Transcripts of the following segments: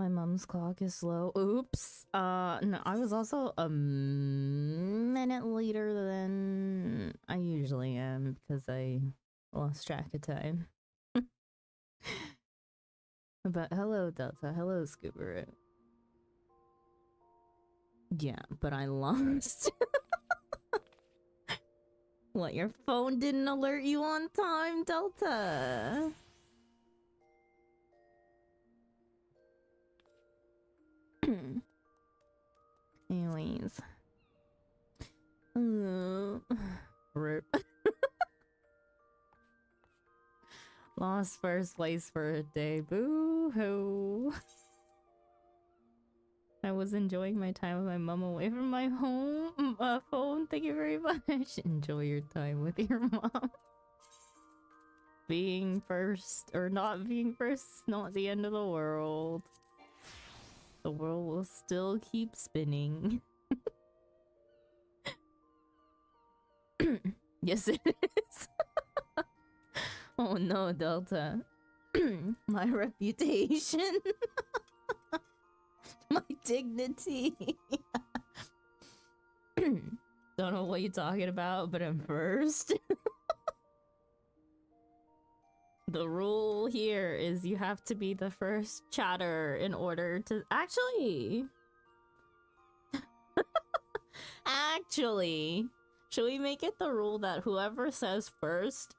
My mom's clock is slow. Oops. No, I was also a minute later than I usually am because I lost track of time. But hello, Delta. Hello, Scooper. Yeah, but I lost. What, your phone didn't alert you on time, Delta? Anyways. Rip. Lost first place for a day. Boo-hoo. I was enjoying my time with my mom away from my home phone. Thank you very much. Enjoy your time with your mom. Being first or not being first is not the end of the world. The world will still keep spinning. Yes, it is. Oh no, Delta. My reputation. My dignity. Don't know what you're talking about, but I'm first. The rule here is you have to be the first chatter in order to actually should we make it the rule that whoever says first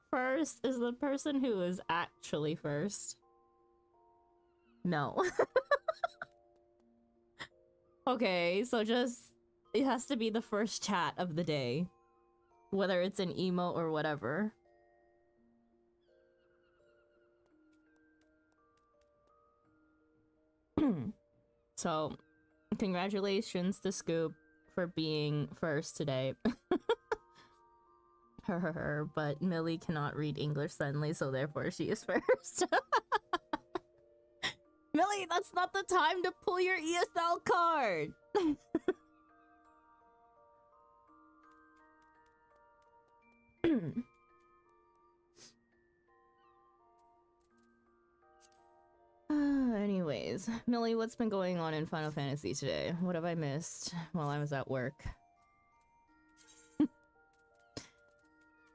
is the person who is actually first? No. Okay, so just it has to be the first chat of the day, whether it's an emote or whatever. So, congratulations to Scoop for being first today. But Millie cannot read English suddenly, so therefore she is first. Millie, that's not the time to pull your ESL card! Anyways, Millie, what's been going on in Final Fantasy today? What have I missed while I was at work?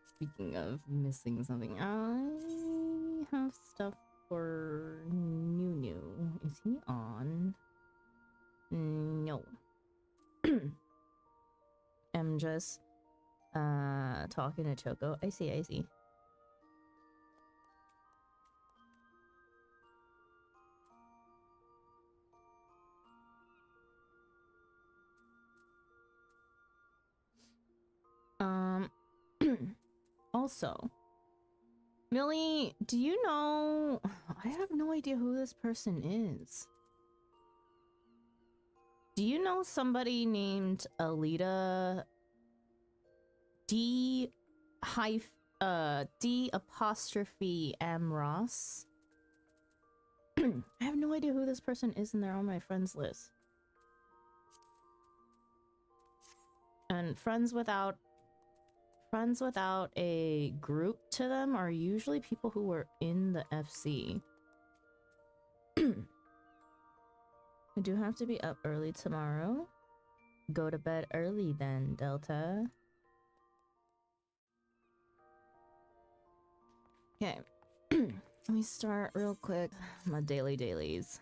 Speaking of missing something, I have stuff for New. Is he on? No. I'm just talking to Choco. I see. Also, Millie, do you know? I have no idea who this person is. Do you know somebody named Alita D apostrophe M Ross? I have no idea who this person is, and they're on my friends list. And friends without a group to them are usually people who were in the FC. I do have to be up early tomorrow. Go to bed early then, Delta. Okay. Let me start real quick. My dailies.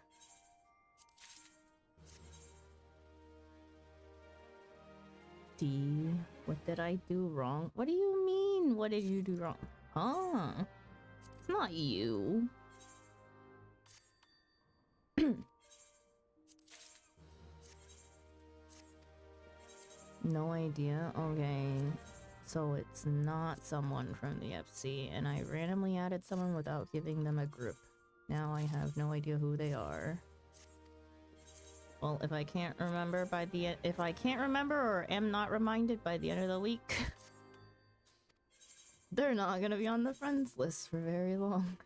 D. What did I do wrong? What do you mean? What did you do wrong? Huh? It's not you. No idea. Okay. So it's not someone from the FC, and I randomly added someone without giving them a group. Now I have no idea who they are. Well, if I can't remember or am not reminded by the end of the week, they're not gonna be on the friends list for very long.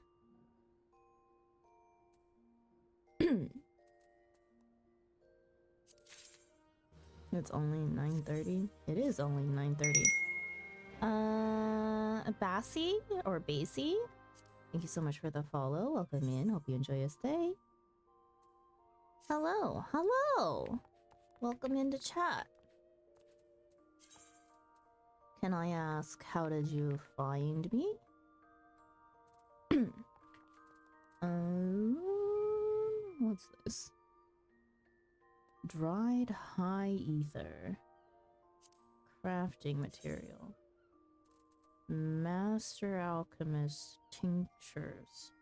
It's only 9:30. It is only 9:30. Bassie or Basie, thank you so much for the follow. Welcome in. Hope you enjoy your stay. Hello, hello. Welcome into chat. Can I ask, how did you find me? What's this? Dried high ether. Crafting material. Master alchemist tinctures.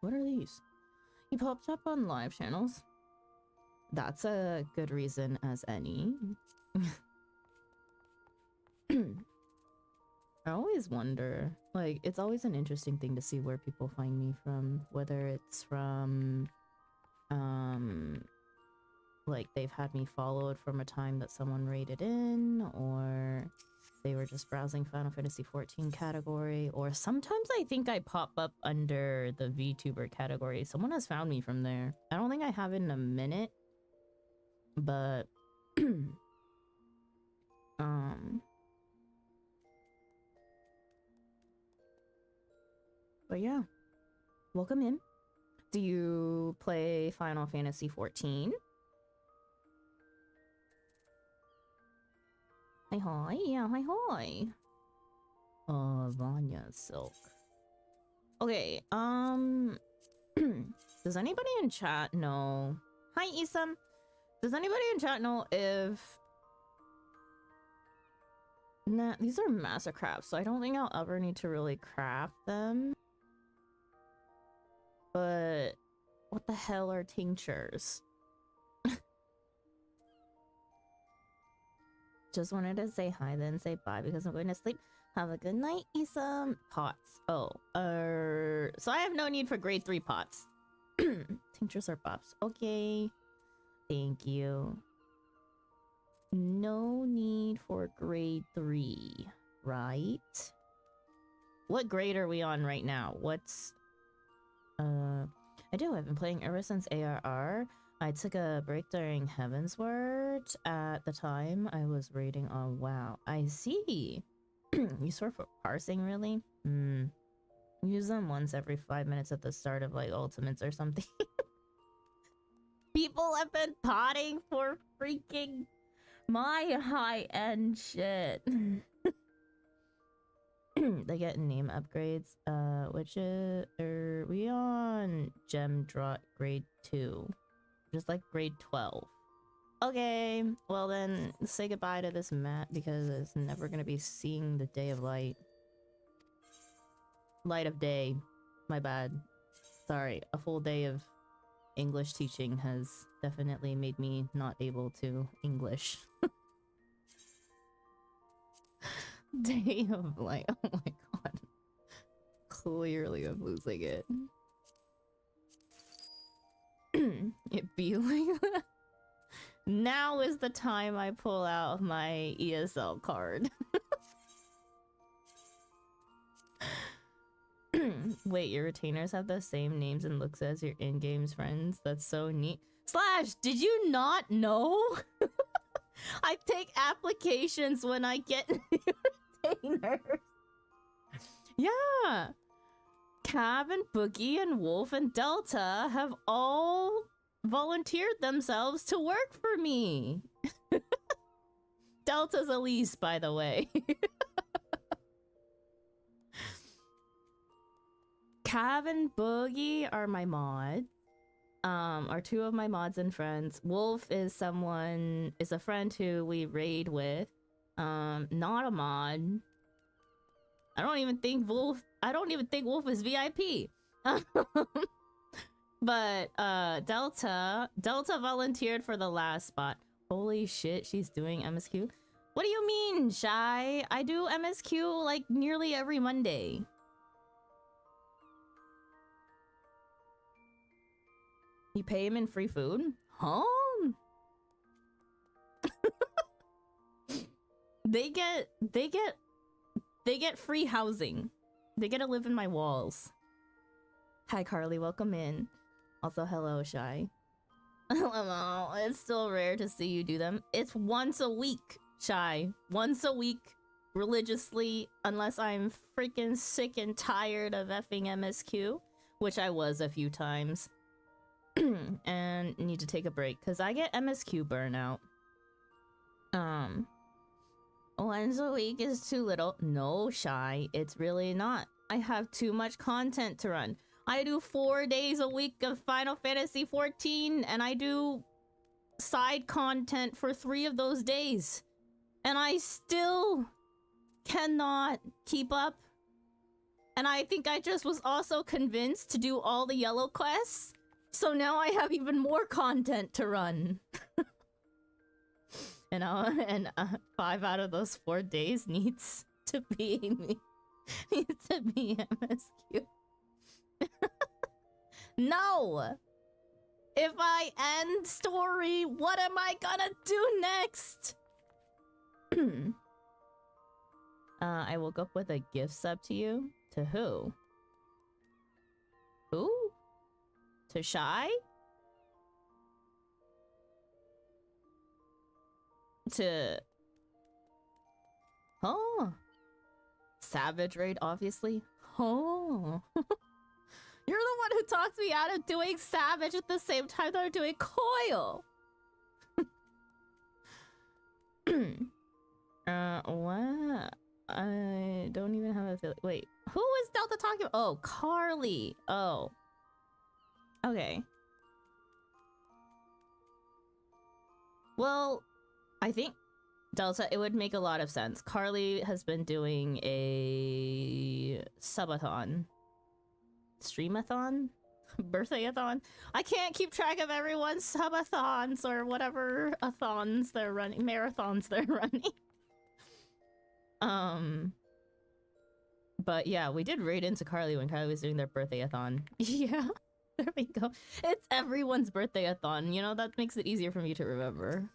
What are these? He popped up on live channels. That's a good reason as any. I always wonder, like, it's always an interesting thing to see where people find me from, whether it's from, like they've had me followed from a time that someone raided in, or they were just browsing Final Fantasy XIV category, or sometimes I think I pop up under the VTuber category. Someone has found me from there. I don't think I have in a minute, but but yeah, welcome in. Do you play Final Fantasy XIV? Hi hi, yeah, hi hi. Vanya Silk. Okay, does anybody in chat know? Hi Isam. Does anybody in chat know if... Nah, these are master crafts, so I don't think I'll ever need to really craft them. But what the hell are tinctures? Just wanted to say hi, then say bye because I'm going to sleep. Have a good night, Isam. Pots. Oh, so I have no need for grade 3 pots. Tinctures or pops. Okay. Thank you. No need for grade 3, right? What grade are we on right now? What's... I've been playing ever since ARR. I took a break during Heavensward. At the time, I was raiding on WoW. I see. You sort for parsing, really? Use them once every 5 minutes at the start of, like, ultimates or something. People have been potting for freaking my high-end shit. They get name upgrades. Which is... Are we on Gem Drop grade 2? Just like grade 12. Okay, well then, say goodbye to this mat because it's never gonna be seeing the day of light. Light of day. My bad. Sorry, a full day of English teaching has definitely made me not able to English. Day of light. Oh my god. Clearly I'm losing it. It be like that. Now is the time I pull out my ESL card. Wait, your retainers have the same names and looks as your in-games friends? That's so neat. Slash, did you not know? I take applications when I get retainers. Yeah. Cav and Boogie and Wolf and Delta have all volunteered themselves to work for me. Delta's Elise, by the way. Cav and Boogie are my mods. Are two of my mods and friends. Wolf is a friend who we raid with. Not a mod. I don't even think Wolf is VIP. But Delta volunteered for the last spot. Holy shit, she's doing MSQ. What do you mean, Shy? I do MSQ like nearly every Monday. You pay him in free food? Huh? They get free housing. They get to live in my walls. Hi Carly, welcome in. Also, hello Shy. Hello. It's still rare to see you do them. It's once a week, Shy. Once a week, religiously, unless I'm freaking sick and tired of effing MSQ. which I was a few times. And need to take a break because I get MSQ burnout. Once a week is too little. No, Shy, it's really not. I have too much content to run. I do 4 days a week of Final Fantasy XIV, and I do side content for 3 of those days. And I still cannot keep up. And I think I just was also convinced to do all the yellow quests. So now I have even more content to run. You know, and 5 out of those 4 days needs to be MSQ. No! If I end story, what am I gonna do next? I woke up with a gift sub to you. To who? Who? To Shy? To... Oh. Savage Raid, obviously. Oh. You're the one who talked me out of doing Savage at the same time that I'm doing Coil. What? I don't even have a feeling. Wait, who is Delta talking about? Oh, Carly. Oh. Okay. Well, I think Delta, it would make a lot of sense. Carly has been doing a subathon. Streamathon? Birthday-a-thon? I can't keep track of everyone's subathons or whatever athons they're running, marathons they're running. But yeah, we did raid into Carly when Carly was doing their birthday-a-thon. Yeah, there we go. It's everyone's birthday-a-thon, you know, that makes it easier for me to remember.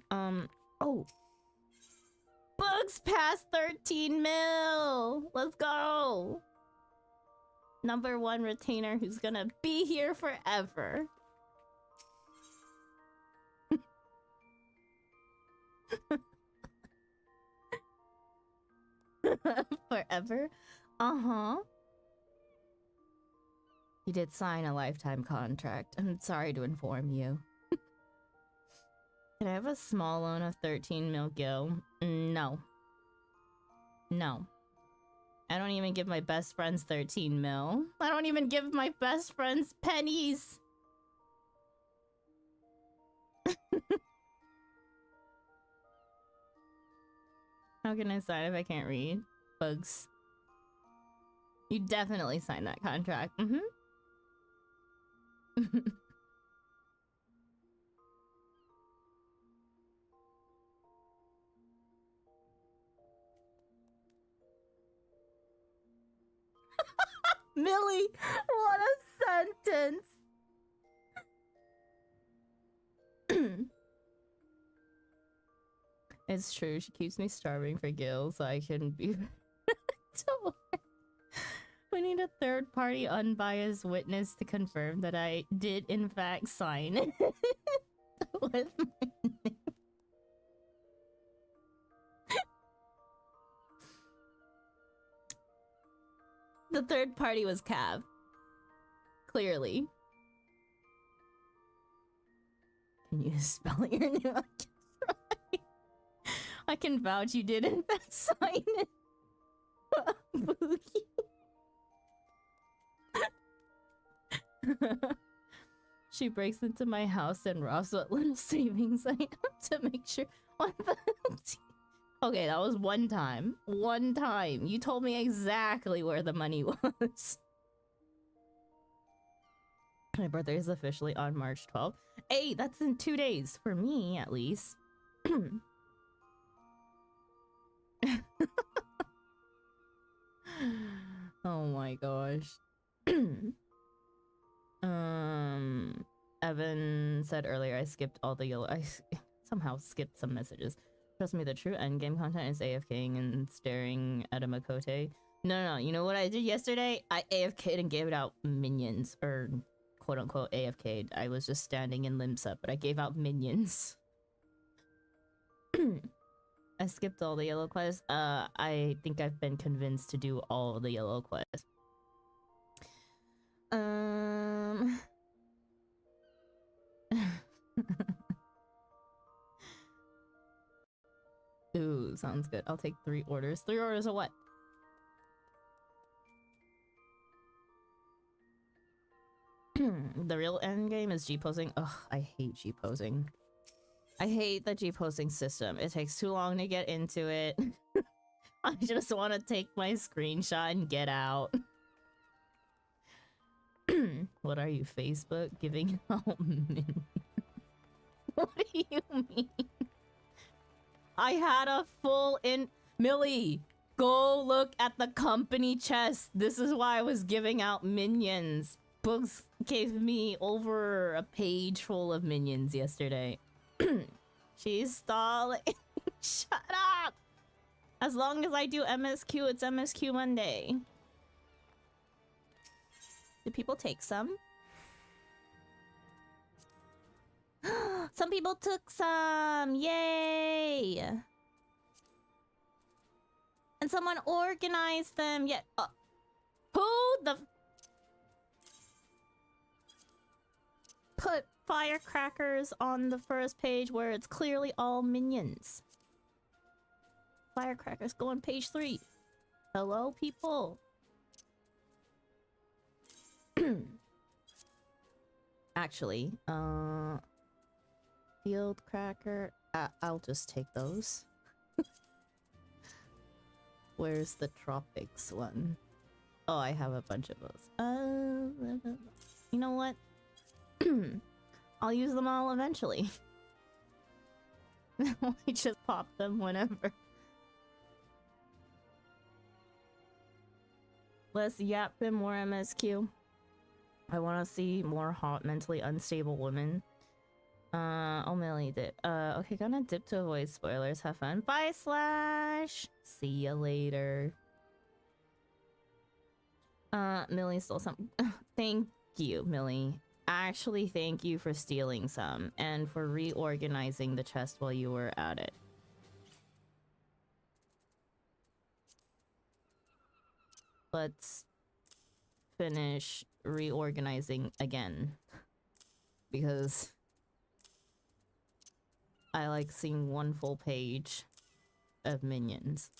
Oh. Bugs past 13 mil! Let's go! #1 retainer who's gonna be here forever. Forever? Uh-huh. You did sign a lifetime contract. I'm sorry to inform you. Can I have a small loan of 13 mil gil? No. No. I don't even give my best friends 13 mil. I don't even give my best friends pennies. How can I sign if I can't read? Bugs. You definitely signed that contract. Mm-hmm. Millie, what a sentence. It's true, she keeps me starving for gil so I can be... We need a third-party unbiased witness to confirm that I did in fact sign it with my name. The third party was Cav. Clearly. Can you spell your name out right? I can vouch you did in fact sign it. Boogie. She breaks into my house and robs what little savings I have to make sure. Okay, that was one time. One time. You told me exactly where the money was. My birthday is officially on March 12th. Hey, that's in 2 days. For me, at least. Oh my gosh. Evan said earlier I skipped all the yellow. I somehow skipped some messages. Trust me, the true endgame content is AFKing and staring at a Makote. No, you know what I did yesterday? I AFK'd and gave out minions, or quote-unquote AFK'd. I was just standing in Limsa, but I gave out minions. I skipped all the yellow quests. I think I've been convinced to do all the yellow quests. Ooh, sounds good. I'll take 3 orders. 3 orders of what? The real end game is G-posing. Ugh, I hate G-posing. I hate the G-posing system. It takes too long to get into it. I just want to take my screenshot and get out. What are you, Facebook? Giving out minions? What do you mean? I had a full Millie, go look at the company chest. This is why I was giving out minions. Books gave me over a page full of minions yesterday. She's stalling. Shut up! As long as I do MSQ, it's MSQ Monday. Did people take some? Some people took some! Yay! And someone organized them. Yeah. Who the... Put firecrackers on the first page where it's clearly all minions. Firecrackers go on page 3. Hello, people. Actually, field cracker. I'll just take those. Where's the tropics one? Oh, I have a bunch of those. You know what? I'll use them all eventually. I just pop them whenever. Let's yap him more MSQ. I want to see more hot, mentally unstable women. Oh, Millie dip. Okay, gonna dip to avoid spoilers. Have fun. Bye, Slash! See ya later. Millie stole some. Thank you, Millie. Actually, thank you for stealing some and for reorganizing the chest while you were at it. Let's finish reorganizing again, because I like seeing one full page of minions.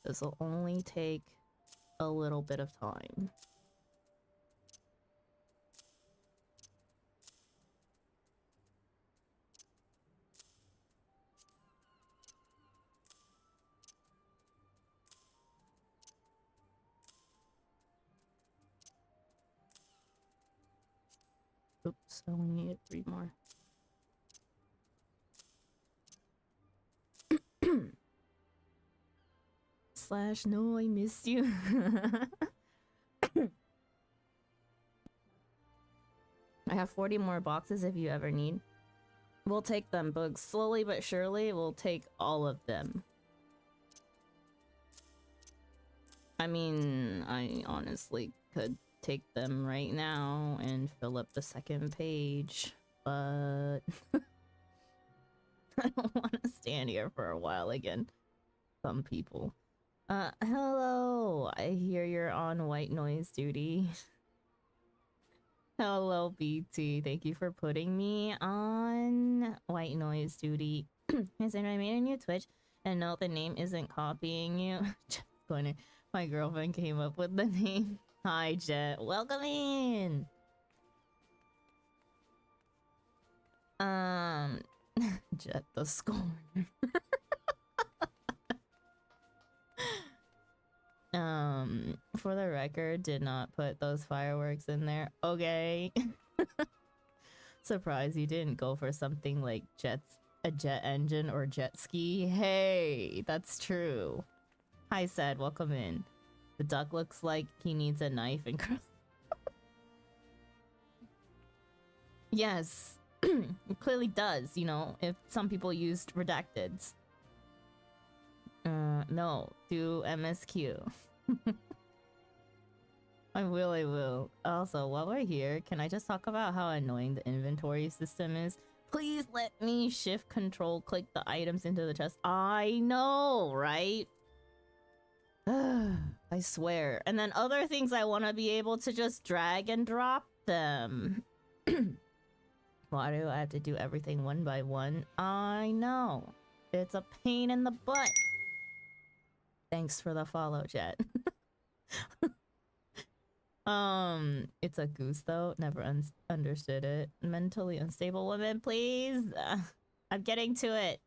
This will only take a little bit of time. Oops, I only needed 3 more. Slash, no, I missed you. I have 40 more boxes if you ever need. We'll take them, Bugs. Slowly but surely, we'll take all of them. I mean, I honestly could take them right now and fill up the second page, but I don't want to stand here for a while again. Some people. Hello. I hear you're on white noise duty. Hello, BT. Thank you for putting me on white noise duty. I said I made a new Twitch, and no, the name isn't copying you. Just funny. My girlfriend came up with the name. Hi, Jet. Welcome in. Jet the Scorn. For the record, did not put those fireworks in there. Okay. Surprised you didn't go for something like a jet engine or jet ski. Hey, that's true. Hi, Sad. Welcome in. The duck looks like he needs a knife and yes. It clearly does, you know, if some people used redacteds. No, do MSQ. I will. Also, while we're here, can I just talk about how annoying the inventory system is? Please let me shift control click the items into the chest. I know, right? I I swear. And then other things I want to be able to just drag and drop them. Why do I have to do everything one by one? I know. It's a pain in the butt. Thanks for the follow, Jet. It's a goose though. Never understood it. Mentally unstable woman, please. I'm getting to it.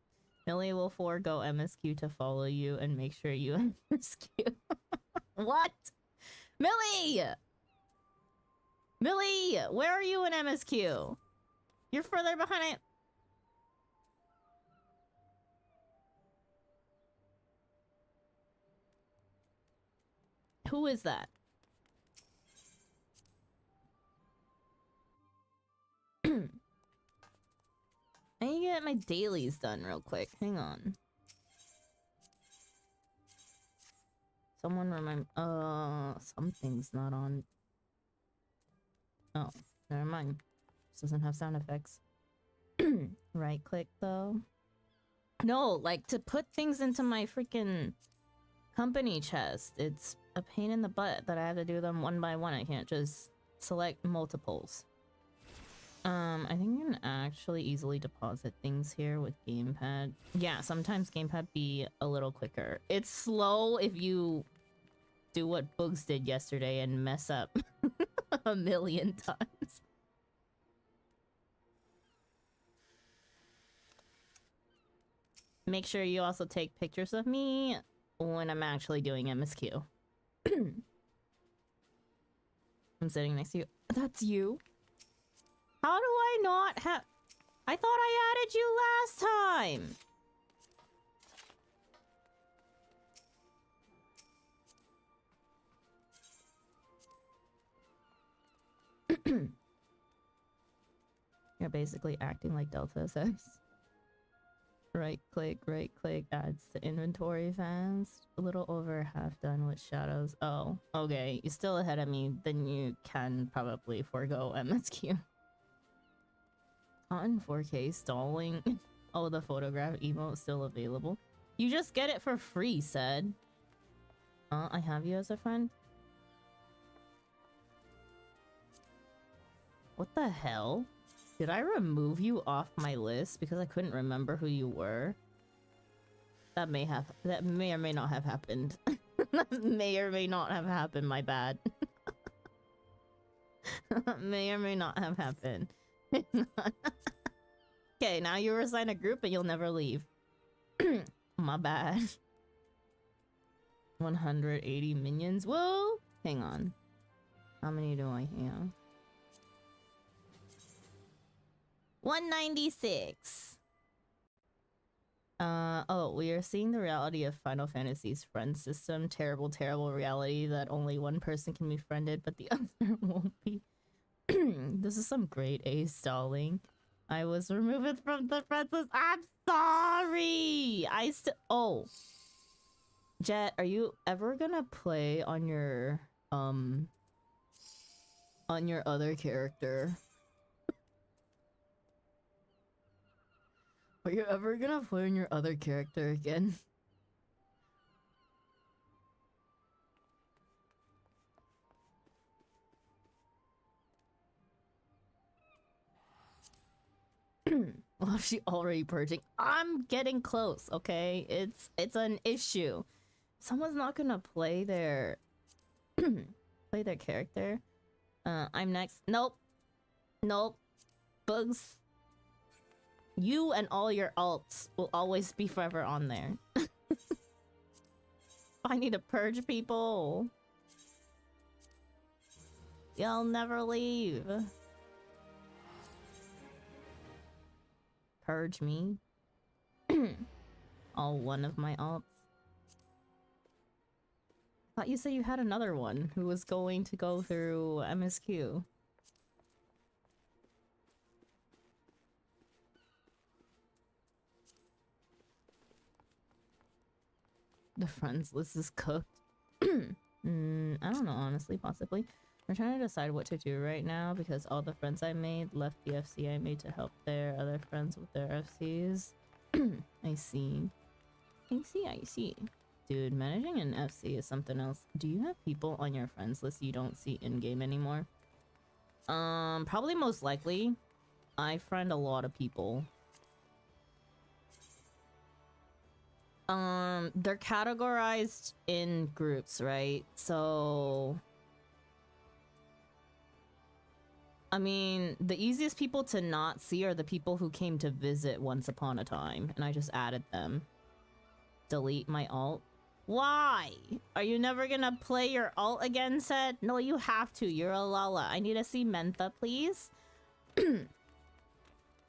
Millie will forego MSQ to follow you and make sure you MSQ. What? Millie! Millie! Where are you in MSQ? You're further behind it. Who is that? I need to get my dailies done real quick. Hang on. Someone remind... something's not on. Oh, never mind. This doesn't have sound effects. Right click though. No, like to put things into my freaking company chest. It's a pain in the butt that I have to do them one by one. I can't just select multiples. I think you can actually easily deposit things here with gamepad. Yeah, sometimes gamepad be a little quicker. It's slow if you do what Boogs did yesterday and mess up a million times. Make sure you also take pictures of me when I'm actually doing MSQ. I'm sitting next to you. That's you? How do I not have... I thought I added you last time! You're basically acting like Delta SS. Right click, adds to inventory fast. A little over half done with shadows. Oh, okay. You're still ahead of me. Then you can probably forego MSQ. On 4K stalling. Oh, the photograph emote still available. You just get it for free, said. I have you as a friend. What the hell? Did I remove you off my list because I couldn't remember who you were? That may or may not have happened. That may or may not have happened, my bad. May or may not have happened. Okay, now you resign a group and you'll never leave. My bad. 180 minions. Whoa! Hang on. How many do I have? 196. Oh, we are seeing the reality of Final Fantasy's friend system. Terrible, terrible reality that only one person can be friended, but the other won't be. This is some grade A stalling. I was removed from the friends list. I'm sorry! Oh. Jet, are you ever gonna play on your other character? Are you ever gonna play on your other character again? Well, is she already purging? I'm getting close, okay? It's an issue. Someone's not gonna play their play their character. I'm next. Nope. Nope. Bugs. You and all your alts will always be forever on there. I need to purge people. You'll never leave. Purge me. All one of my alts. I thought you said you had another one who was going to go through MSQ. The friends list is cooked. I don't know, honestly, possibly. I'm trying to decide what to do right now because all the friends I made left the FC I made to help their other friends with their FCs. I see. I see. Dude, managing an FC is something else. Do you have people on your friends list you don't see in-game anymore? Probably most likely. I friend a lot of people. They're categorized in groups, right? So... I mean, the easiest people to not see are the people who came to visit once upon a time, and I just added them. Delete my alt. Why? Are you never gonna play your alt again, Set? No, you have to. You're a Lala. I need to see Mentha, please.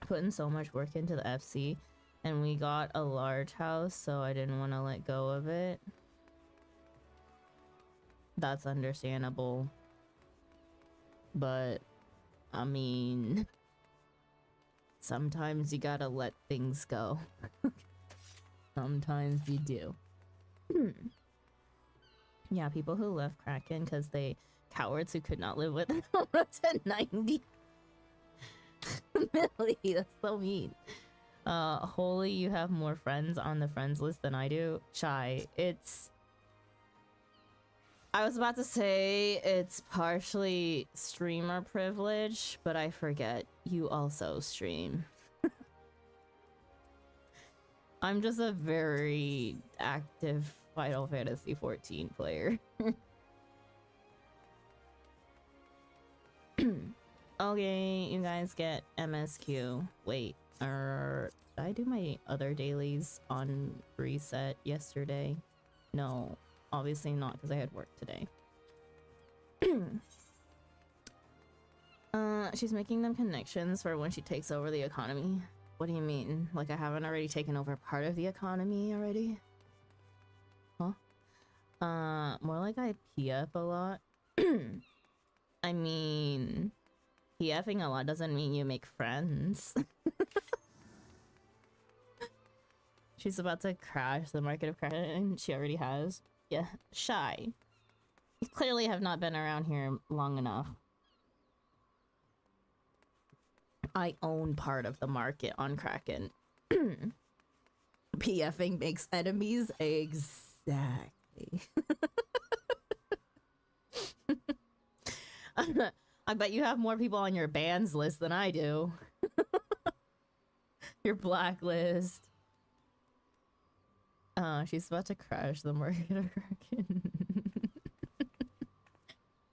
Putting so much work into the FC, and we got a large house, so I didn't want to let go of it. That's understandable. But... I mean, sometimes you gotta let things go. Sometimes you do. Yeah, people who left Kraken because they cowards who could not live with to 90. Millie, that's so mean. Holy, you have more friends on the friends list than I do. Shy, it's... I was about to say it's partially streamer privilege, but I forget you also stream. I'm just a very active Final Fantasy XIV player. Okay, you guys get MSQ. Wait, did I do my other dailies on reset yesterday? No. Obviously not, because I had work today. She's making them connections for when she takes over the economy. What do you mean? Like I haven't already taken over part of the economy already? Huh? More like I PF a lot. I mean, PFing a lot doesn't mean you make friends. She's about to crash the market of credit, and she already has. Yeah, Shy. You clearly have not been around here long enough. I own part of the market on Kraken. PFing makes enemies? Exactly. I bet you have more people on your bans list than I do. Your blacklist. She's about to crash the market of Kraken.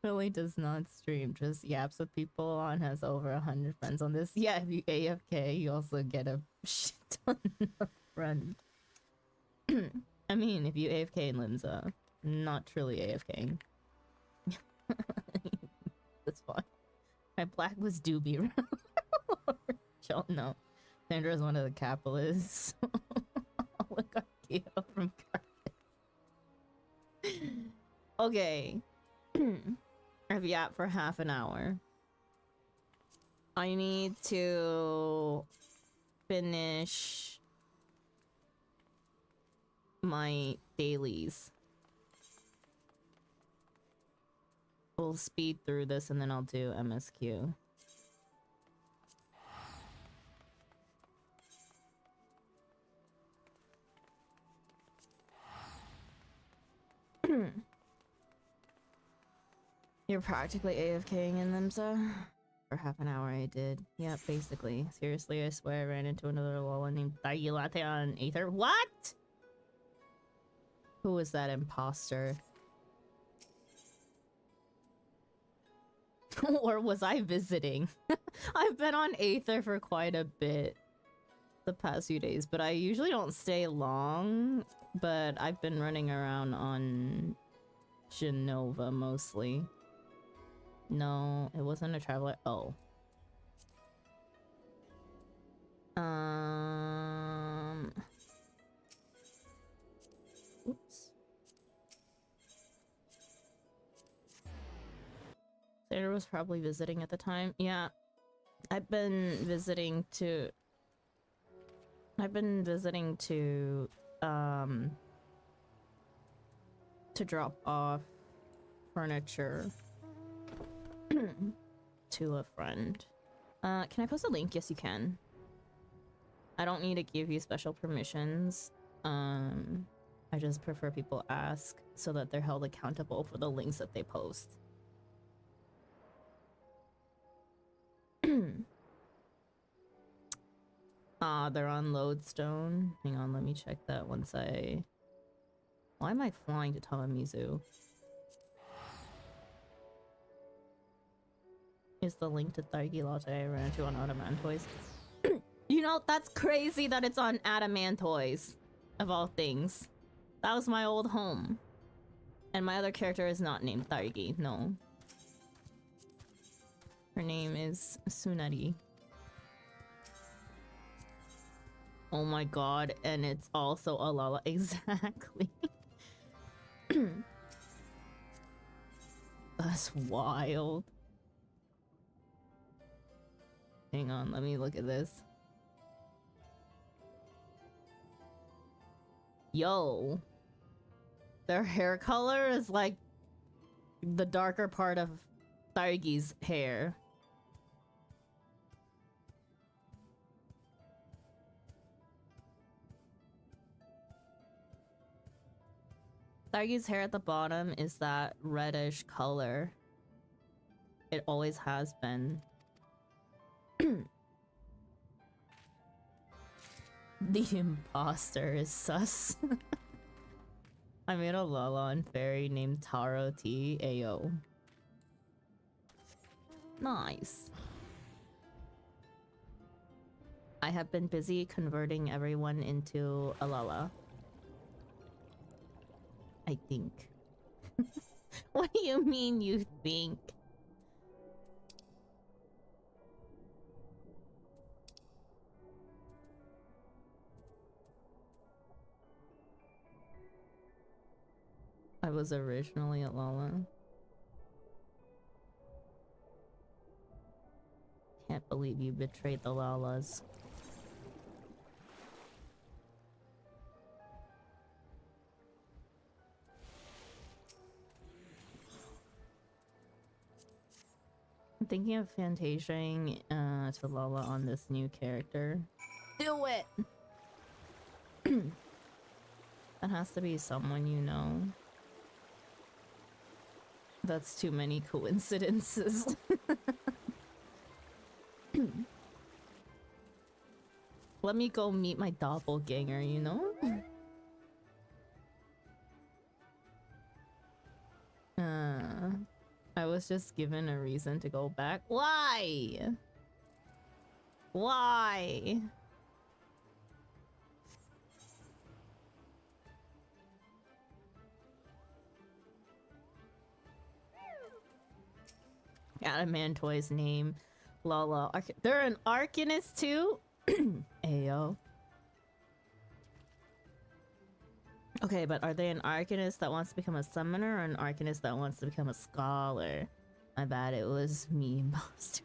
Really does not stream, just yaps with people on, has over 100 friends on this. Yeah, if you AFK, you also get a shit ton of friends. I mean, if you AFK in Linza, not truly AFKing. That's fine. My blacklist do be around. Don't know. Sandra is one of the capitalists. Oligarchy from Kraken. Okay. I've yapped for half an hour. I need to finish my dailies. We'll speed through this and then I'll do MSQ. You're practically AFKing in them, so for half an hour I did. Yeah, basically. Seriously, I swear I ran into another Lola named Latte on Aether. What? Who was that imposter? Or was I visiting? I've been on Aether for quite a bit the past few days, but I usually don't stay long. But I've been running around on Genova mostly. No, it wasn't a traveler. Oh. Oops. Sarah was probably visiting at the time. Yeah. I've been visiting to drop off furniture to a friend. Can I post a link? Yes, you can. I don't need to give you special permissions. I just prefer people ask so that they're held accountable for the links that they post. Ah, they're on Lodestone. Hang on, let me check that once I... Why am I flying to Tamamizu? Is the link to Thargi Latte I ran into on Adamantoys? You know, that's crazy that it's on Adamantoys, of all things. That was my old home. And my other character is not named Thargi, no. Her name is Sunari. Oh my god, and it's also Alala. Exactly. That's wild. Hang on, let me look at this. Yo. Their hair color is like the darker part of Thargi's hair. Thargi's hair at the bottom is that reddish color. It always has been. The imposter is sus. I made a Lalon fairy named Taro T. Ayo. Nice. I have been busy converting everyone into Alala. I think. What do you mean you think? I was originally at Lala. Can't believe you betrayed the Lalas. I'm thinking of Fantasiaing to Lala on this new character. Do it! That has to be someone you know. That's too many coincidences. Let me go meet my doppelganger, you know? I was just given a reason to go back. Why? Why? Adamantoy's name. Lala. They're an Arcanist too? Ayo. Okay, but are they an Arcanist that wants to become a summoner or an Arcanist that wants to become a scholar? My bad, it was me, imposter.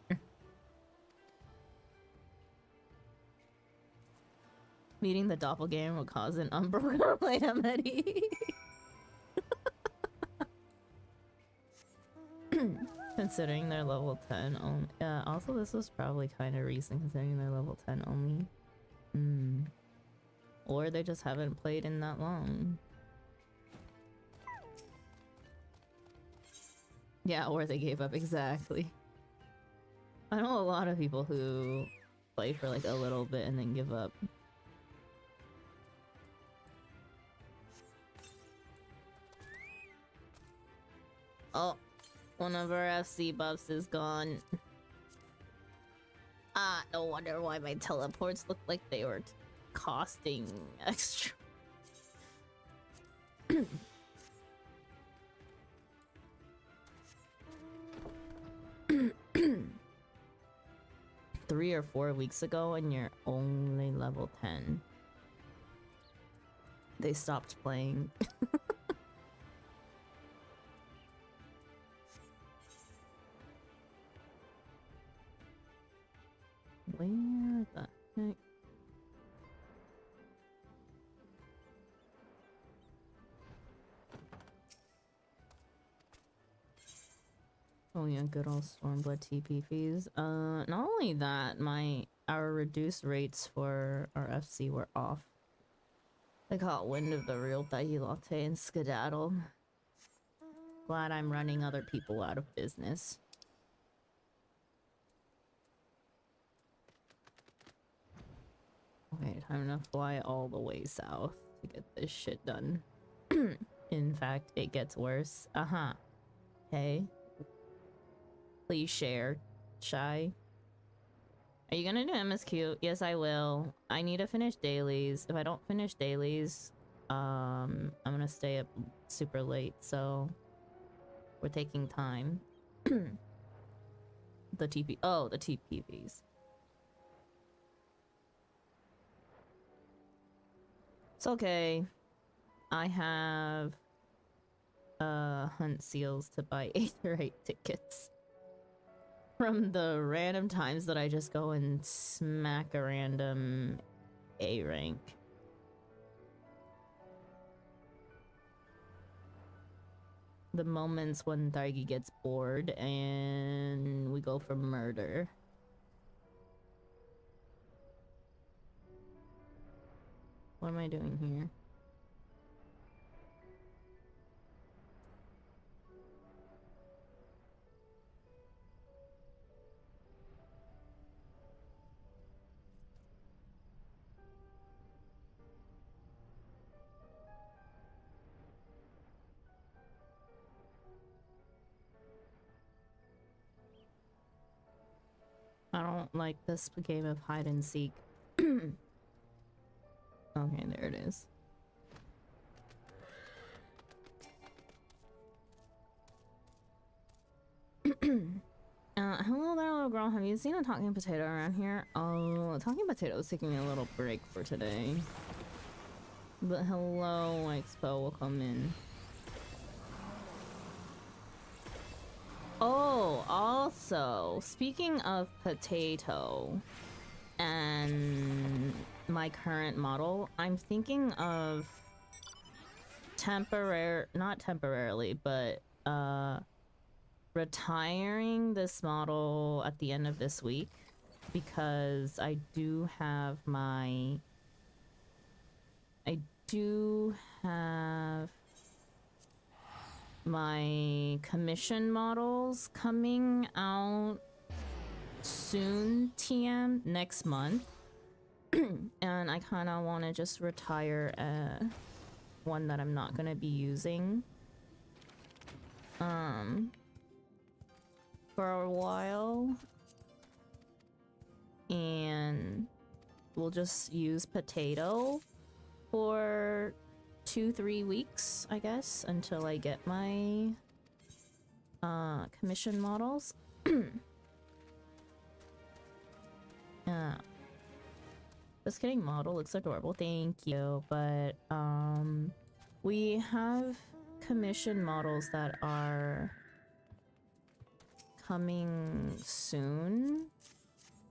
Meeting the doppelganger will cause an unbroken calamity. Considering they're level 10 only. Also, this was probably kind of recent considering they're level 10 only. Or they just haven't played in that long. Yeah, or they gave up, exactly. I know a lot of people who play for like a little bit and then give up. Oh, one of our FC buffs is gone. Ah, no wonder why my teleports looked like they were costing extra. 3 or 4 weeks ago and you're only level 10. They stopped playing. Where the heck? Oh yeah, good old Stormblood TP fees. Not only that, our reduced rates for our FC were off. I caught wind of the real Thai latte and skedaddle. Glad I'm running other people out of business. Okay, time to fly all the way south to get this shit done. In fact, it gets worse. Uh-huh. Hey. Please share. Shy. Are you gonna do MSQ? Yes, I will. I need to finish dailies. If I don't finish dailies, I'm gonna stay up super late, so we're taking time. The TP. Oh, the TPVs. It's okay. I have hunt seals to buy 8 or 8 tickets. From the random times that I just go and smack a random A rank. The moments when Targi gets bored and we go for murder. What am I doing here? I don't like this game of hide and seek. Okay, there it is. Hello there, little girl. Have you seen a talking potato around here? Oh, talking potato is taking a little break for today. But hello, Expo will come in. Oh, also, speaking of potato and my current model, I'm thinking of not temporarily, but retiring this model at the end of this week because I do have my commission models coming out soon, TM, next month. And I kind of want to just retire one that I'm not going to be using for a while, and we'll just use potato for 2-3 weeks, I guess, until I get my commission models. Just kidding, model looks adorable, thank you. But we have commission models that are coming soon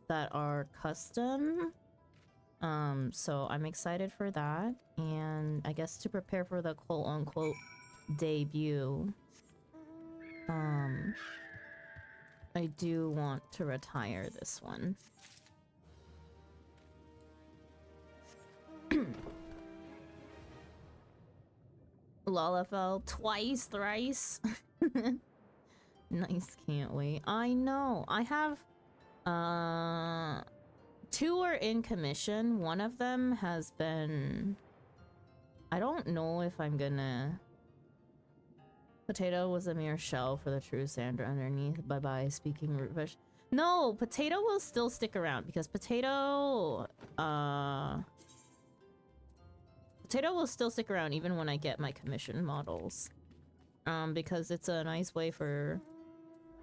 that are custom. So I'm excited for that, and I guess to prepare for the quote-unquote debut, I do want to retire this one. Lalafell twice, thrice. Nice, can't wait. I know. I have 2 are in commission. One of them has been... I don't know if I'm gonna... Potato was a mere shell for the true Sandra underneath. Bye-bye, speaking root fish. No, Potato will still stick around because Potato... Potato will still stick around even when I get my commission models. Because it's a nice way for...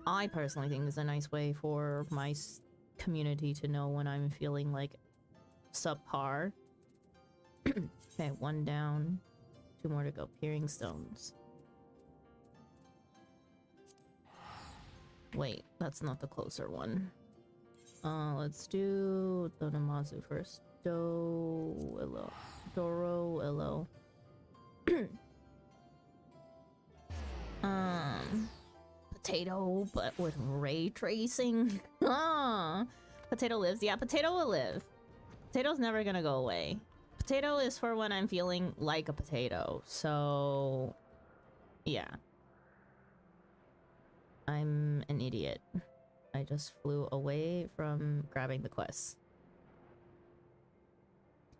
I personally think it's a nice way for my community to know when I'm feeling like subpar. Okay, 1 down, 2 more to go. Peering stones. Wait, that's not the closer one. Let's do Donamazu first. Doro, Illo. Potato, but with ray tracing. Potato lives. Yeah, Potato will live. Potato's never gonna go away. potato is for when I'm feeling like a potato, so yeah. I'm an idiot. I just flew away from grabbing the quest.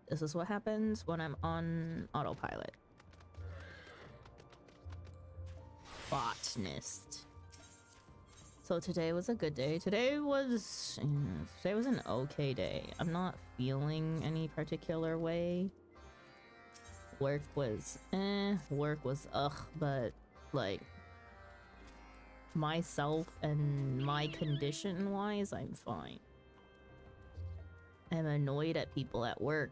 This is what happens when I'm on autopilot. Botanist. So today was a good day. Today was an okay day. I'm not feeling any particular way. Work was ugh, but like myself and my condition wise, I'm fine. I'm annoyed at people at work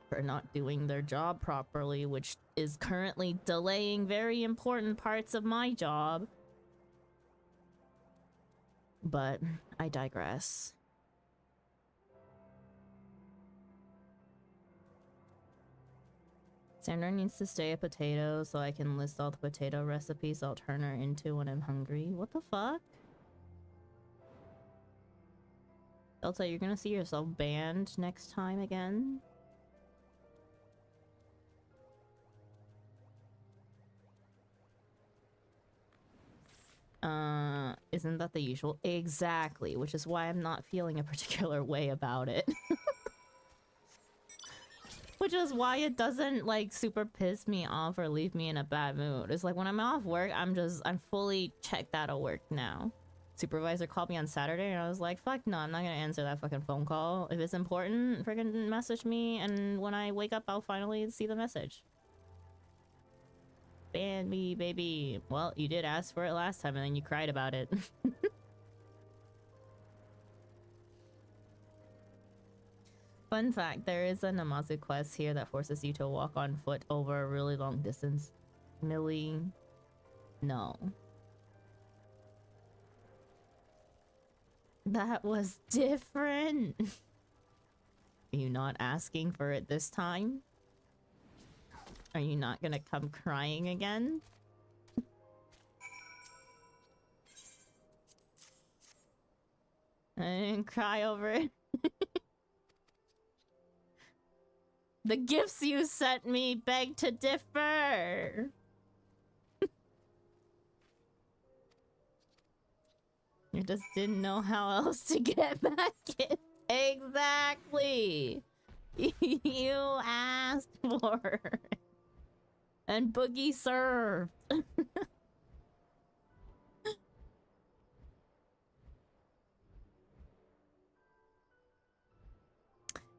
for not doing their job properly, which is currently delaying very important parts of my job. But I digress. Sandra needs to stay a potato so I can list all the potato recipes I'll turn her into when I'm hungry. What the fuck? Delta, you're gonna see yourself banned next time again? Isn't that the usual? Exactly, which is why I'm not feeling a particular way about it. Which is why it doesn't, like, super piss me off or leave me in a bad mood. It's like, when I'm off work, I'm fully checked out of work now. Supervisor called me on Saturday, and I was like, fuck no, I'm not gonna answer that fucking phone call. If it's important, friggin' message me, and when I wake up, I'll finally see the message. Ban me, baby. Well, you did ask for it last time, and then you cried about it. Fun fact, there is a Namazu quest here that forces you to walk on foot over a really long distance. Millie, no. That was different. Are you not asking for it this time? Are you not gonna come crying again? I didn't cry over it. The gifts you sent me beg to differ. You just didn't know how else to get back in. Exactly. You asked for it. And Boogie served.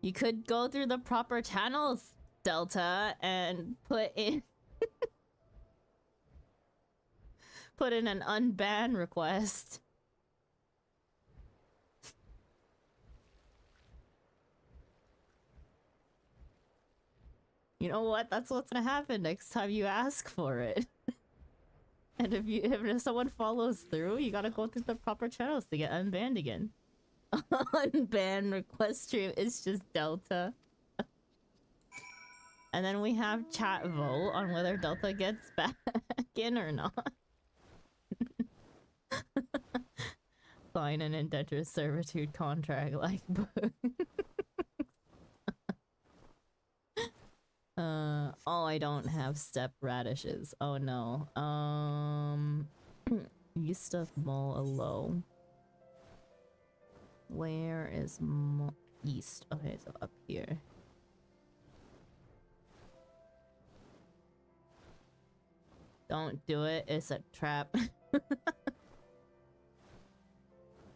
You could go through the proper channels, Delta, and put in an unban request. You know what? That's what's gonna happen next time you ask for it. And if someone follows through, you gotta go through the proper channels to get unbanned again. Unban request stream is just Delta. And then we have chat vote on whether Delta gets back in or not. Sign an indentured servitude contract like book. Oh, I don't have step radishes. Oh no. East of Mo-a-Lo. Where is east? Okay, so up here. Don't do it, it's a trap.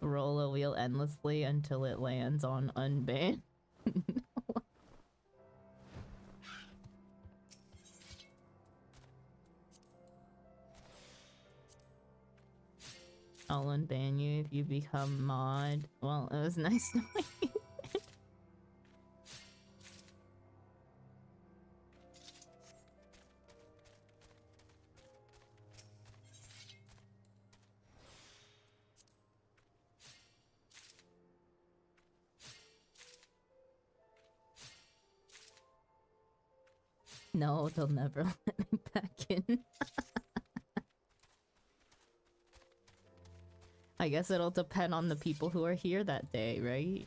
Roll a wheel endlessly until it lands on unban. No. I'll unban you if you become mod. Well, it was nice knowing you. No, they'll never let me back in. I guess it'll depend on the people who are here that day, right?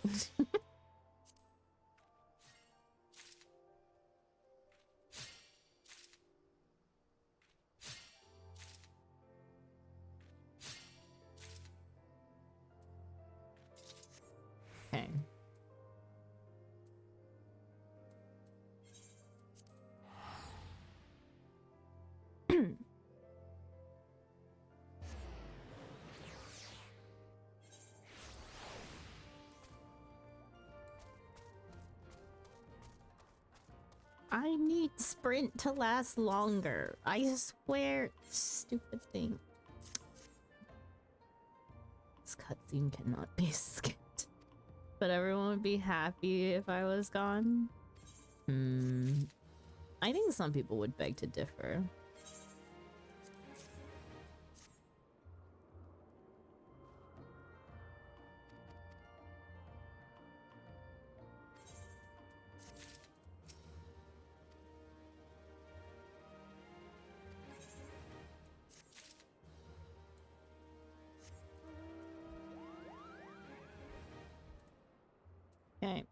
I need sprint to last longer. I swear, stupid thing. This cutscene cannot be skipped. But everyone would be happy if I was gone. I think some people would beg to differ. Okay.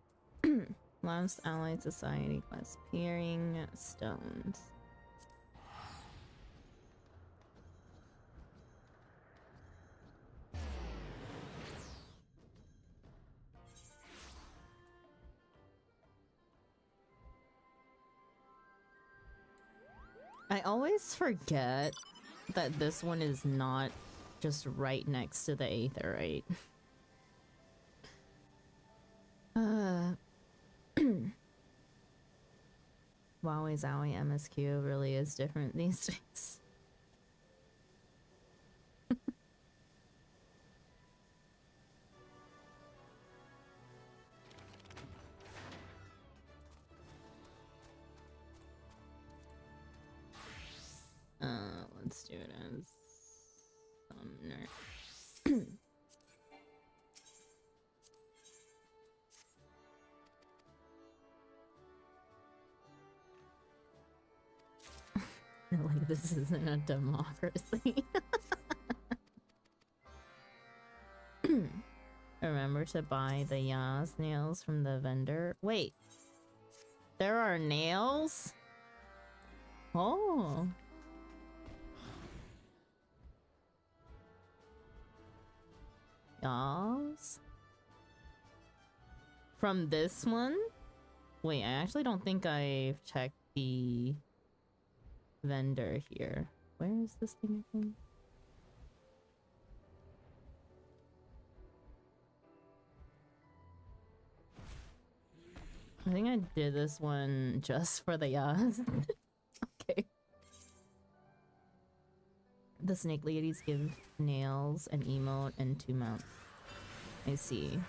Last Allied Society quest. Peering Stones. I always forget that this one is not just right next to the Aetherite. Wowie Zowie MSQ really is different these days. Let's do it as Summoner. Like, this isn't a democracy. Remember to buy the Yas nails from the vendor. Wait, there are nails? Oh. Yas? From this one? Wait, I actually don't think I've checked the vendor here. Where is this thing again? I think I did this one just for the Yas. Okay. The snake ladies give nails, an emote, and 2 mounts. I see.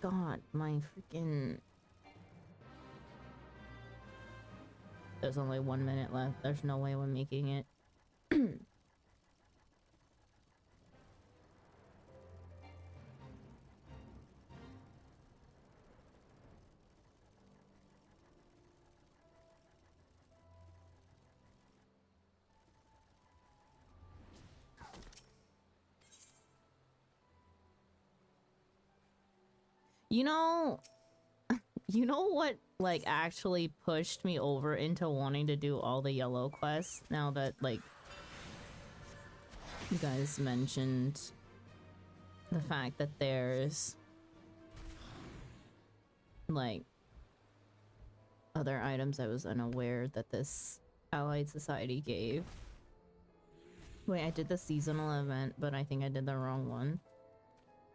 God, my freaking... There's only 1 minute left. There's no way we're making it. You know what, like, actually pushed me over into wanting to do all the yellow quests now that, like, you guys mentioned the fact that there's, like, other items I was unaware that this Allied Society gave. Wait, I did the seasonal event, but I think I did the wrong one.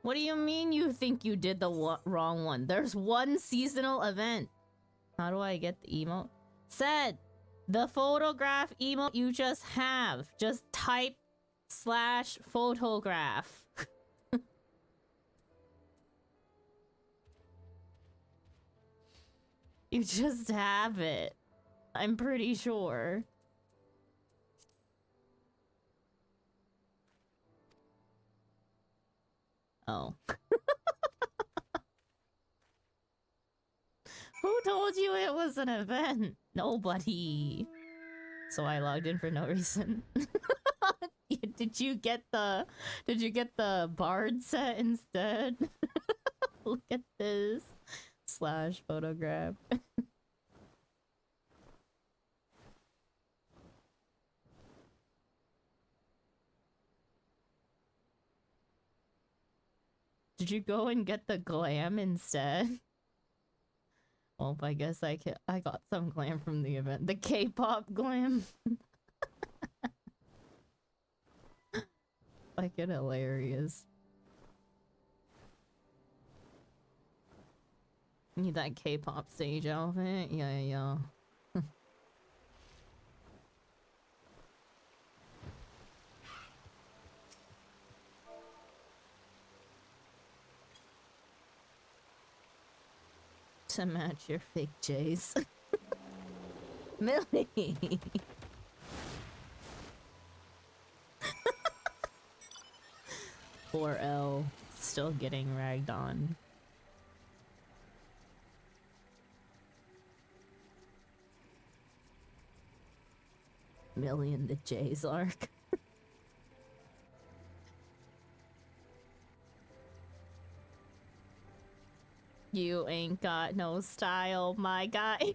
What do you mean you think you did the wrong one? There's one seasonal event. How do I get the emote? Said, the photograph emote you just have. Just type /photograph. You just have it. I'm pretty sure. Oh. Who told you it was an event? Nobody. So I logged in for no reason. Did you get the bard set instead? Look at this. /photograph. Did you go and get the glam instead? Well, I guess I got some glam from the event. The K-pop glam. Fucking hilarious. Need that K-pop stage outfit? Yeah, yeah, yeah. To match your fake J's. Millie! Poor L. Still getting ragged on. Millie in the J's arc. You ain't got no style, my guy.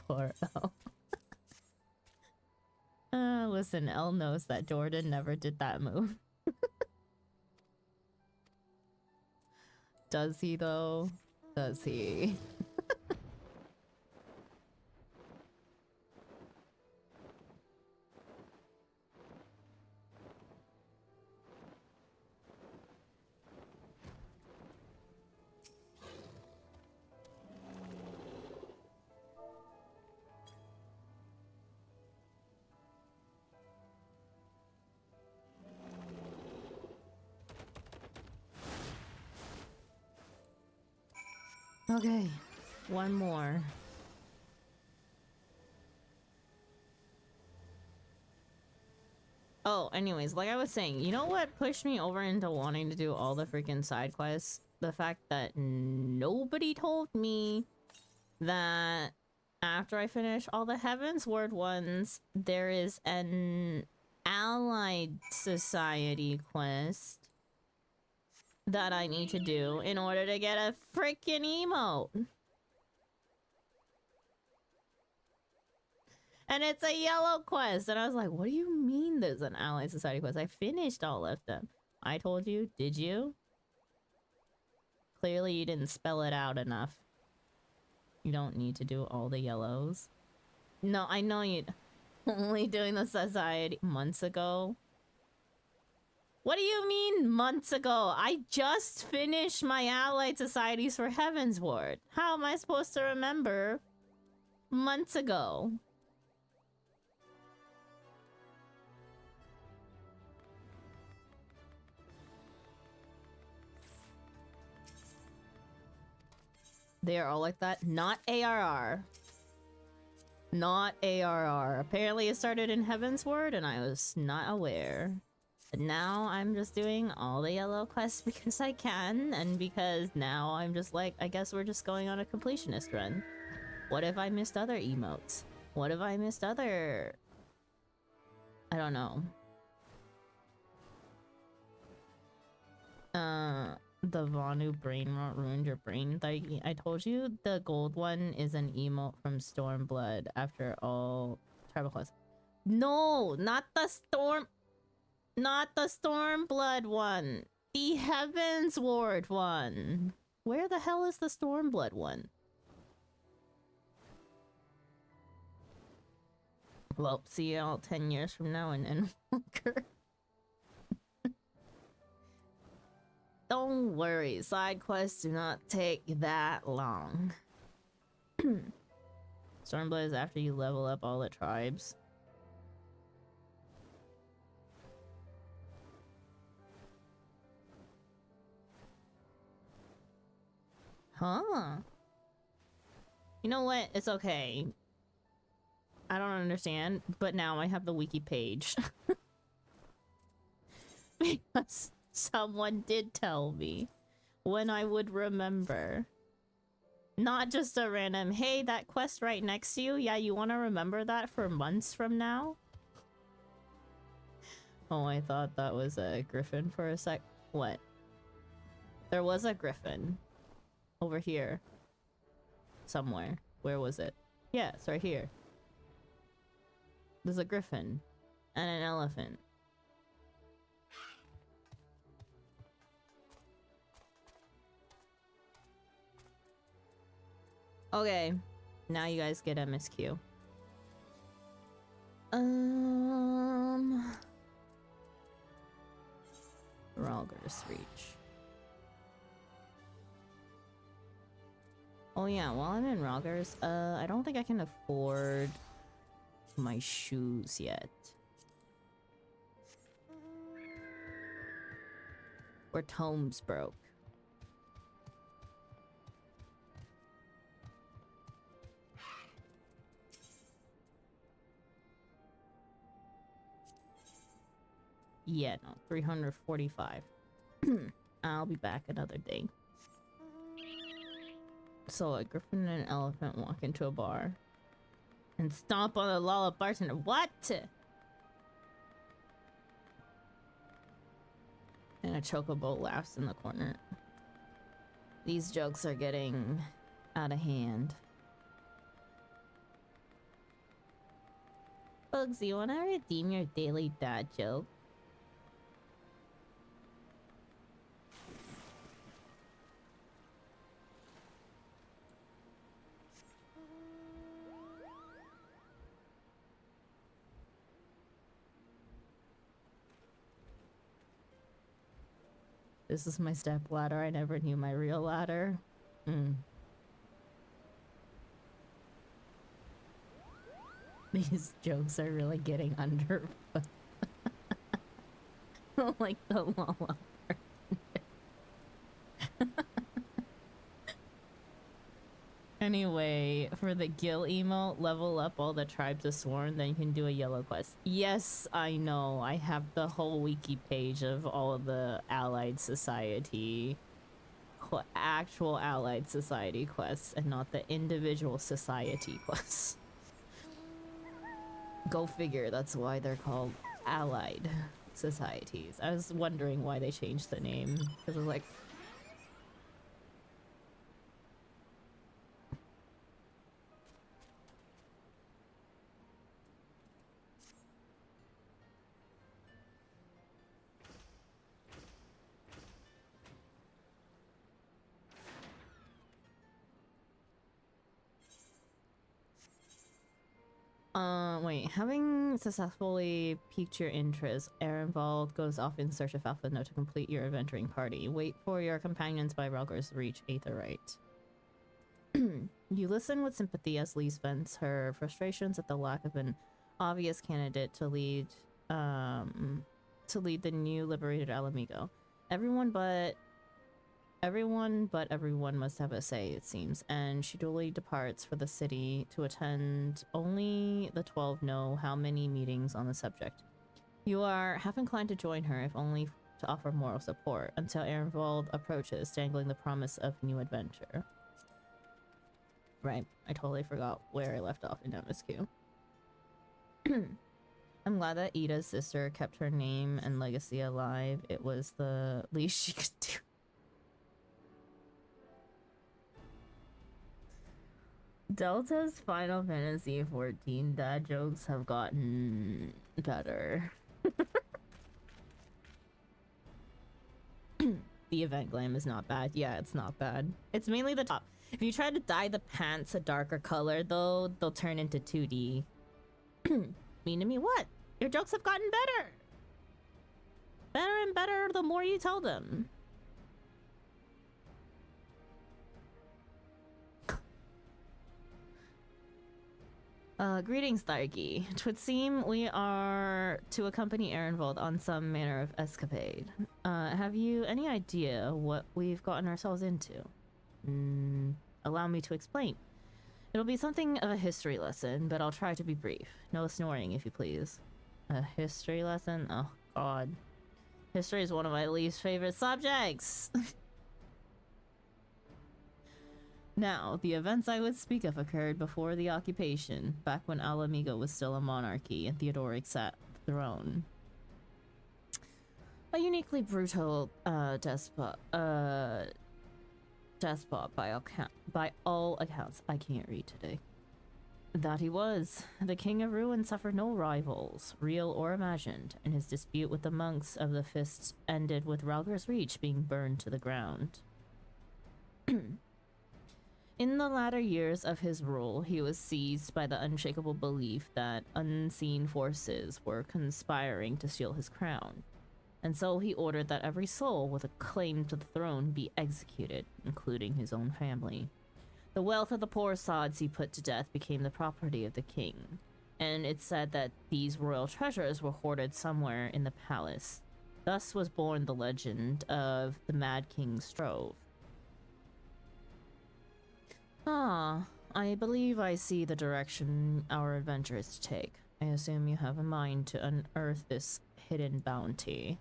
Poor L. Listen, L knows that Jordan never did that move. Does he though? Does he? Okay, one more. Oh, anyways, like I was saying, you know what pushed me over into wanting to do all the freaking side quests? The fact that nobody told me that after I finish all the Heaven's Word ones, there is an Allied Society quest that I need to do in order to get a freaking emote. And it's a yellow quest. And I was like, what do you mean there's an Allied Society quest? I finished all of them. I told you, did you? Clearly you didn't spell it out enough. You don't need to do all the yellows. No, I know you only doing the society months ago. What do you mean months ago? I just finished my Allied Societies for Heaven's Ward. How am I supposed to remember months ago? They are all like that. Not ARR. Not ARR. Apparently it started in Heaven's Ward and I was not aware. But now I'm just doing all the yellow quests because I can, and because now I'm just like, I guess we're just going on a completionist run. What if I missed other emotes? What if I missed other... I don't know. The Vanu brain rot ruined your brain. I told you the gold one is an emote from Stormblood after all tribal quests. No, not the Stormblood one. The Heaven's Ward one. Where the hell is the Stormblood one? Well, see y'all 10 years from now in Endwalker. Don't worry, side quests do not take that long. Stormblood is after you level up all the tribes. Huh? You know what? It's okay. I don't understand, but now I have the wiki page. Because someone did tell me when I would remember. Not just a random, hey, that quest right next to you, yeah, you want to remember that for months from now? Oh, I thought that was a griffin for a sec. What? There was a griffin. Over here. Somewhere. Where was it? Yeah, it's right here. There's a griffin. And an elephant. Okay. Now you guys get MSQ. Ralger's Reach. Oh yeah, while I'm in Rogers, I don't think I can afford my shoes yet. Or Tomes broke. Yeah, no, 345. I'll be back another day. So a griffin and an elephant walk into a bar and stomp on the lollop bartender. What? And a chocobo laughs in the corner. These jokes are getting out of hand. Bugsy, you wanna redeem your daily dad joke? This is my step ladder. I never knew my real ladder. These jokes are really getting under. Like the llama. Anyway, for the Gil emote, level up all the tribes of Sworn, then you can do a yellow quest. Yes, I know. I have the whole wiki page of all of the Allied Society, actual Allied Society quests, and not the individual society quests. Go figure, that's why they're called Allied Societies. I was wondering why they changed the name, because I was like, wait, having successfully piqued your interest, Ehrenwald goes off in search of Alpha Note to complete your adventuring party. Wait for your companions by Rogers Reach, Aetherite. You listen with sympathy as Lise vents her frustrations at the lack of an obvious candidate to lead the new liberated Alamigo. Everyone but everyone must have a say, it seems, and she duly departs for the city to attend. Only the 12 know how many meetings on the subject. You are half inclined to join her, if only to offer moral support, until Ehrenwald approaches, dangling the promise of new adventure. Right, I totally forgot where I left off in MSQ. I'm glad that Ida's sister kept her name and legacy alive. It was the least she could do. Delta's Final Fantasy XIV dad jokes have gotten better. The event glam is not bad. Yeah, it's not bad. It's mainly the top. If you try to dye the pants a darker color, though, they'll turn into 2D. Mean to me what? Your jokes have gotten better. Better and better the more you tell them. Greetings, Thargi. 'Twould seem we are to accompany Ehrenwald on some manner of escapade. Have you any idea what we've gotten ourselves into? Allow me to explain. It'll be something of a history lesson, but I'll try to be brief. No snoring, if you please. A history lesson? Oh, God. History is one of my least favorite subjects! Now, the events I would speak of occurred before the occupation, back when Alamigo was still a monarchy and Theodoric sat on the throne. A uniquely brutal despot by all accounts. I can't read today. That he was. The King of Ruin suffered no rivals, real or imagined, and his dispute with the monks of the Fist ended with Ralger's Reach being burned to the ground. In the latter years of his rule, he was seized by the unshakable belief that unseen forces were conspiring to steal his crown, and so he ordered that every soul with a claim to the throne be executed, including his own family. The wealth of the poor sods he put to death became the property of the king, and it's said that these royal treasures were hoarded somewhere in the palace. Thus was born the legend of the Mad King's Trove. Ah, I believe I see the direction our adventure is to take. I assume you have a mind to unearth this hidden bounty.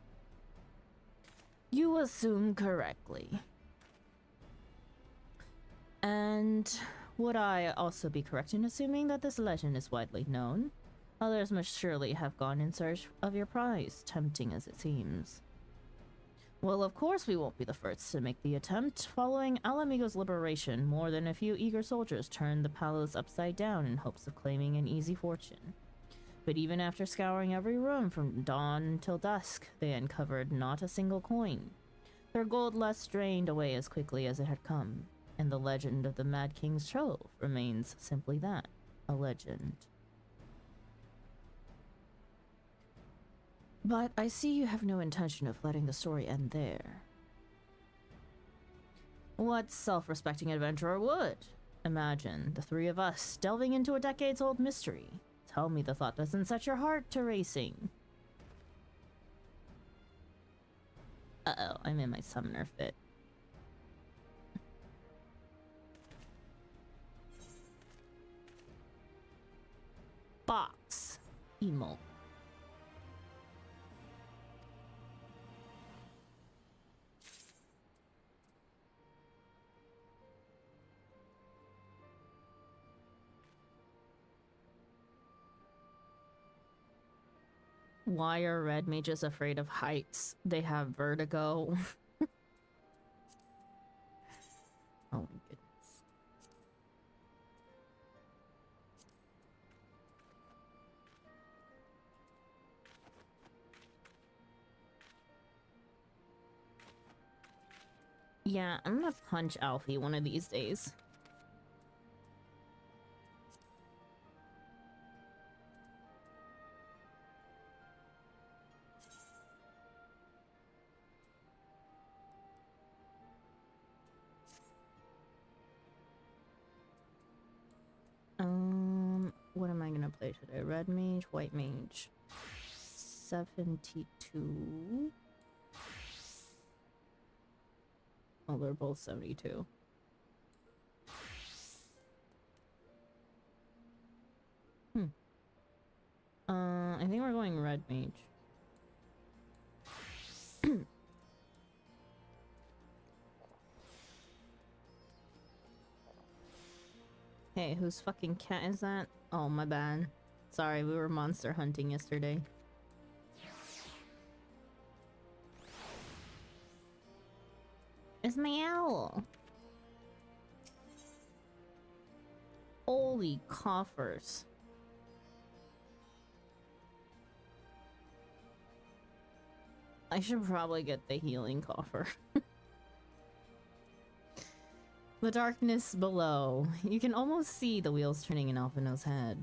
You assume correctly. And would I also be correct in assuming that this legend is widely known? Others must surely have gone in search of your prize, tempting as it seems. Well, of course we won't be the first to make the attempt. Following Alamigo's liberation, more than a few eager soldiers turned the palace upside down in hopes of claiming an easy fortune. But even after scouring every room from dawn until dusk, they uncovered not a single coin. Their gold lust drained away as quickly as it had come, and the legend of the Mad King's Trove remains simply that, a legend. But I see you have no intention of letting the story end there. What self-respecting adventurer would? Imagine the three of us delving into a decades-old mystery. Tell me the thought doesn't set your heart to racing. Uh-oh, I'm in my summoner fit. Box. Emo. Why are red mages afraid of heights? They have vertigo. Oh my goodness. Yeah, I'm gonna punch Alfie one of these days. What am I gonna play today? Red mage, white mage. 72. Oh, they're both 72. I think we're going red mage. Hey, whose fucking cat is that? Oh, my bad. Sorry, we were monster hunting yesterday. It's my owl. Holy coffers. I should probably get the healing coffer. The darkness below. You can almost see the wheels turning in Alphino's head.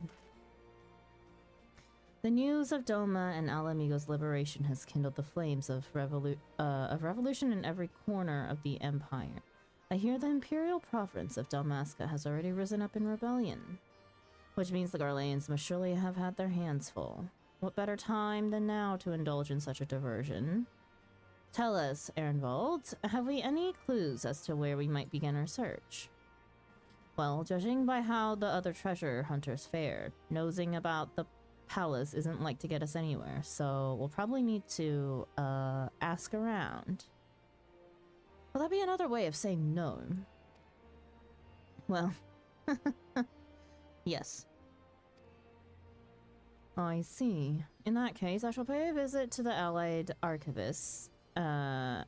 The news of Doma and Alamigo's liberation has kindled the flames of revolution in every corner of the Empire. I hear the Imperial province of Dalmasca has already risen up in rebellion, which means the Garleans must surely have had their hands full. What better time than now to indulge in such a diversion? Tell us, Ehrenwald, have we any clues as to where we might begin our search? Well, judging by how the other treasure hunters fared, nosing about the palace isn't like to get us anywhere, so we'll probably need to, ask around. Will that be another way of saying no? Well, yes. I see. In that case, I shall pay a visit to the allied archivist, and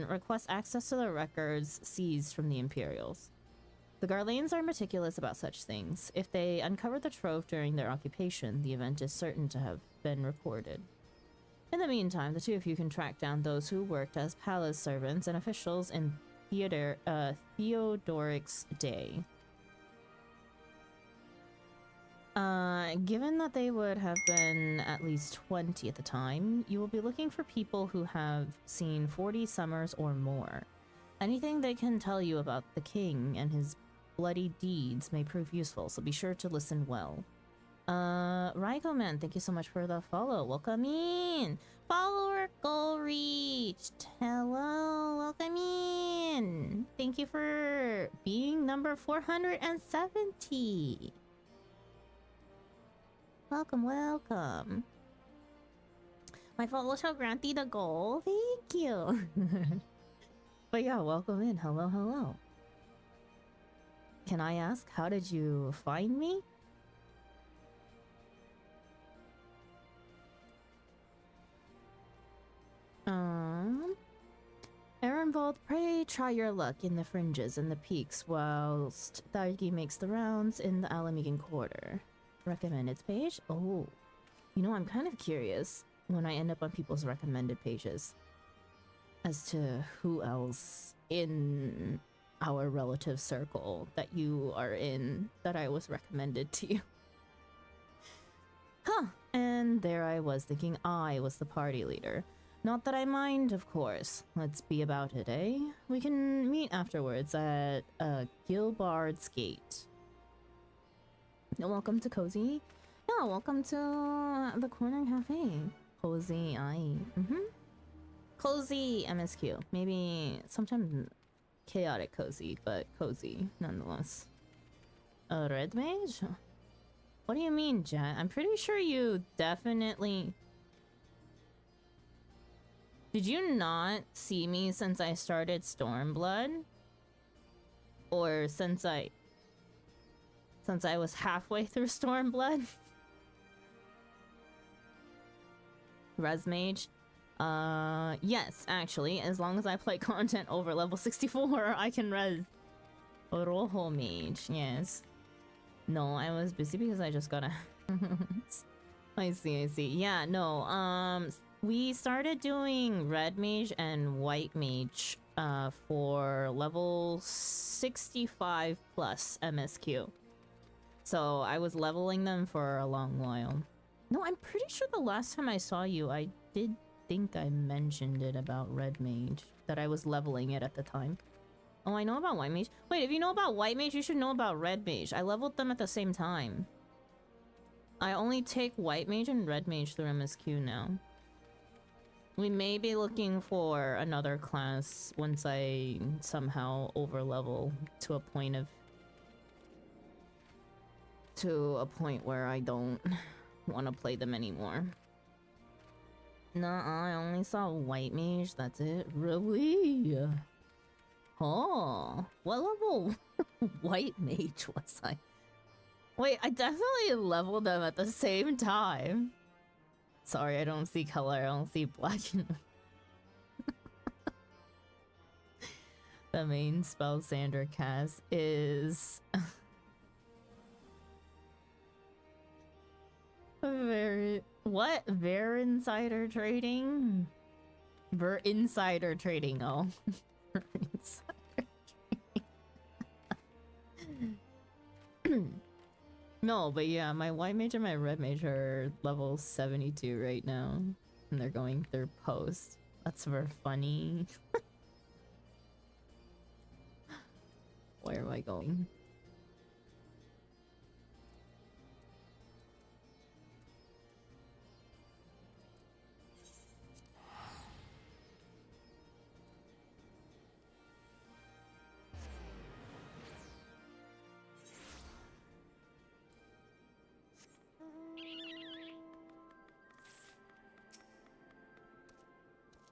request access to the records seized from the Imperials. The Garleans are meticulous about such things. If they uncover the trove during their occupation, the event is certain to have been recorded. In the meantime, the two of you can track down those who worked as palace servants and officials in Theodoric's day. Given that they would have been at least 20 at the time, you will be looking for people who have seen 40 summers or more. Anything they can tell you about the king and his bloody deeds may prove useful, so be sure to listen well. Raiko Man, thank you so much for the follow. Welcome in! Follower goal reached! Hello, welcome in! Thank you for being number 470! Welcome, welcome. My follow shall grant thee the goal. Thank you! But yeah, welcome in. Hello, hello. Can I ask, how did you find me? Ehrenwald, pray try your luck in the fringes and the peaks whilst Thaiki makes the rounds in the Alamegan Quarter. Recommended page? Oh. You know, I'm kind of curious when I end up on people's recommended pages as to who else in our relative circle that you are in that I was recommended to you. Huh. And there I was thinking I was the party leader. Not that I mind, of course. Let's be about it, eh? We can meet afterwards at Gilbard's Gate. Welcome to Cozy. Yeah, welcome to the Corner Cafe. Cozy, Cozy MSQ. Maybe sometimes chaotic cozy, but cozy nonetheless. A red mage? What do you mean, Jet? I'm pretty sure you definitely... Did you not see me since I started Stormblood? Or since I was halfway through Stormblood? Res mage? Yes, actually, as long as I play content over level 64, I can res. Rojo mage, yes. No, I was busy because I just got a... I see. Yeah, no, we started doing red mage and white mage, for level 65 plus MSQ. So I was leveling them for a long while. No, I'm pretty sure the last time I saw you, I did think I mentioned it about red mage, that I was leveling it at the time. Oh, I know about white mage. Wait, if you know about white mage, you should know about red mage. I leveled them at the same time. I only take white mage and red mage through MSQ now. We may be looking for another class once I somehow overlevel to a point where I don't want to play them anymore. Nah, I only saw white mage, that's it. Really? Oh, what level white mage was I? Wait, I definitely leveled them at the same time. Sorry, I don't see color, I don't see black and the main spell Sandra casts is... What? Insider trading? Insider trading, oh. Insider trading. No, but yeah, my white mage and my red mage are level 72 right now. And they're going through post. That's for funny. Where am I going?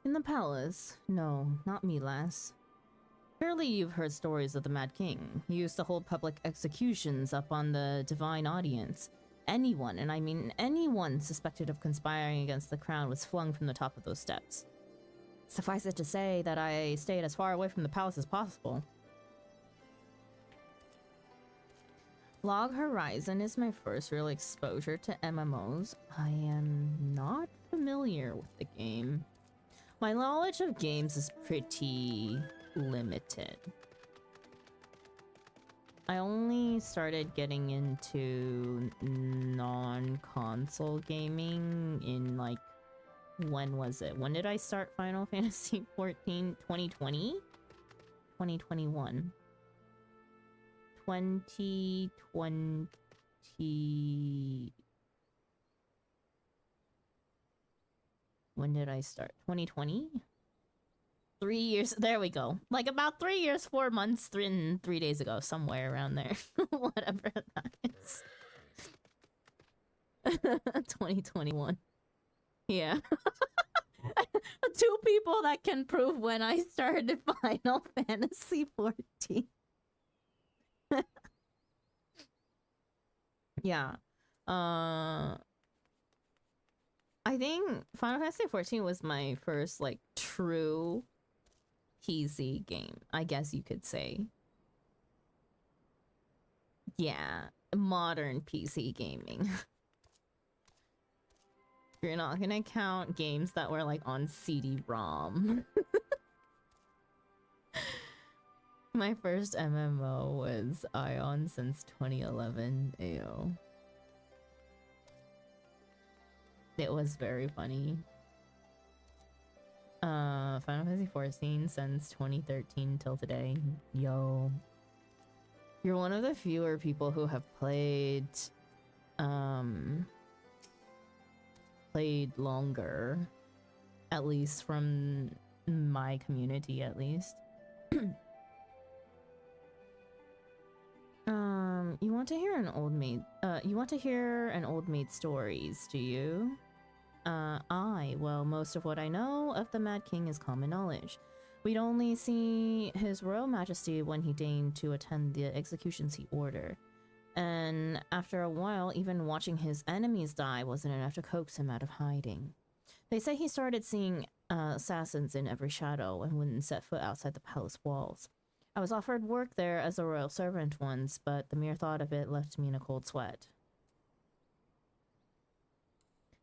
In the palace? No, not me, lass. Surely you've heard stories of the Mad King. He used to hold public executions up on the divine audience. Anyone, and I mean anyone, suspected of conspiring against the crown was flung from the top of those steps. Suffice it to say that I stayed as far away from the palace as possible. Log Horizon is my first real exposure to MMOs. I am not familiar with the game. My knowledge of games is pretty limited. I only started getting into non-console gaming in like, when was it? When did I start Final Fantasy XIV? 2020? 2021? 2020... When did I start? 2020? 3 years. There we go. Like about 3 years, 4 months, 3 days ago. Somewhere around there. Whatever that is. 2021. Yeah. 2 people that can prove when I started Final Fantasy 14. Yeah. I think Final Fantasy 14 was my first, like, true PC game, I guess you could say. Yeah, modern PC gaming. You're not gonna count games that were, like, on CD-ROM. My first MMO was Ion since 2011. Ayo. It was very funny. Final Fantasy 14 since 2013 till today. Yo. You're one of the fewer people who have played longer. At least from my community, at least. You want to hear an old maid stories, do you? Well, most of what I know of the Mad King is common knowledge. We'd only see His Royal Majesty when he deigned to attend the executions he ordered. And after a while, even watching his enemies die wasn't enough to coax him out of hiding. They say he started seeing assassins in every shadow and wouldn't set foot outside the palace walls. I was offered work there as a royal servant once, but the mere thought of it left me in a cold sweat.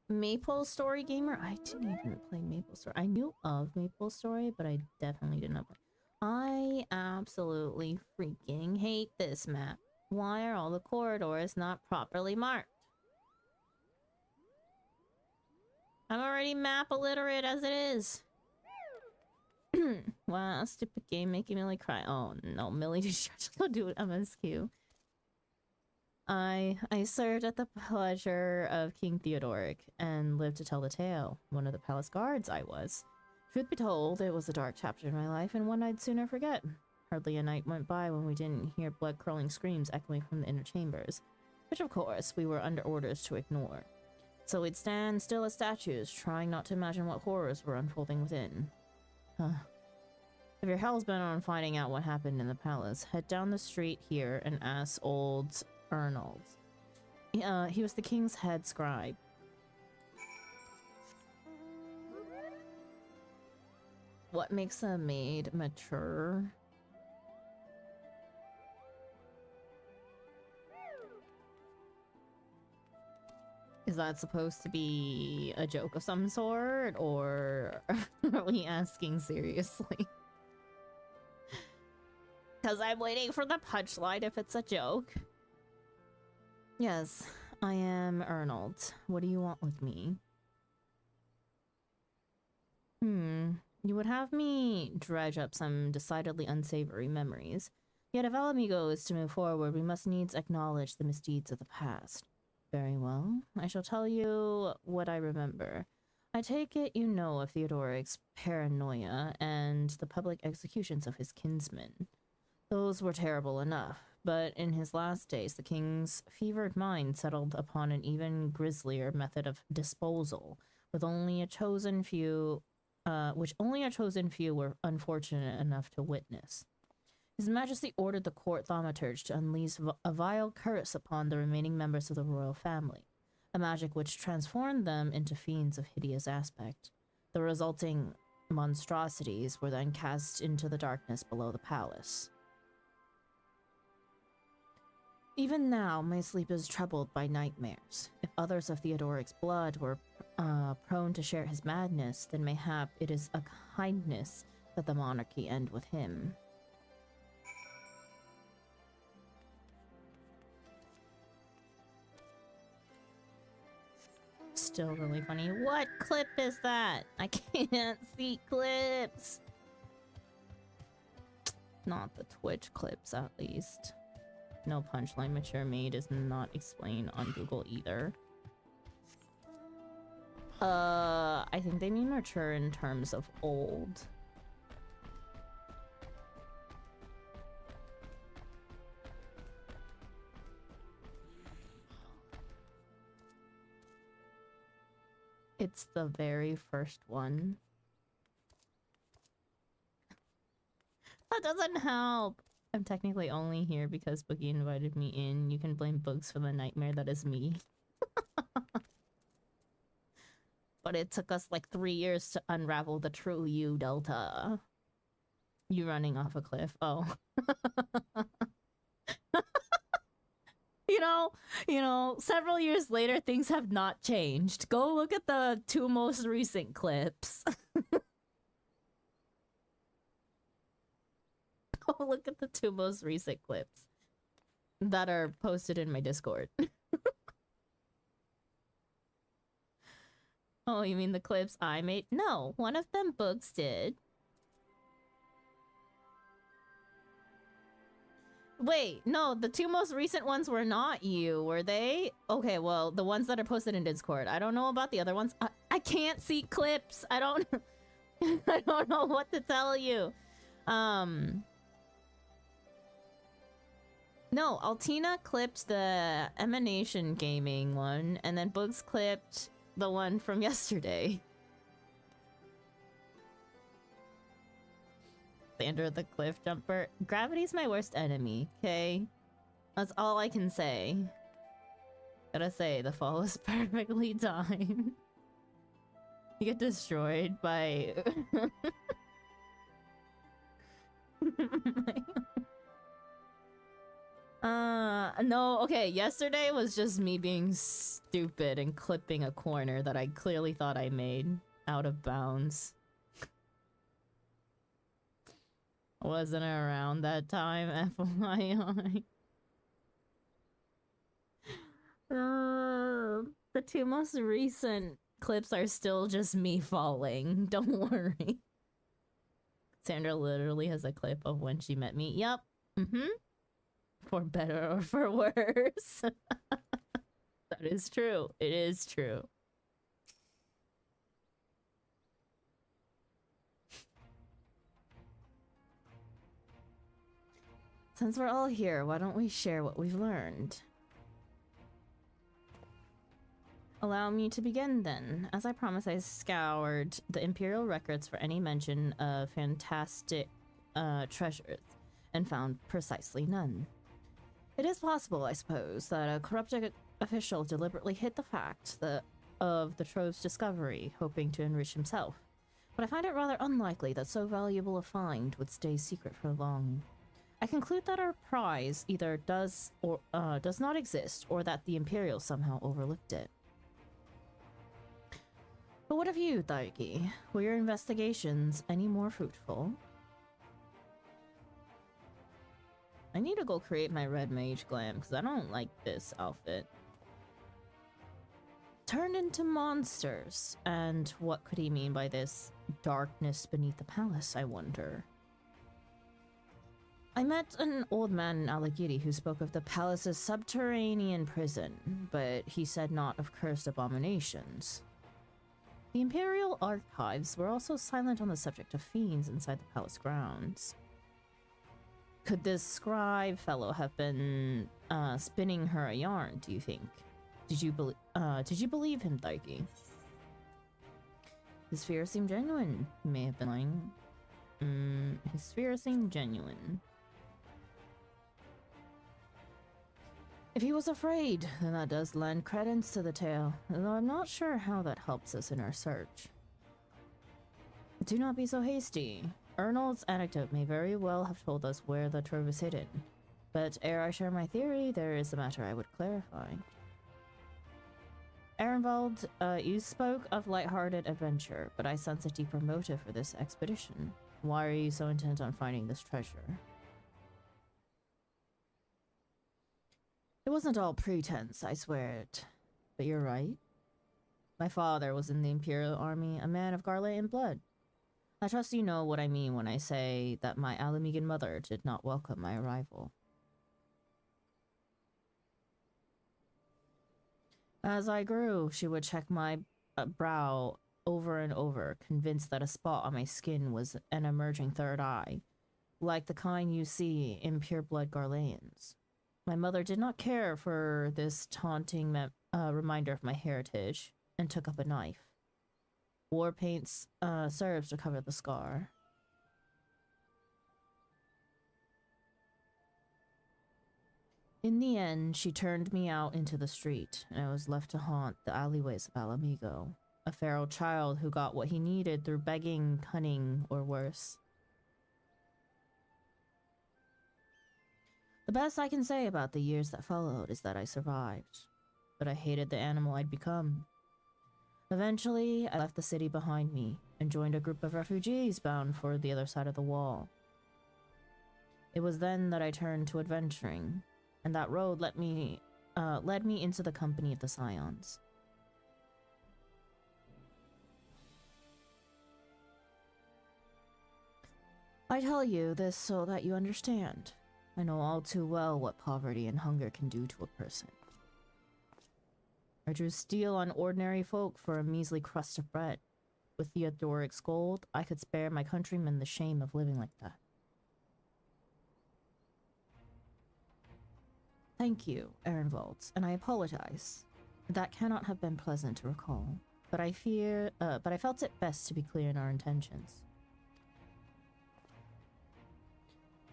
Maple Story Gamer? I didn't even play Maple Story. I knew of Maple Story, but I definitely did not play. I absolutely freaking hate this map. Why are all the corridors not properly marked? I'm already map illiterate as it is. Wow, stupid game making Millie cry. Oh no, Millie, did you actually go do an MSQ? I served at the pleasure of King Theodoric and lived to tell the tale. One of the palace guards I was. Truth be told, it was a dark chapter in my life and one I'd sooner forget. Hardly a night went by when we didn't hear blood-curdling screams echoing from the inner chambers, which of course we were under orders to ignore. So we'd stand still as statues, trying not to imagine what horrors were unfolding within. If you're hell's-bent on finding out what happened in the palace, head down the street here and ask old Arnold. He was the king's head scribe. What makes a maid mature? Is that supposed to be a joke of some sort, or are we asking seriously? Because I'm waiting for the punchline if it's a joke. Yes, I am Arnold. What do you want with me? You would have me dredge up some decidedly unsavory memories. Yet if Alamigo is to move forward, we must needs acknowledge the misdeeds of the past. Very well. I shall tell you what I remember. I take it you know of Theodoric's paranoia and the public executions of his kinsmen. Those were terrible enough, but in his last days the king's fevered mind settled upon an even grislier method of disposal, with only a chosen few, which only a chosen few were unfortunate enough to witness. His Majesty ordered the court thaumaturge to unleash a vile curse upon the remaining members of the royal family, a magic which transformed them into fiends of hideous aspect. The resulting monstrosities were then cast into the darkness below the palace. Even now, my sleep is troubled by nightmares. If others of Theodoric's blood were prone to share his madness, then mayhap it is a kindness that the monarchy end with him. Still really funny. What clip is that? I can't see clips. Not the Twitch clips, at least. No punchline mature made is not explained on Google either. I think they mean mature in terms of old. It's the very first one. That doesn't help! I'm technically only here because Boogie invited me in. You can blame Boogs for the nightmare that is me. But it took us like 3 years to unravel the true you, Delta. You running off a cliff. Oh. You know, several years later, things have not changed. Go look at the 2 most recent clips. Go look at the 2 most recent clips that are posted in my Discord. Oh, you mean the clips I made? No, one of them Books did. Wait, no, the 2 most recent ones were not you, were they? Okay, well, the ones that are posted in Discord. I don't know about the other ones. I can't see clips. I don't I don't know what to tell you. No, Altina clipped the Emanation Gaming one, and then Boogs clipped the one from yesterday. Sander the Cliff Jumper. Gravity's my worst enemy, okay? That's all I can say. Gotta say, the fall was perfectly timed. You get destroyed by... No, okay, yesterday was just me being stupid and clipping a corner that I clearly thought I made out of bounds. Wasn't around that time, FYI. The 2 most recent clips are still just me falling. Don't worry. Sandra literally has a clip of when she met me. Yep. For better or for worse. That is true. It is true. Since we're all here, why don't we share what we've learned? Allow me to begin then. As I promised, I scoured the Imperial records for any mention of fantastic treasures and found precisely none. It is possible, I suppose, that a corrupted official deliberately hid the fact of the trove's discovery, hoping to enrich himself. But I find it rather unlikely that so valuable a find would stay secret for long. I conclude that our prize either does not exist, or that the Imperials somehow overlooked it. But what of you, Daiki? Were your investigations any more fruitful? I need to go create my red mage glam, because I don't like this outfit. Turned into monsters. And what could he mean by this darkness beneath the palace, I wonder? I met an old man in Alagiri who spoke of the palace's subterranean prison, but he said not of cursed abominations. The Imperial archives were also silent on the subject of fiends inside the palace grounds. Could this scribe fellow have been spinning her a yarn, do you think? Did you believe him, Daiki? His fear seemed genuine. He may have been lying. His fear seemed genuine. If he was afraid, then that does lend credence to the tale, though I'm not sure how that helps us in our search. Do not be so hasty. Ernald's anecdote may very well have told us where the trove is hidden, but ere I share my theory, there is a matter I would clarify. Ehrenwald, you spoke of light-hearted adventure, but I sense a deeper motive for this expedition. Why are you so intent on finding this treasure? It wasn't all pretense, I swear it. But you're right. My father was in the Imperial Army, a man of Garlean blood. I trust you know what I mean when I say that my Alamigan mother did not welcome my arrival. As I grew, she would check my brow over and over, convinced that a spot on my skin was an emerging third eye, like the kind you see in pure-blood Garleans. My mother did not care for this taunting reminder of my heritage, and took up a knife. War paint serves to cover the scar. In the end, she turned me out into the street, and I was left to haunt the alleyways of Alamigo, a feral child who got what he needed through begging, cunning, or worse. The best I can say about the years that followed is that I survived, but I hated the animal I'd become. Eventually, I left the city behind me and joined a group of refugees bound for the other side of the wall. It was then that I turned to adventuring, and that road led me into the company of the Scions. I tell you this so that you understand. I know all too well what poverty and hunger can do to a person. I drew steel on ordinary folk for a measly crust of bread. With Theodoric's gold, I could spare my countrymen the shame of living like that. Thank you, Ehrenwald, and I apologize. That cannot have been pleasant to recall, but I felt it best to be clear in our intentions.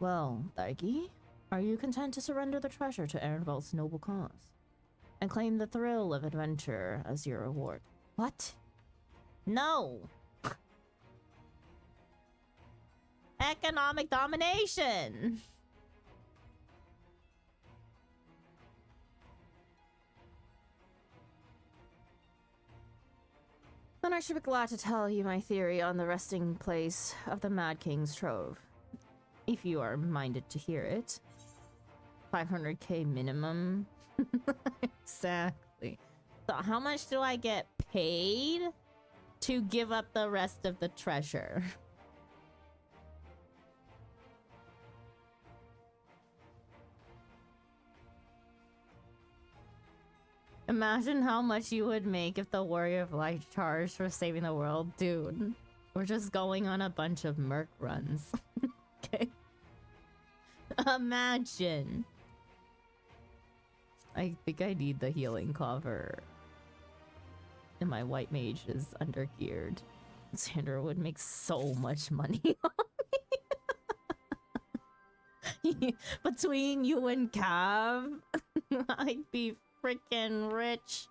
Well, Darky, are you content to surrender the treasure to Ehrenwald's noble cause? And claim the thrill of adventure as your reward? What? No! Economic domination! Then I should be glad to tell you my theory on the resting place of the Mad King's trove. If you are minded to hear it. 500k minimum. Exactly. So how much do I get paid to give up the rest of the treasure? Imagine how much you would make if the Warrior of Light charged for saving the world. Dude, we're just going on a bunch of merc runs. Okay. Imagine. I think I need the healing cover. And my white mage is undergeared. Sandra would make so much money on me. Between you and Cav, I'd be freaking rich.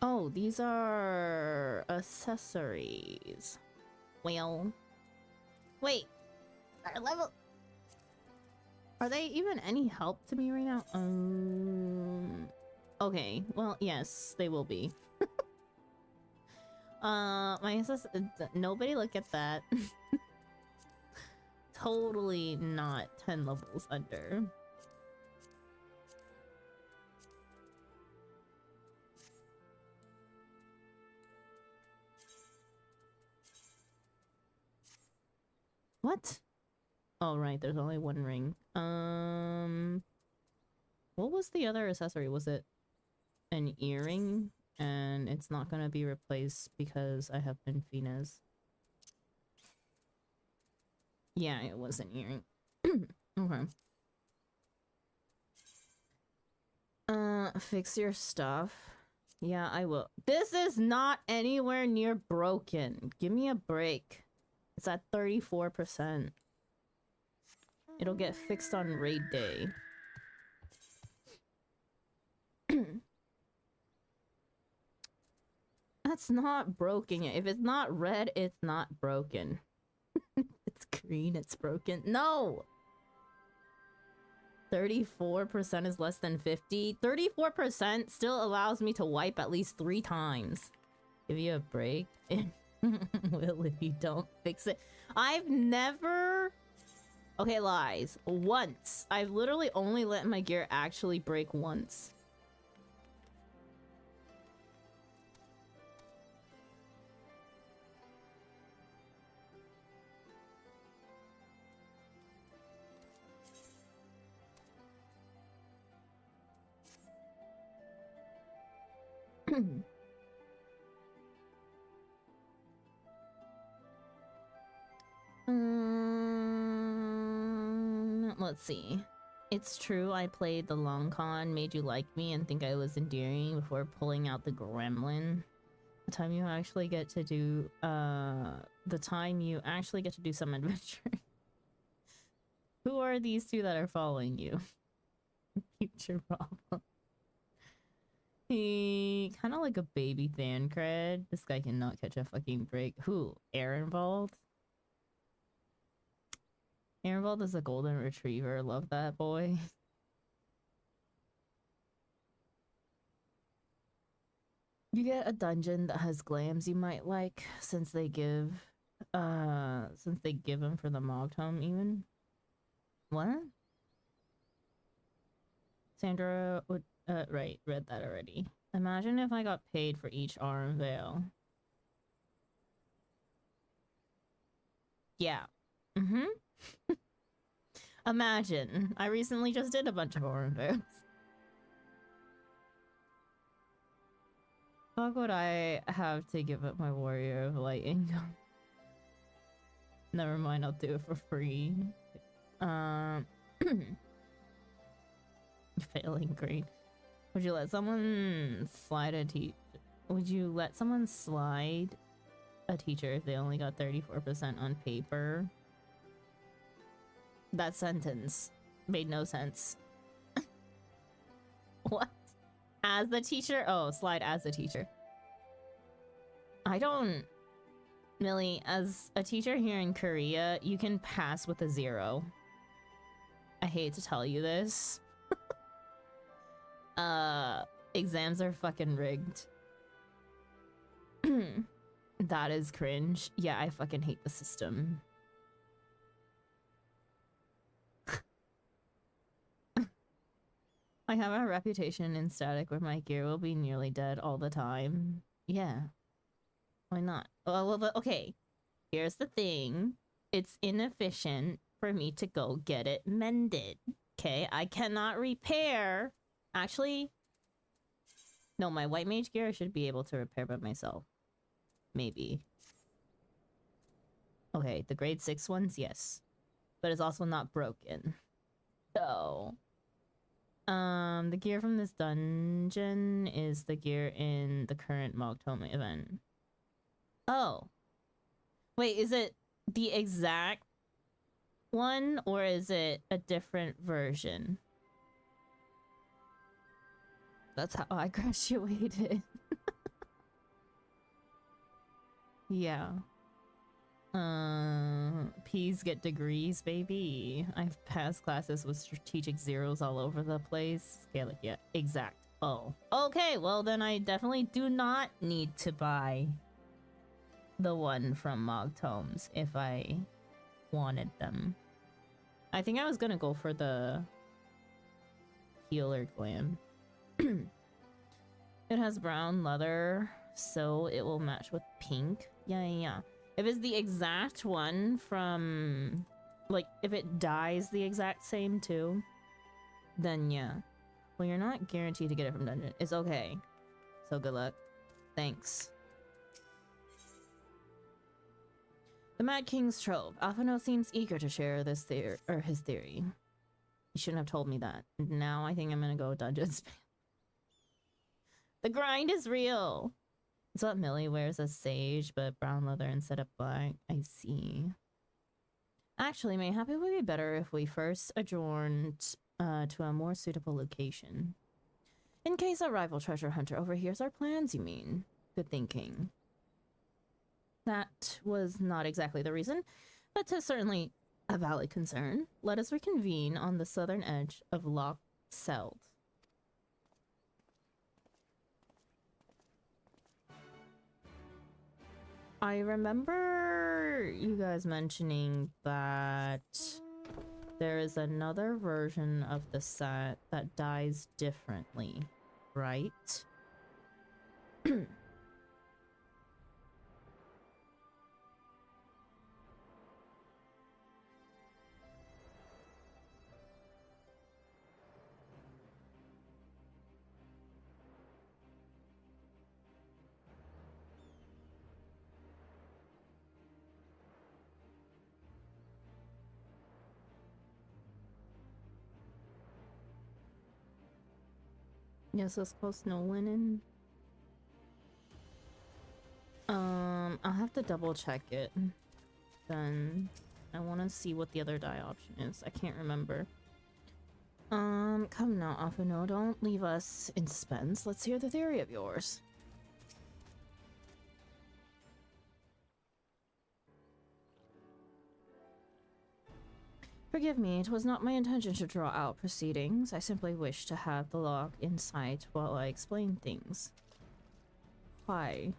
Oh, these are accessories. Well, wait, our level. Are they even any help to me right now? Okay, well, yes, they will be. My nobody look at that. Totally not 10 levels under. What? Oh, right, there's only one ring. What was the other accessory? Was it an earring? And it's not gonna be replaced because I have Finfinez. Yeah, it was an earring. Okay. Fix your stuff. Yeah, I will. This is not anywhere near broken. Give me a break. It's at 34%. It'll get fixed on raid day. That's not broken yet. If it's not red, it's not broken. It's green, it's broken. No! 34% is less than 50. 34% still allows me to wipe at least 3 times. Give you a break. Will if you don't fix it. I've never... Okay, lies. Once. I've literally only let my gear actually break once. Let's see. It's true I played the long con, made you like me and think I was endearing before pulling out the gremlin. The time you actually get to do, some adventure. Who are these two that are following you? Future problem. He kind of like a baby Thancred. This guy cannot catch a fucking break. Who? Ehrenwald? Ehrenwald is a golden retriever. Love that boy. You get a dungeon that has glams you might like, since they give them for the Mogged Home even. What? Sandra would right, read that already. Imagine if I got paid for each arm veil. Yeah. Mm-hmm. Imagine. I recently just did a bunch of arm veils. Fuck would I have to give up my Warrior of Light income? Never mind, I'll do it for free. Failing grade. Would you let someone slide a teacher if they only got 34% on paper? That sentence made no sense. What? As the teacher? Oh, slide as the teacher. I don't... Millie, as a teacher here in Korea, you can pass with a 0. I hate to tell you this. Exams are fucking rigged. That is cringe. Yeah, I fucking hate the system. I have a reputation in static where my gear will be nearly dead all the time. Yeah. Why not? Well, okay. Here's the thing. It's inefficient for me to go get it mended. Okay? I cannot repair. Actually, no, my white mage gear I should be able to repair by myself. Maybe. Okay, the grade 6 ones, yes. But it's also not broken. So... the gear from this dungeon is the gear in the current Mogged Home event. Oh. Wait, is it the exact one, or is it a different version? That's how I graduated. Yeah. P's get degrees, baby. I've passed classes with strategic zeros all over the place. Okay, like, yeah, exact. Oh. Okay, well then I definitely do not need to buy the one from Mogged Homes if I wanted them. I think I was gonna go for the healer glam. It has brown leather, so it will match with pink. Yeah. If it's the exact one from, like, if it dies the exact same too, then yeah. Well, you're not guaranteed to get it from dungeon. It's okay. So good luck. Thanks. The Mad King's Trove. Alphino seems eager to share this his theory. You shouldn't have told me that. Now I think I'm gonna go dungeons. The grind is real. It's what Millie wears as sage, but brown leather instead of black. I see. Actually, mayhap it would be better if we first adjourned to a more suitable location. In case a rival treasure hunter overhears our plans, you mean? Good thinking. That was not exactly the reason, but 'tis certainly a valid concern. Let us reconvene on the southern edge of Loch Seld. I remember you guys mentioning that there is another version of the set that dies differently, right? Yes, it's called Snow Linen. I'll have to double check it. Then I want to see what the other dye option is. I can't remember. Come now, Afino, don't leave us in suspense. Let's hear the theory of yours. Forgive me, it was not my intention to draw out proceedings. I simply wished to have the log in sight while I explain things. Why?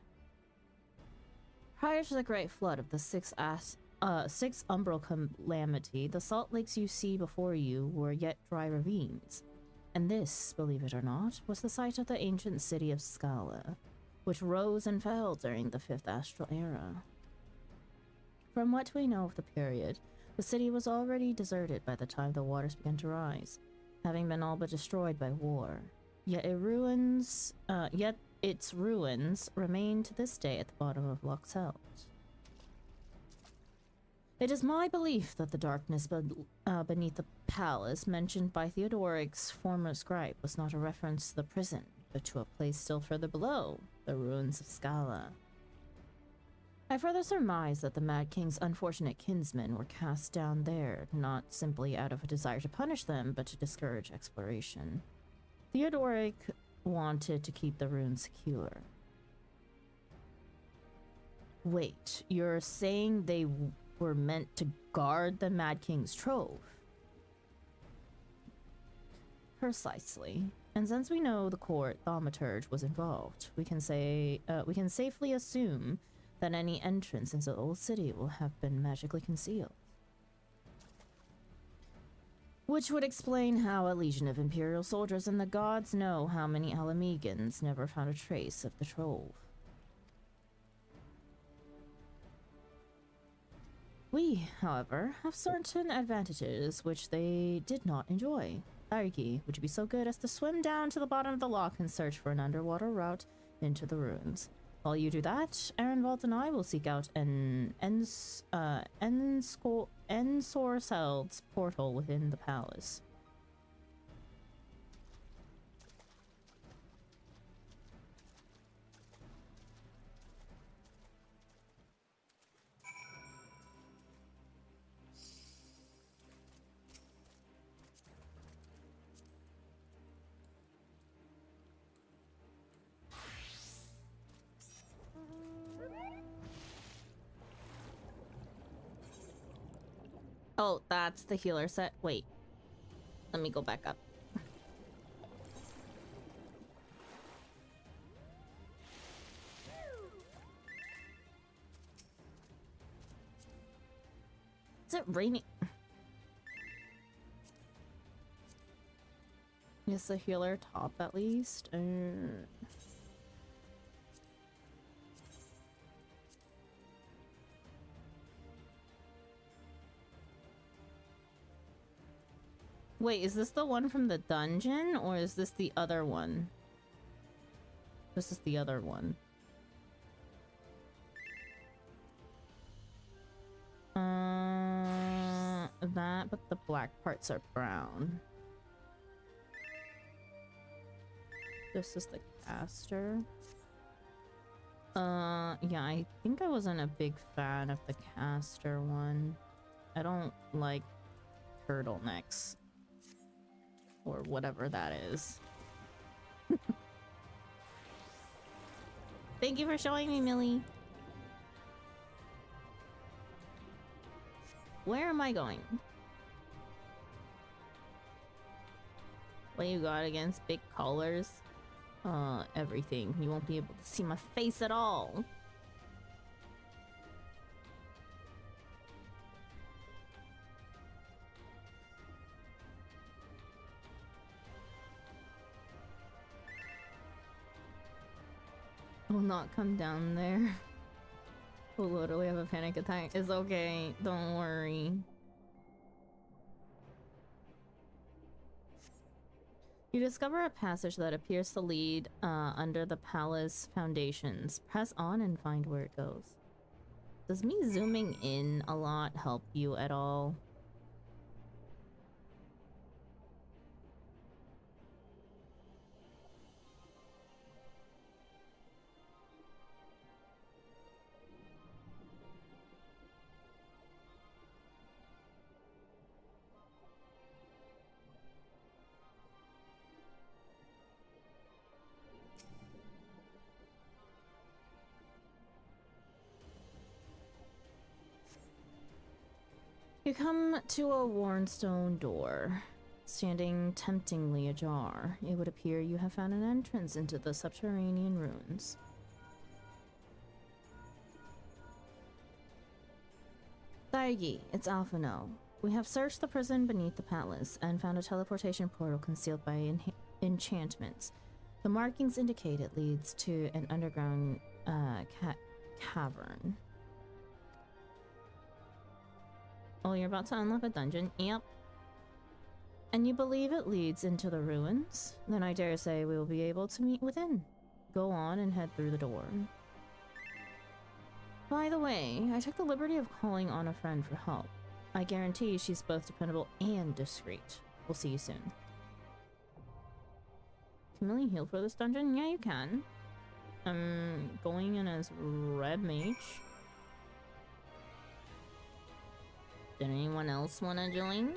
Prior to the Great Flood of the Sixth Umbral Calamity, the salt lakes you see before you were yet dry ravines. And this, believe it or not, was the site of the ancient city of Scala, which rose and fell during the Fifth Astral Era. From what we know of the period, the city was already deserted by the time the waters began to rise, having been all but destroyed by war. Yet its ruins remain to this day at the bottom of Loch Selt. It is my belief that the darkness beneath the palace mentioned by Theodoric's former scribe was not a reference to the prison, but to a place still further below, the ruins of Scala. I further surmise that the Mad King's unfortunate kinsmen were cast down there, not simply out of a desire to punish them, but to discourage exploration. Theodoric wanted to keep the ruins secure. Wait, you're saying they were meant to guard the Mad King's trove? Precisely. And since we know the court thaumaturge was involved, we can safely assume that any entrance into the old city will have been magically concealed. Which would explain how a legion of Imperial soldiers and the gods know how many Alamegans never found a trace of the trove. We, however, have certain advantages which they did not enjoy. Ariki, would you be so good as to swim down to the bottom of the loch and search for an underwater route into the ruins? While you do that, Ehrenwald and I will seek out an Ensorceld's portal within the palace. Oh, that's the healer set. Wait. Let me go back up. Is it raining? Is the healer top at least? Wait, is this the one from the dungeon, or is this the other one? This is the other one. That, but the black parts are brown. This is the caster. Yeah, I think I wasn't a big fan of the caster one. I don't like turtlenecks. Or whatever that is. Thank you for showing me, Millie. Where am I going? What you got against big collars? Everything. You won't be able to see my face at all. will not come down there. We'll literally have a panic attack. It's okay, don't worry. You discover a passage that appears to lead under the palace foundations. Press on and find where it goes. Does me zooming in a lot help you at all? You come to a worn stone door, standing temptingly ajar. It would appear you have found an entrance into the subterranean ruins. Daigi, it's Alphino. We have searched the prison beneath the palace and found a teleportation portal concealed by enchantments. The markings indicate it leads to an underground cavern. Oh, you're about to unlock a dungeon? Yep. And you believe it leads into the ruins? Then I dare say we will be able to meet within. Go on and head through the door. By the way, I took the liberty of calling on a friend for help. I guarantee she's both dependable and discreet. We'll see you soon. Can you really heal for this dungeon? Yeah, you can. I'm going in as Red Mage. Did anyone else want to join?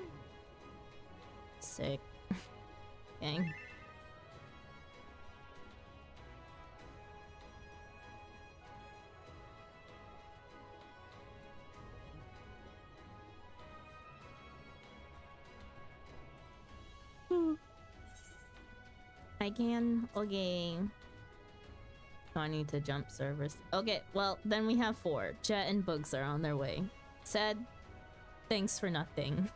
Sick. Gang. I can. Okay. Oh, I need to jump servers. Okay, well, then we have 4. Jet and Bugs are on their way. Said, thanks for nothing.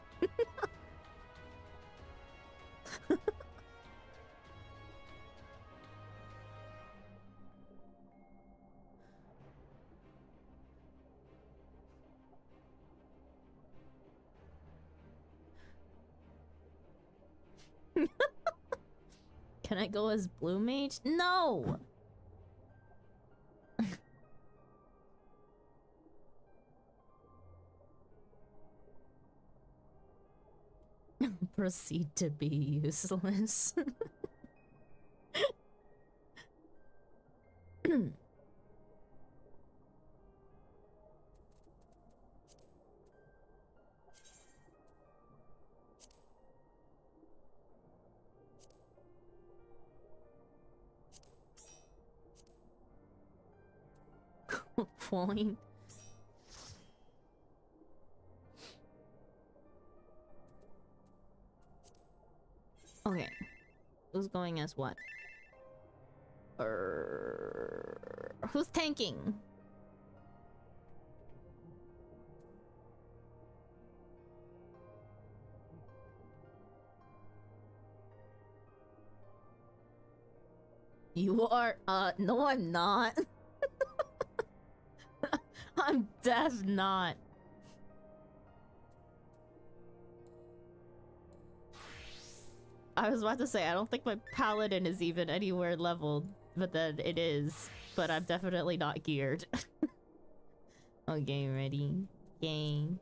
Can I go as Blue Mage? No! Proceed to be useless. Point. Okay. Who's going as what? Who's tanking? You are, no I'm not. I'm def not. I was about to say, I don't think my paladin is even anywhere leveled, but then it is. But I'm definitely not geared. Okay, ready? Game.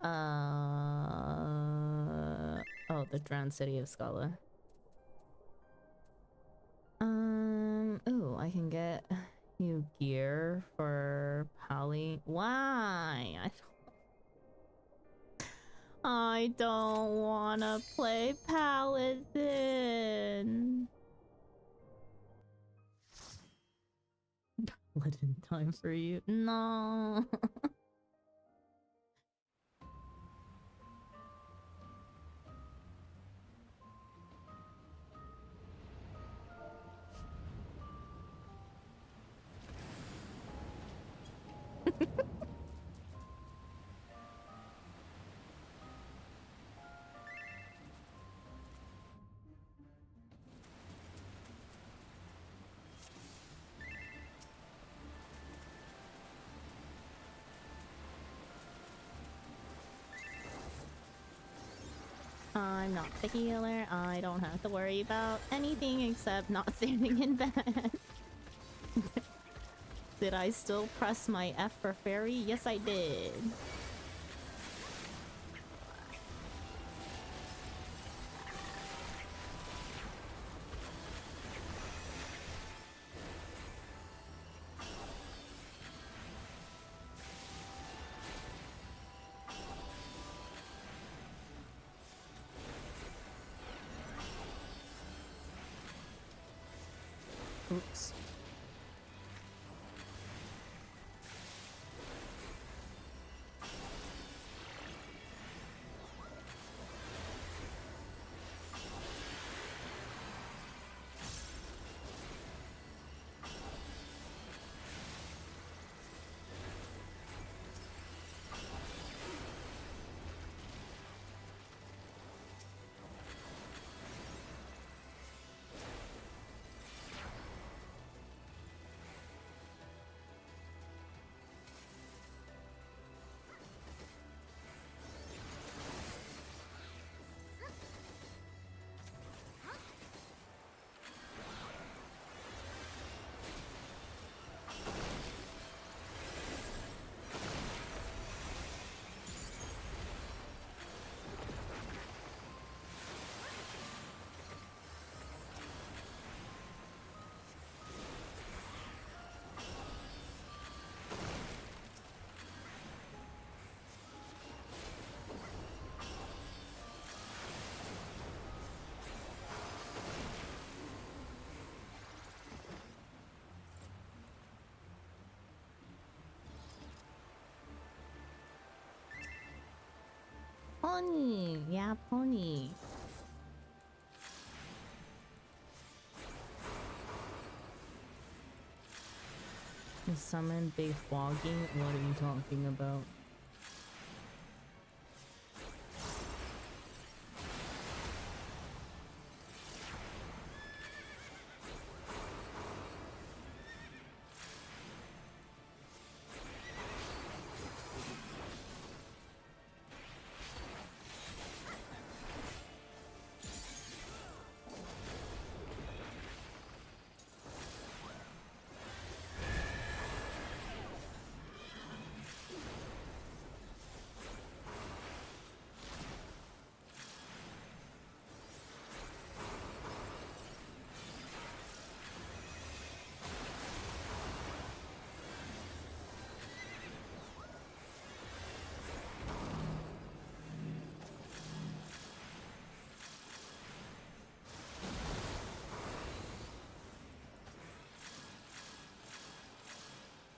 Oh, the drowned city of Scala. Ooh, I can get you gear for Pally. Why? I don't wanna play Paladin. Paladin time for you. No. I'm not the healer. I don't have to worry about anything except not standing in bed. Did I still press my F for fairy? Yes, I did. Oops. Pony! Yeah, pony. Summon big fogging? What are you talking about?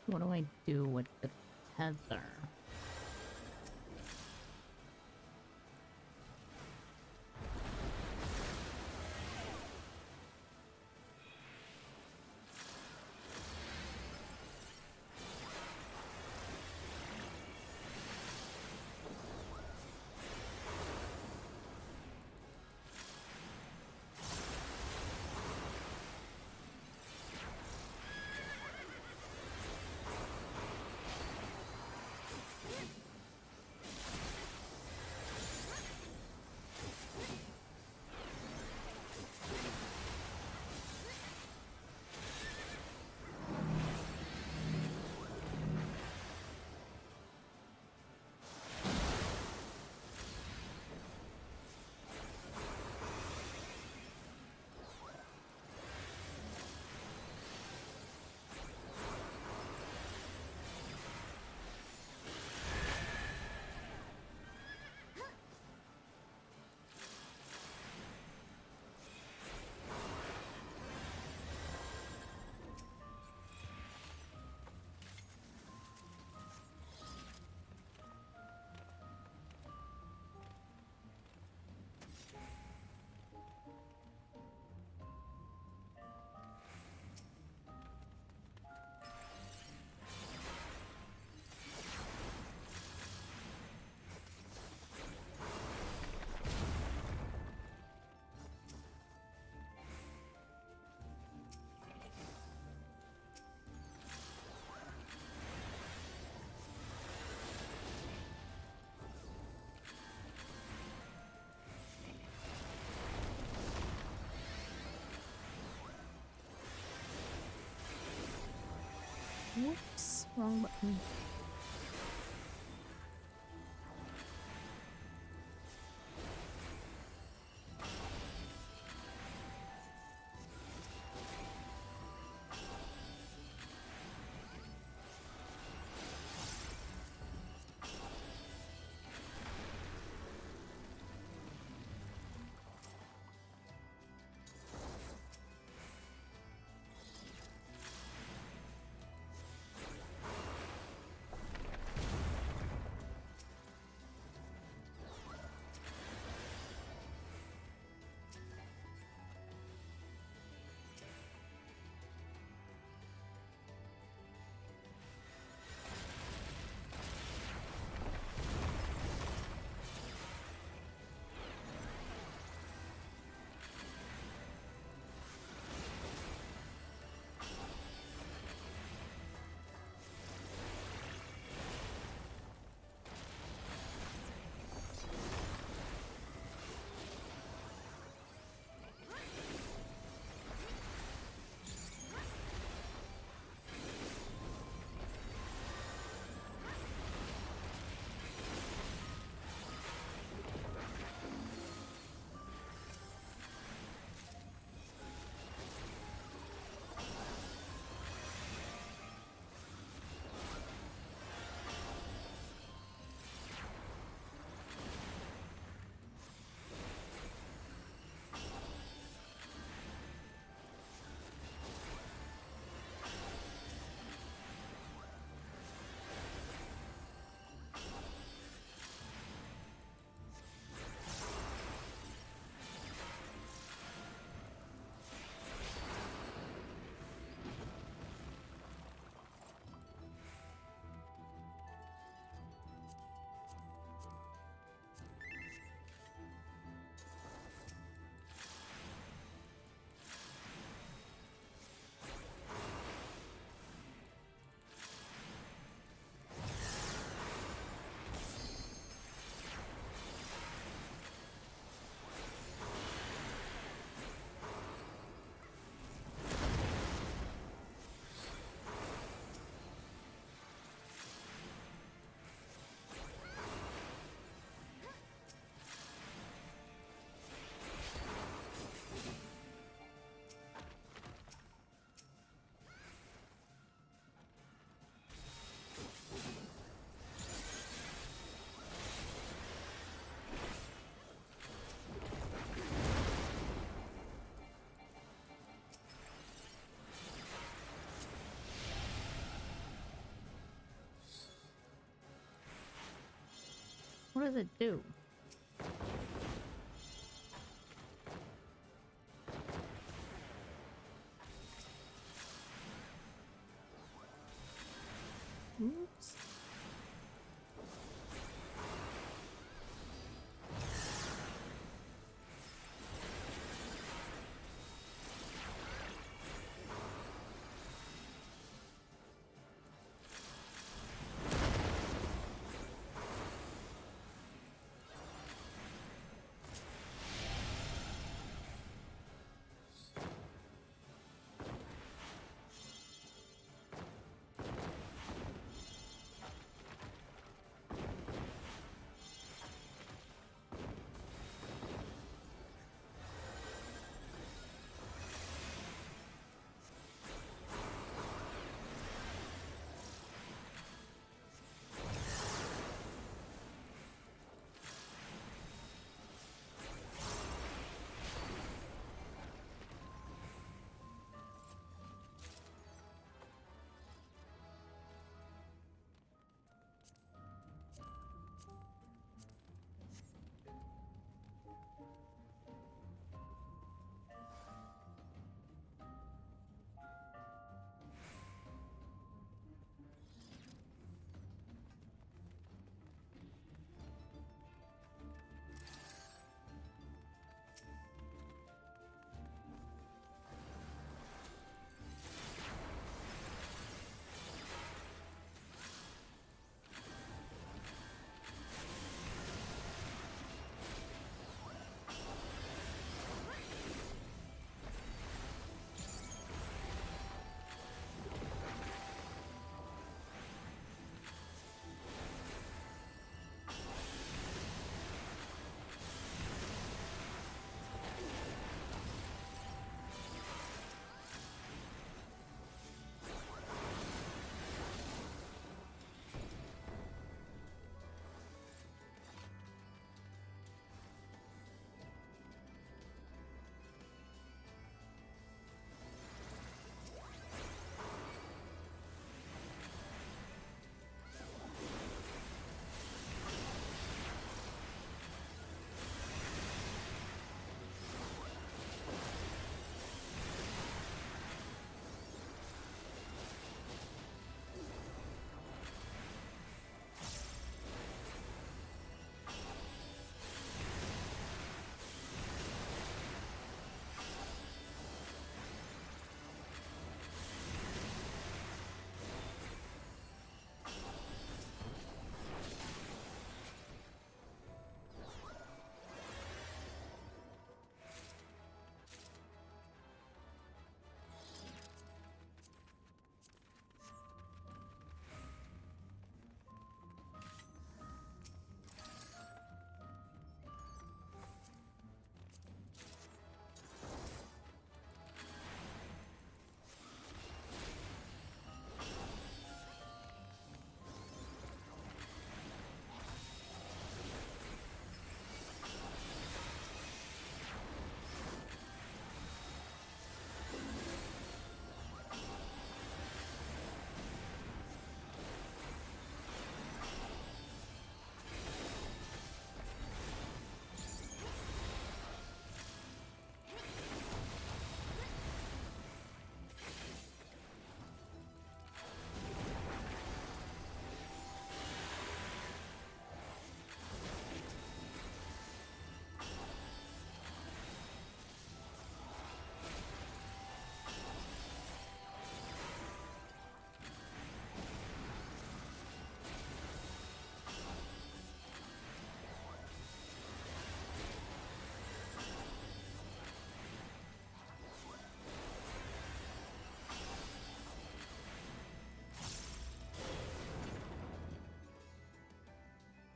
What do I do with the tether? Whoops, wrong button. What does it do? Oops.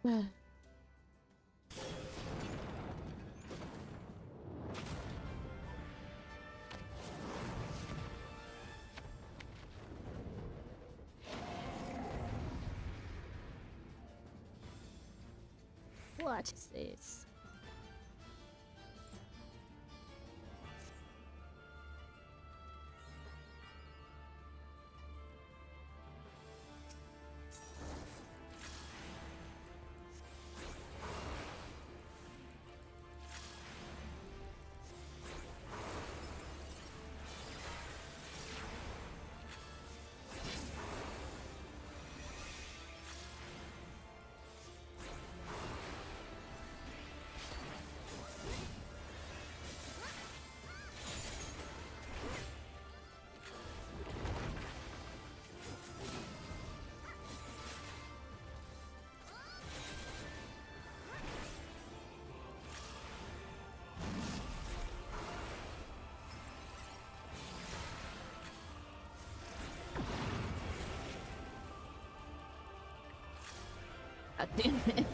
What is this? God damn it.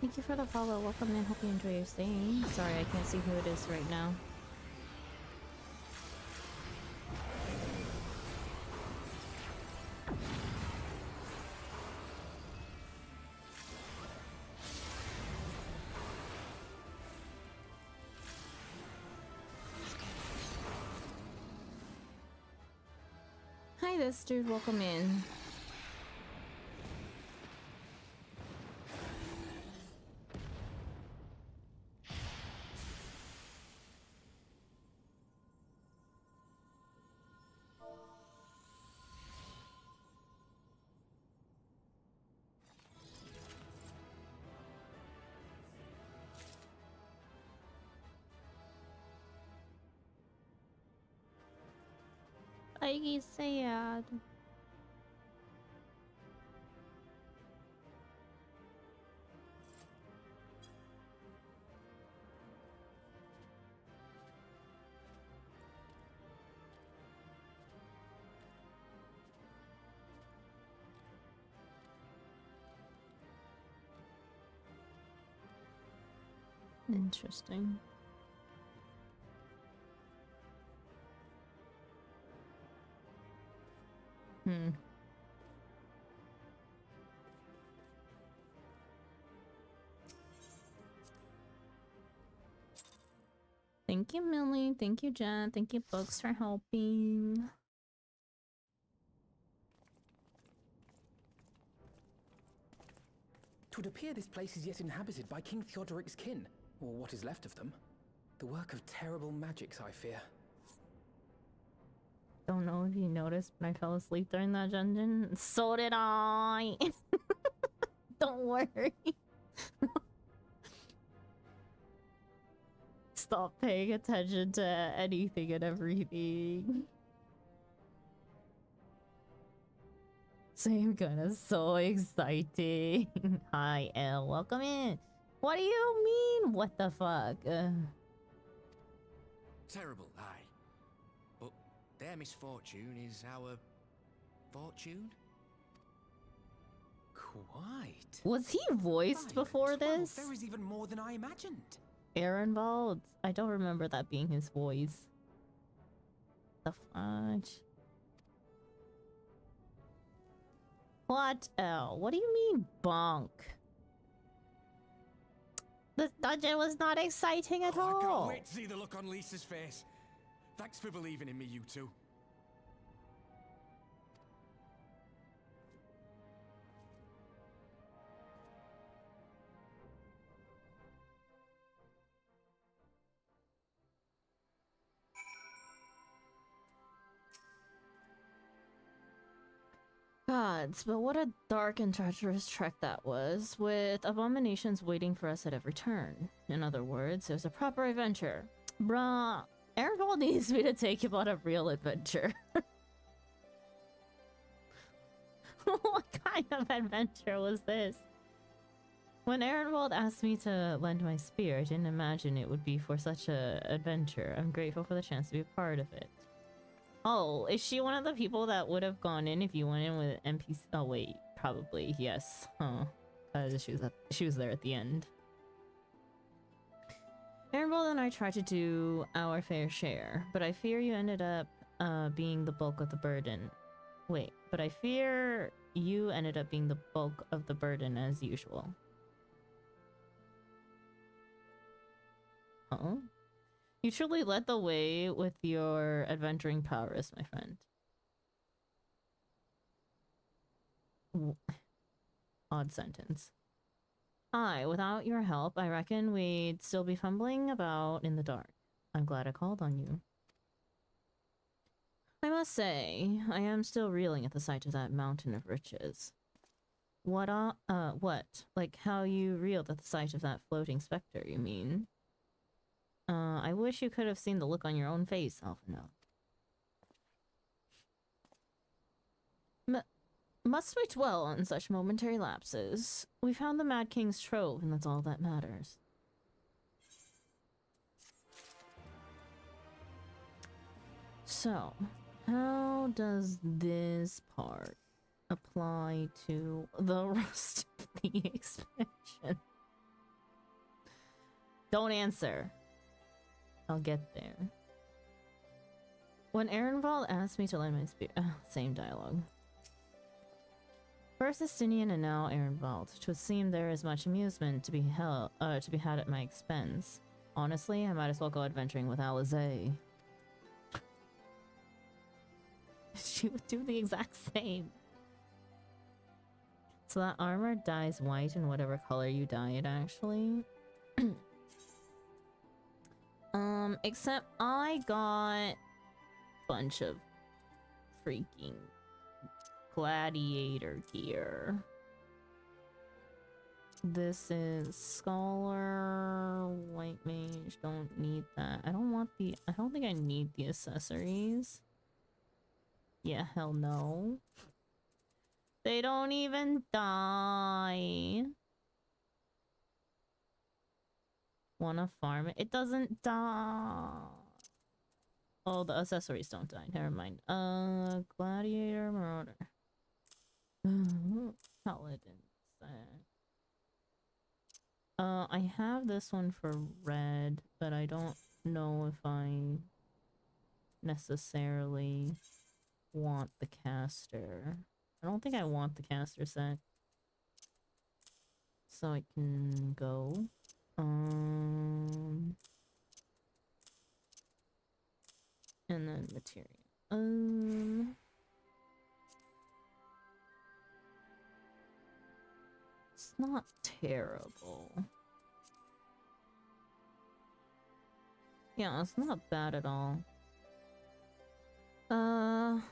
Thank you for the follow. Welcome in. Hope you enjoy your stay. Sorry, I can't see who it is right now. Hi, this dude. Welcome in. He's sad. Interesting. Thank Thank you, Millie. Thank you, Jen. Thank you, Books, for helping. Twould appear this place is yet inhabited by King Theodoric's kin, or what is left of them. The work of terrible magics, I fear. Don't know if you noticed, but I fell asleep during that dungeon. So did I. Don't worry. Stop paying attention to anything and everything. Same kind of so exciting. Hi, Elle. Welcome in. What do you mean? What the fuck? Terrible, aye. But their misfortune is our fortune? Quite. Was he voiced before this? There is even more than I imagined. Ehrenwald? I don't remember that being his voice. The fudge. What? Oh, what do you mean, bonk? This dungeon was not exciting at all. I can't wait to see the look on Lisa's face. Thanks for believing in me, you two. Gods, but what a dark and treacherous trek that was, with abominations waiting for us at every turn. In other words, it was a proper adventure. Bruh, Ehrenwald needs me to take him on a real adventure. What kind of adventure was this? When Ehrenwald asked me to lend my spear, I didn't imagine it would be for such a adventure. I'm grateful for the chance to be a part of it. Oh, is she one of the people that would have gone in if you went in with NPC? Oh wait, probably, yes. Huh. Because she was there at the end. Ehrenwald and I tried to do our fair share, but I fear you ended up being the bulk of the burden. Wait, but I fear you ended up being the bulk of the burden as usual. Huh? You truly led the way with your adventuring prowess, my friend. Odd sentence. Aye, without your help, I reckon we'd still be fumbling about in the dark. I'm glad I called on you. I must say, I am still reeling at the sight of that mountain of riches. What? Like how you reeled at the sight of that floating specter, you mean? I wish you could have seen the look on your own face, Alphino. Must we dwell on such momentary lapses? We found the Mad King's trove, and that's all that matters. So, how does this part apply to the rest of the expansion? Don't answer. I'll get there. When Ehrenwald asked me to lend my spear... same dialogue. First Estinian and now Ehrenwald. 'Twould seem there is much amusement to be had at my expense. Honestly, I might as well go adventuring with Alizé. She would do the exact same. So that armor dyes white in whatever color you dye it, actually. Except I got a bunch of freaking gladiator gear. This is scholar, white mage, don't need that. I don't think I need the accessories. Yeah, hell no. They don't even die. Wanna farm it? It doesn't die. Oh, the accessories don't die. Never mind. Gladiator, marauder. Paladin. I have this one for red, but I don't know if I necessarily want the caster. I don't think I want the caster set. So I can go. And then material. It's not terrible. Yeah, it's not bad at all. Wanna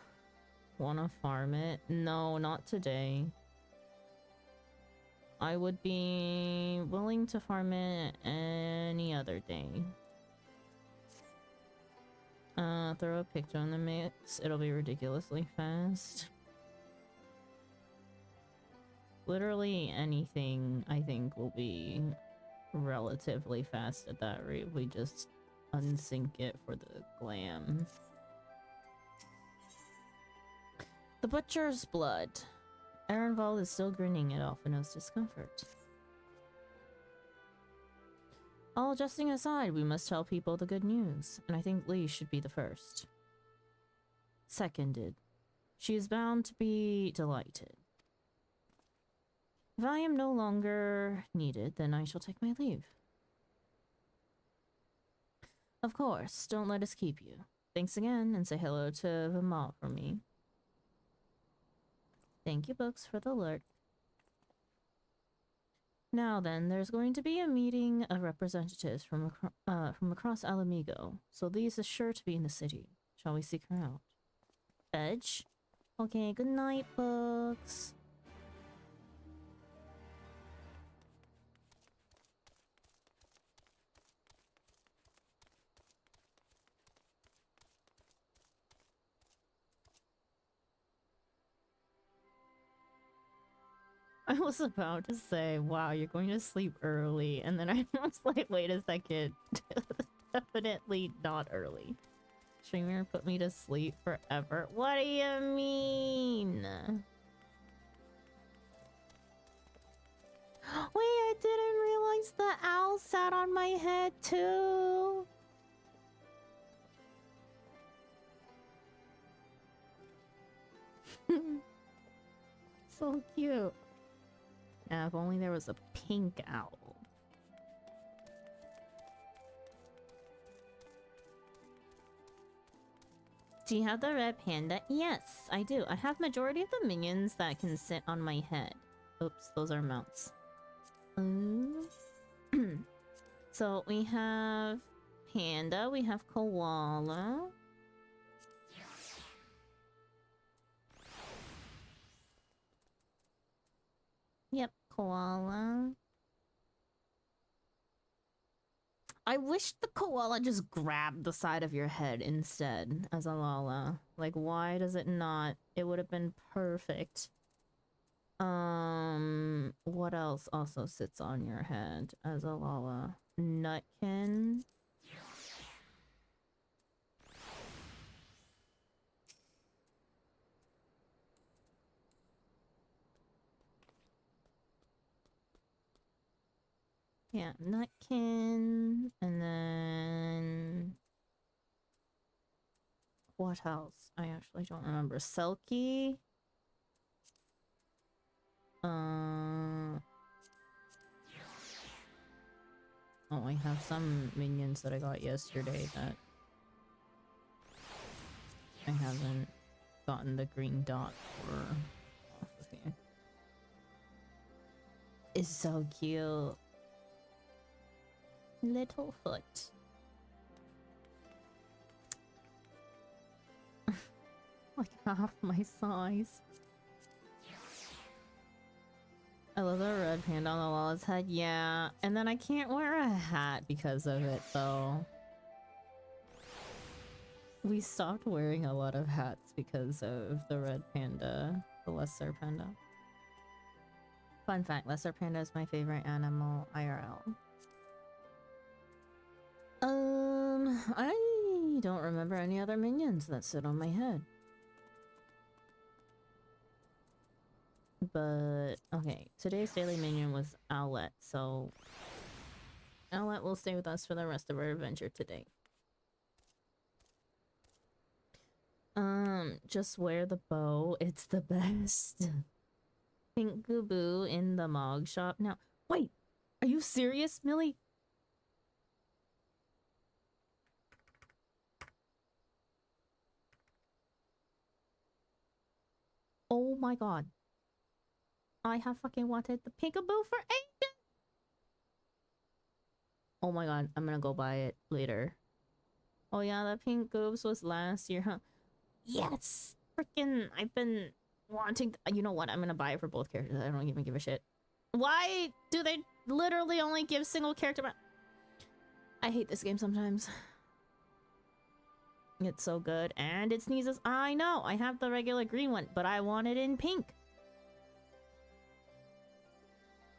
farm it? No, not today. I would be willing to farm it any other day. Throw a picture in the mix. It'll be ridiculously fast. Literally anything, I think, will be relatively fast at that rate. We just unsync it for the glam. The Butcher's Blood. Ehrenwald is still grinning at Alphinaud's discomfort. All jesting aside, we must tell people the good news, and I think Lee should be the first. Seconded. She is bound to be delighted. If I am no longer needed, then I shall take my leave. Of course, don't let us keep you. Thanks again, and say hello to Vimal for me. Thank you, Books, for the alert. Now then, there's going to be a meeting of representatives from across Alamigo, so Lise is sure to be in the city. Shall we seek her out? Edge? Okay, good night, Books. I was about to say, wow, you're going to sleep early, and then I was like, wait a second. Definitely not early. Streamer put me to sleep forever. What do you mean? Wait, I didn't realize the owl sat on my head too. So cute. Yeah, if only there was a pink owl. Do you have the red panda? Yes, I do. I have majority of the minions that can sit on my head. Oops, those are mounts. So we have panda, we have koala. Yep, koala. I wish the koala just grabbed the side of your head instead as a Lala. Like, why does it not? It would have been perfect. What else also sits on your head as a Lala? Nutkin. Yeah, Nutkin, and then what else? I actually don't remember. Selkie. Oh, I have some minions that I got yesterday that I haven't gotten the green dot for off of here. It's so cute. Littlefoot. Like half my size. I love the red panda on the Lala's head. Yeah, and then I can't wear a hat because of it though. We stopped wearing a lot of hats because of the red panda, the lesser panda. Fun fact, lesser panda is my favorite animal IRL. I don't remember any other minions that sit on my head. But, okay, today's daily minion was Owlet, so Owlet will stay with us for the rest of our adventure today. Just wear the bow, it's the best. Pink Goo Boo in the Mog shop now. Wait, are you serious, Millie? Oh my god. I have fucking wanted the peekaboo for ages! Oh my god, I'm gonna go buy it later. Oh yeah, the pink goobs was last year, huh? Yes! Freaking, I've been wanting... You know what? I'm gonna buy it for both characters. I don't even give a shit. Why do they literally only give single character... I hate this game sometimes. It's so good. And it sneezes. I know! I have the regular green one, but I want it in pink.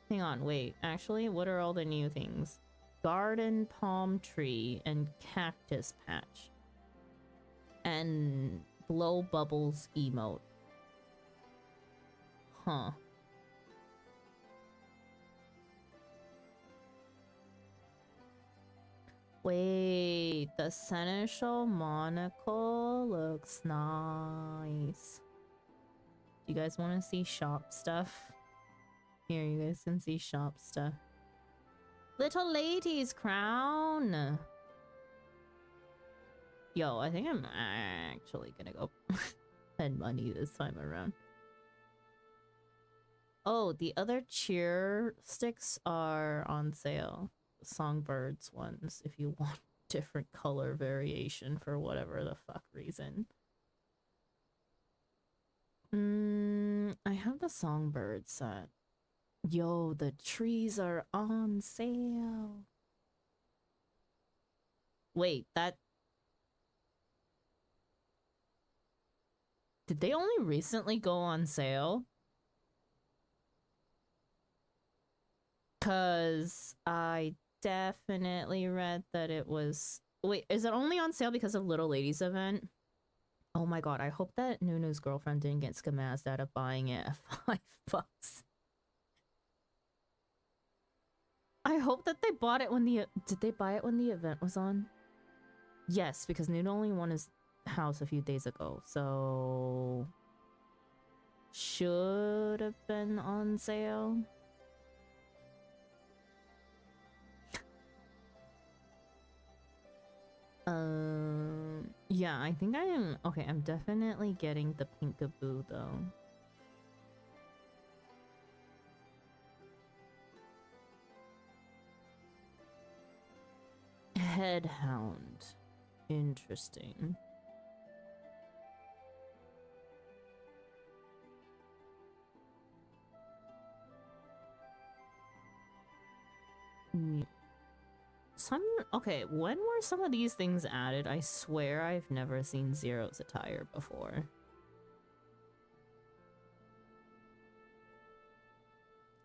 Hang on, wait. Actually, what are all the new things? Garden palm tree and cactus patch. And blow bubbles emote. Huh. Wait, the seneschal monocle looks nice. Do you guys want to see shop stuff? Here, you guys can see shop stuff. Little lady's crown. Yo, I think I'm actually gonna go spend money this time around. Oh, the other cheer sticks are on sale. Songbirds ones, if you want different color variation for whatever the fuck reason. I have the songbird set. Yo, the trees are on sale. Wait, that... Did they only recently go on sale? 'Cause I definitely read that it was... Wait, is it only on sale because of Little Lady's event? Oh my god, I hope that Nunu's girlfriend didn't get skamazzed out of buying it at $5. I hope that they bought it when the... Did they buy it when the event was on? Yes, because Nunu only won his house a few days ago, so... Should have been on sale. Yeah, I think I am... Okay, I'm definitely getting the Pinkaboo, though. Headhound. Interesting. Okay, when were some of these things added? I swear I've never seen Zero's attire before.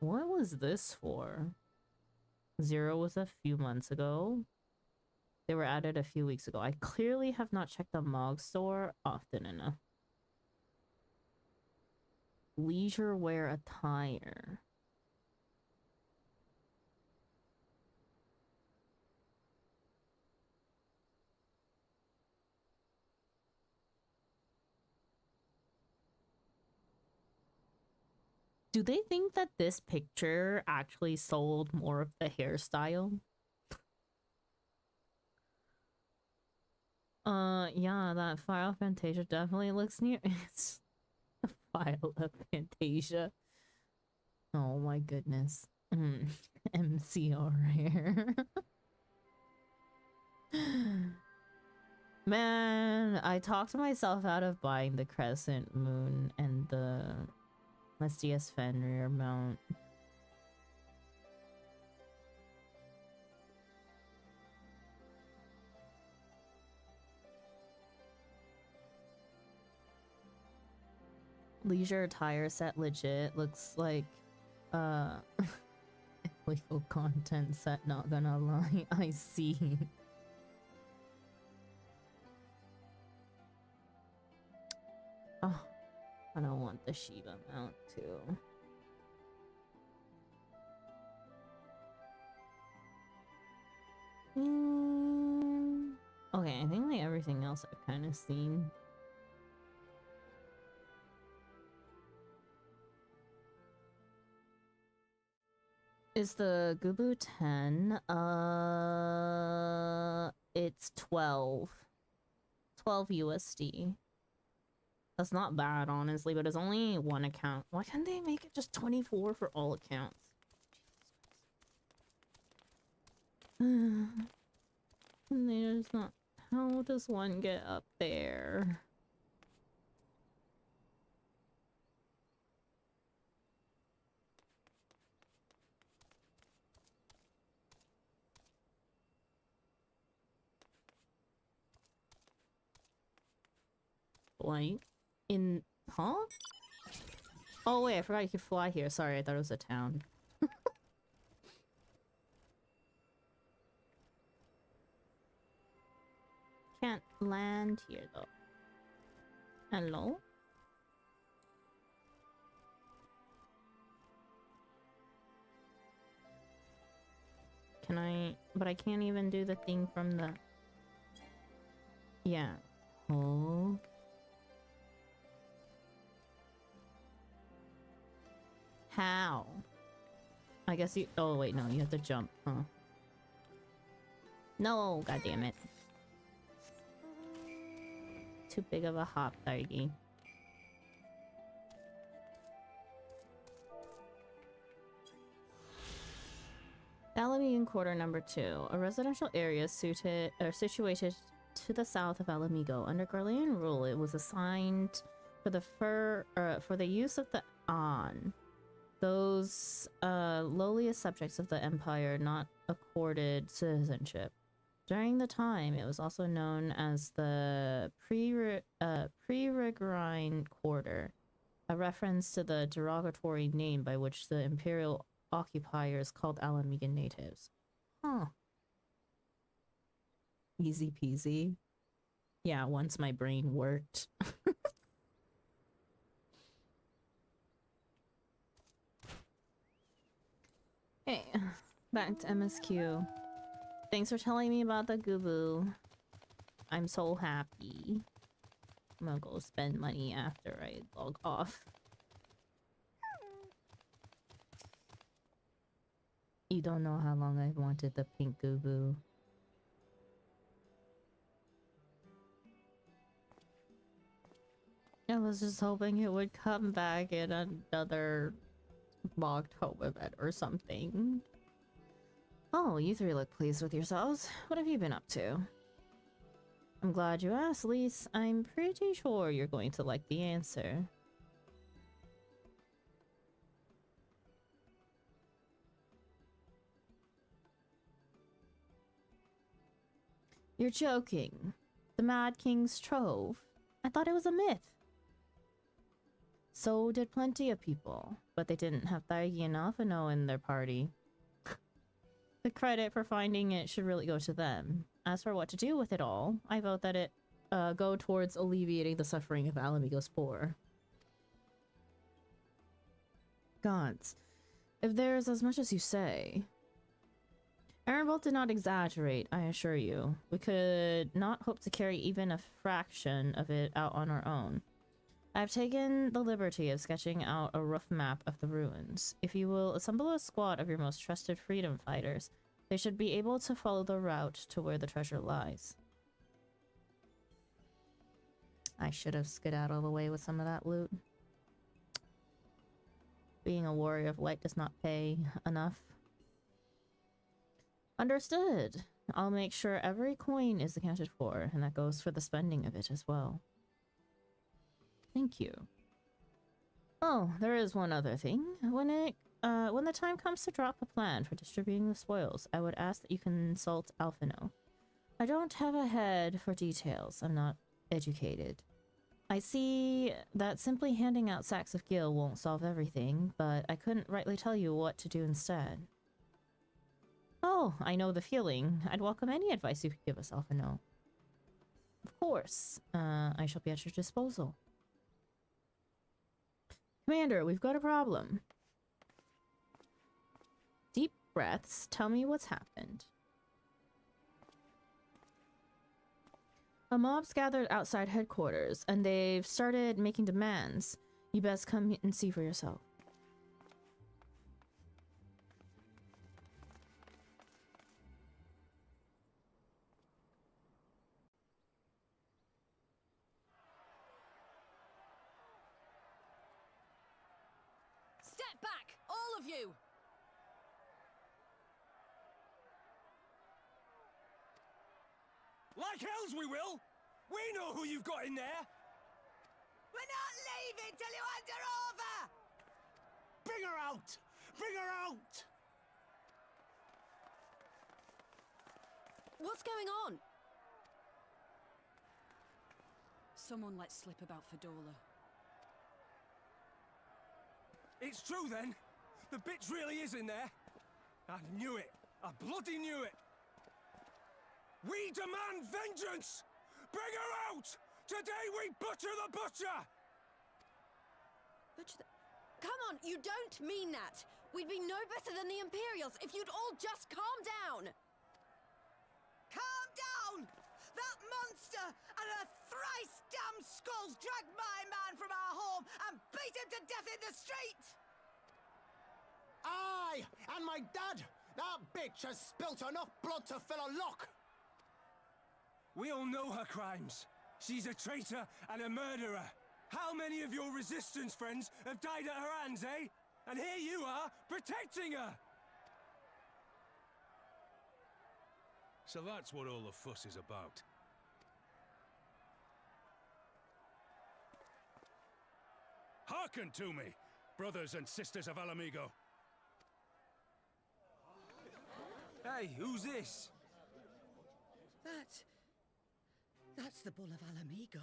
What was this for? Zero was a few months ago. They were added a few weeks ago. I clearly have not checked the Mog store often enough. Leisure wear attire. Do they think that this picture actually sold more of the hairstyle? Yeah, that file of Fantasia definitely looks near. It's a file of Fantasia. Oh my goodness. MCR hair. Man, I talked myself out of buying the Crescent Moon and the SDS Fenrir mount. Leisure attire set legit looks like illegal content set, not gonna lie. I see. Oh, I don't want the Shiba mount too. Okay, I think like everything else I've kind of seen. Is the Gubu 10? It's 12. 12 USD. That's not bad, honestly, but it's only one account. Why can't they make it just 24 for all accounts? There's not... How does one get up there? Blank? In... Huh? Oh wait, I forgot you could fly here. Sorry, I thought it was a town. Can't land here though. Hello? Can I... But I can't even do the thing from the... Yeah. Oh. How? I guess you... Oh wait, no, you have to jump, huh? No, god damn it. Too big of a hop, Targi. Alamigan Quarter number 2. A residential area situated to the south of Alamigo. Under Garlean rule, it was assigned for the use of the An, those lowliest subjects of the Empire not accorded citizenship. During the time, it was also known as the Pre-Regrine Quarter, a reference to the derogatory name by which the Imperial occupiers called Alamigan natives. Huh. Easy peasy. Yeah, once my brain worked. Hey, back to MSQ. Thanks for telling me about the Gubu. I'm so happy. I'm gonna go spend money after I log off. You don't know how long I've wanted the pink Gubu. I was just hoping it would come back in another logged home event or something. Oh, you three look pleased with yourselves. What have you been up to? I'm glad you asked, Lise. I'm pretty sure you're going to like the answer. You're joking. The Mad King's Trove? I thought it was a myth. So did plenty of people, but they didn't have Thaigi and Alphino in their party. The credit for finding it should really go to them. As for what to do with it all, I vote that it go towards alleviating the suffering of Alamigo's poor. Gods, if there's as much as you say... Erenbolt did not exaggerate, I assure you. We could not hope to carry even a fraction of it out on our own. I've taken the liberty of sketching out a rough map of the ruins. If you will assemble a squad of your most trusted freedom fighters, they should be able to follow the route to where the treasure lies. I should have skedaddled away with some of that loot. Being a warrior of light does not pay enough. Understood. I'll make sure every coin is accounted for, and that goes for the spending of it as well. Thank you. Oh, there is one other thing. When the time comes to drop a plan for distributing the spoils, I would ask that you consult Alphino. I don't have a head for details. I'm not educated. I see that simply handing out sacks of gil won't solve everything, but I couldn't rightly tell you what to do instead. Oh, I know the feeling. I'd welcome any advice you could give us, Alphino. Of course. I shall be at your disposal. Commander, we've got a problem. Deep breaths. Tell me what's happened. A mob's gathered outside headquarters, and they've started making demands. You best come and see for yourself. of you! Like hells we will! We know who you've got in there! We're not leaving till you hand her over! Bring her out! Bring her out! What's going on? Someone let slip about Fedora. It's true then! The bitch really is in there! I knew it! I bloody knew it! We demand vengeance! Bring her out! Today we butcher the butcher! Butcher the... Come on, you don't mean that! We'd be no better than the Imperials if you'd all just calm down! Calm down! That monster and her thrice-damned skulls dragged my man from our home and beat him to death in the street! Aye! And my dad! That bitch has spilt enough blood to fill a lock! We all know her crimes. She's a traitor and a murderer. How many of your resistance friends have died at her hands, eh? And here you are, protecting her! So that's what all the fuss is about. Hearken to me, brothers and sisters of Alamigo. Hey, who's this? That's the Bull of Alamigo.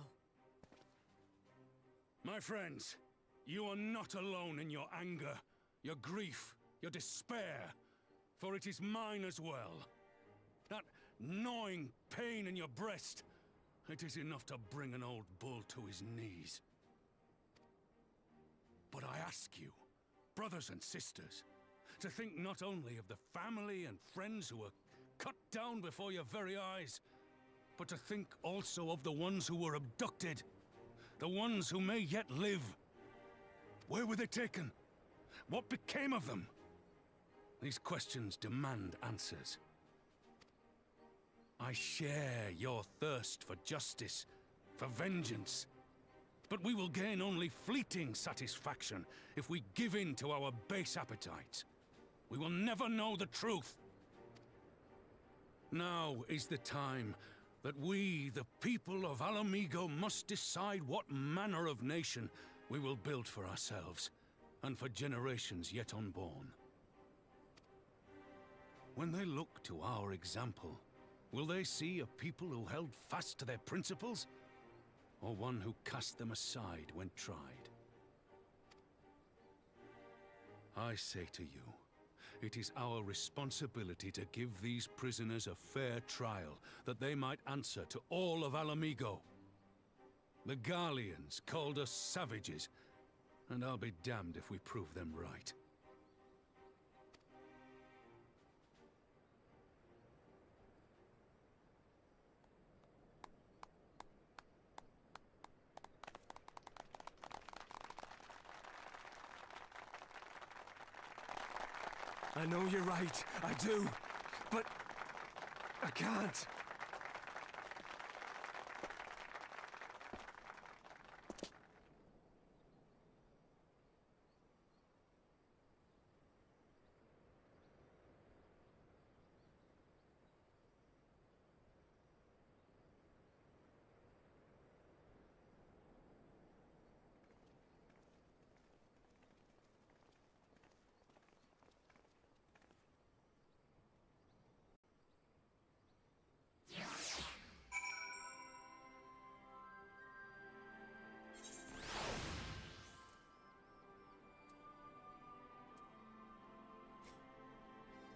My friends, you are not alone in your anger, your grief, your despair, for it is mine as well. That gnawing pain in your breast, it is enough to bring an old bull to his knees. But I ask you, brothers and sisters, to think not only of the family and friends who were cut down before your very eyes, but to think also of the ones who were abducted, the ones who may yet live. Where were they taken? What became of them? These questions demand answers. I share your thirst for justice, for vengeance, but we will gain only fleeting satisfaction if we give in to our base appetites. We will never know the truth. Now is the time that we, the people of Alamigo, must decide what manner of nation we will build for ourselves, and for generations yet unborn. When they look to our example, will they see a people who held fast to their principles, or one who cast them aside when tried? I say to you, it is our responsibility to give these prisoners a fair trial, that they might answer to all of Alamigo. The Garleans called us savages, and I'll be damned if we prove them right. I know you're right, I do, but I can't.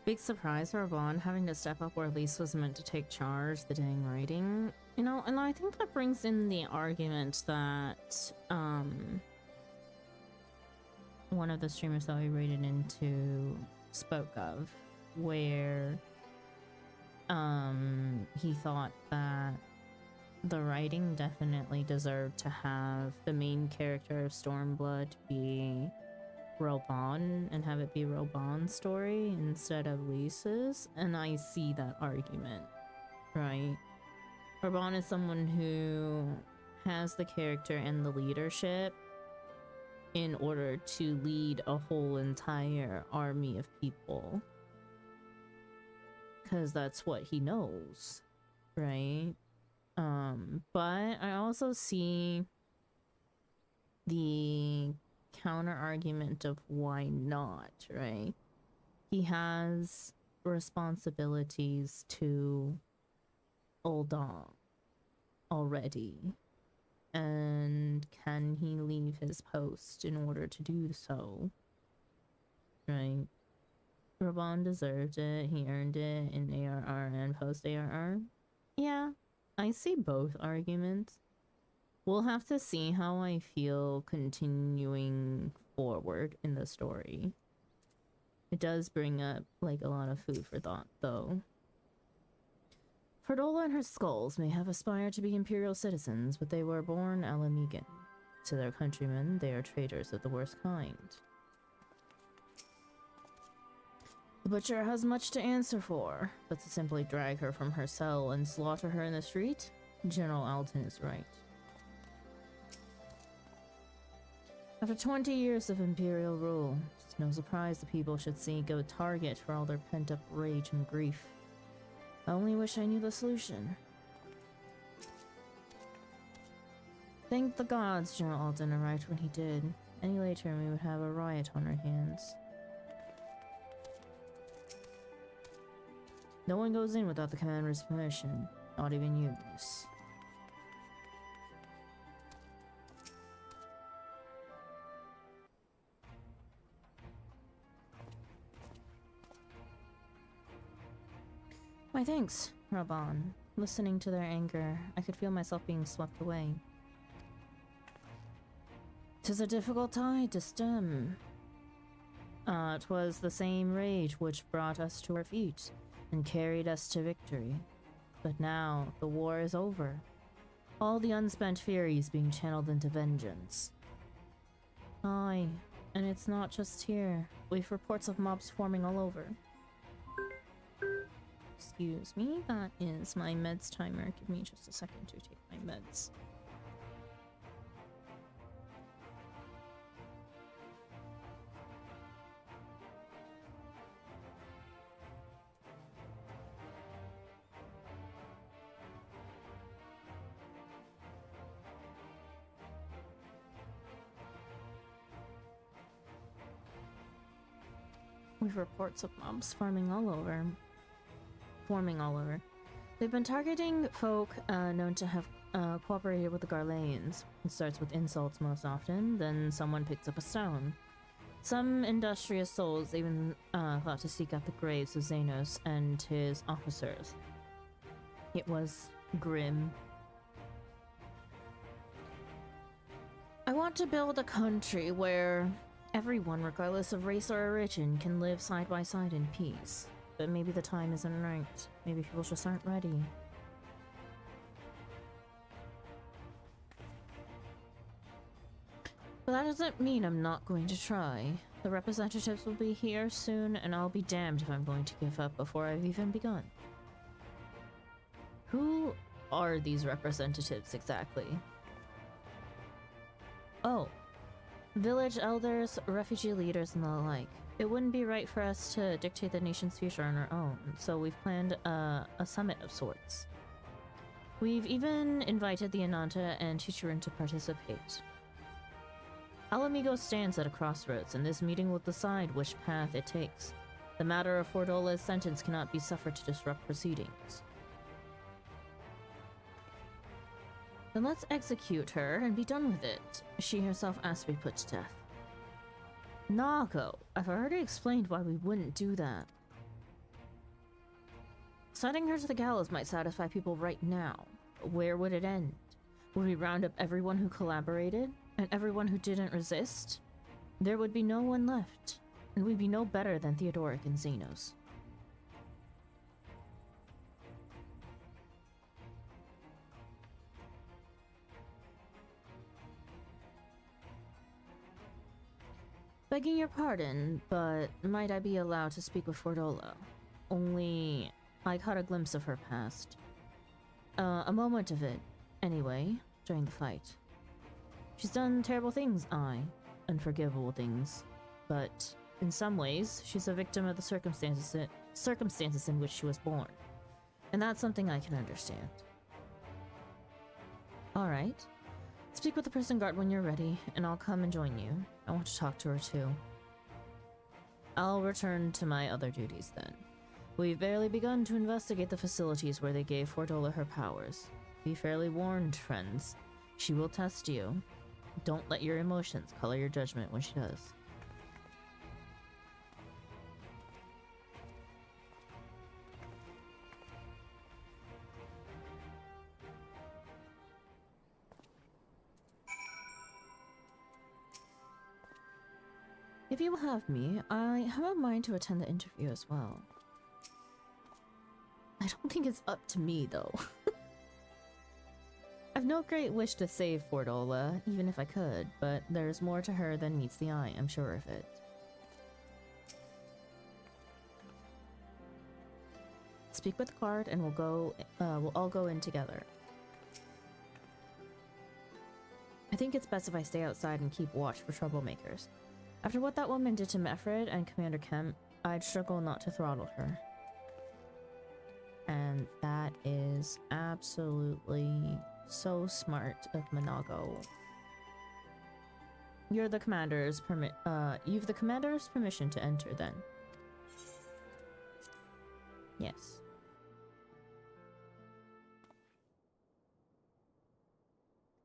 Big surprise for Vaughn having to step up where Lise was meant to take charge, the dang writing. You know, and I think that brings in the argument that one of the streamers that we rated into spoke of, where he thought that the writing definitely deserved to have the main character of Stormblood be Robon and have it be Robon's story instead of Lisa's, and I see that argument, right? Robon is someone who has the character and the leadership in order to lead a whole entire army of people. Because that's what he knows, right? But I also see the counter argument of why not, right? He has responsibilities to Uldam already, and can he leave his post in order to do so, right? Raban deserved it. He earned it in ARR and post ARR. Yeah, I see both arguments. We'll have to see how I feel continuing forward in the story. It does bring up, like, a lot of food for thought, though. Ferdola and her skulls may have aspired to be Imperial citizens, but they were born Alamigan. To their countrymen, they are traitors of the worst kind. The Butcher has much to answer for, but to simply drag her from her cell and slaughter her in the street? General Alton is right. After 20 years of Imperial rule, it's no surprise the people should seek a target for all their pent-up rage and grief. I only wish I knew the solution. Thank the gods General Alton arrived when he did. Any later we would have a riot on our hands. No one goes in without the commander's permission, not even you, miss. My thanks, Raban. Listening to their anger, I could feel myself being swept away. 'Tis a difficult tide to stem. 'Twas the same rage which brought us to our feet and carried us to victory. But now the war is over. All the unspent fury is being channeled into vengeance. Aye, and it's not just here. We've reports of mobs forming all over. Excuse me, that is my meds timer. Give me just a second to take my meds. We've reports of mobs forming all over. They've been targeting folk known to have cooperated with the Garleans. It starts with insults most often, then someone picks up a stone. Some industrious souls even thought to seek out the graves of Xenos and his officers. It was grim. I want to build a country where everyone, regardless of race or origin, can live side by side in peace. But maybe the time isn't right. Maybe people just aren't ready. But that doesn't mean I'm not going to try. The representatives will be here soon, and I'll be damned if I'm going to give up before I've even begun. Who are these representatives exactly? Oh. Village elders, refugee leaders, and the like. It wouldn't be right for us to dictate the nation's future on our own, so we've planned a summit of sorts. We've even invited the Ananta and Chichurin to participate. Alamigo stands at a crossroads, and this meeting will decide which path it takes. The matter of Fordola's sentence cannot be suffered to disrupt proceedings. Then let's execute her and be done with it. She herself asked to be put to death. Nago, I've already explained why we wouldn't do that. Sending her to the gallows might satisfy people right now. Where would it end? Would we round up everyone who collaborated? And everyone who didn't resist? There would be no one left. And we'd be no better than Theodoric and Xenos. Begging your pardon, but might I be allowed to speak with Fordola? Only I caught a glimpse of her past. A moment of it, anyway, during the fight. She's done terrible things, unforgivable things, but in some ways, she's a victim of the circumstances in which she was born. And that's something I can understand. Alright. Speak with the prison guard when you're ready, and I'll come and join you. I want to talk to her too. I'll return to my other duties then. We've barely begun to investigate the facilities where they gave Fordola her powers. Be fairly warned, friends. She will test you. Don't let your emotions color your judgment when she does. If you will have me, I have a mind to attend the interview as well. I don't think it's up to me, though. I've no great wish to save Fordola, even if I could, but there's more to her than meets the eye, I'm sure of it. Speak with the guard and we'll all go in together. I think it's best if I stay outside and keep watch for troublemakers. After what that woman did to Meffred and Commander Kemp, I'd struggle not to throttle her. And that is absolutely so smart of Monago. You've the commander's permission to enter then. Yes.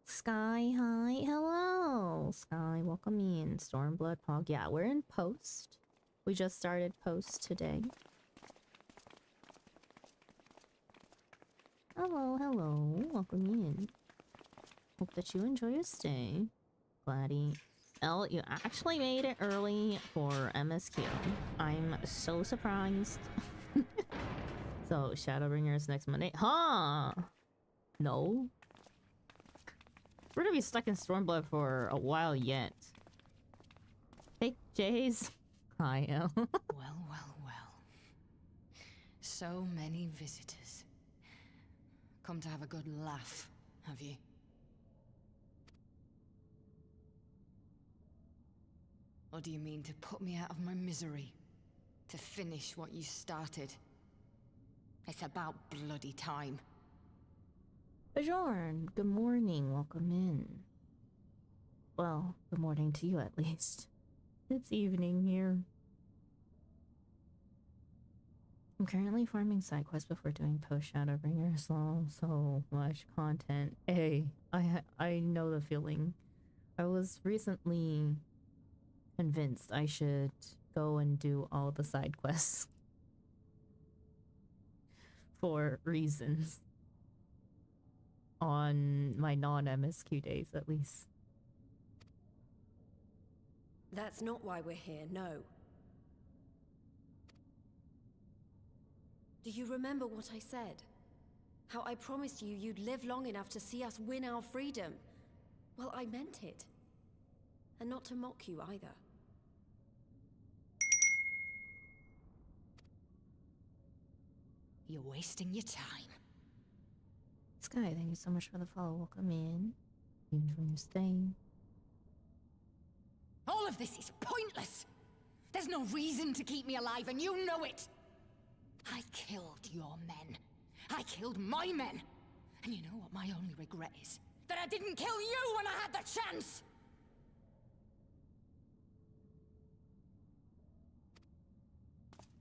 Sky, hi, hello! Sky, welcome in. Stormblood Pog. Yeah, we're in Post. We just started Post today. Hello, hello. Welcome in. Hope that you enjoy your stay. Gladdy. Elle, you actually made it early for MSQ. I'm so surprised. So, Shadowbringers next Monday. Huh! No. We're gonna be stuck in Stormblood for a while yet. Hey, Jays. Hi, Elle. Well, well, well. So many visitors. Come to have a good laugh, have you? Or do you mean to put me out of my misery? To finish what you started? It's about bloody time. Bjorn, good morning. Welcome in. Well, good morning to you at least. It's evening here. I'm currently farming side quests before doing post Shadowbringers. So much content. Hey, I know the feeling. I was recently convinced I should go and do all the side quests. For reasons. On my non-MSQ days, at least. That's not why we're here, no. Do you remember what I said? How I promised you you'd live long enough to see us win our freedom? Well, I meant it. And not to mock you either. You're wasting your time. Sky, thank you so much for the follow. Welcome in. You enjoy your stay. All of this is pointless! There's no reason to keep me alive, and you know it! I killed your men. I killed my men! And you know what my only regret is? That I didn't kill you when I had the chance!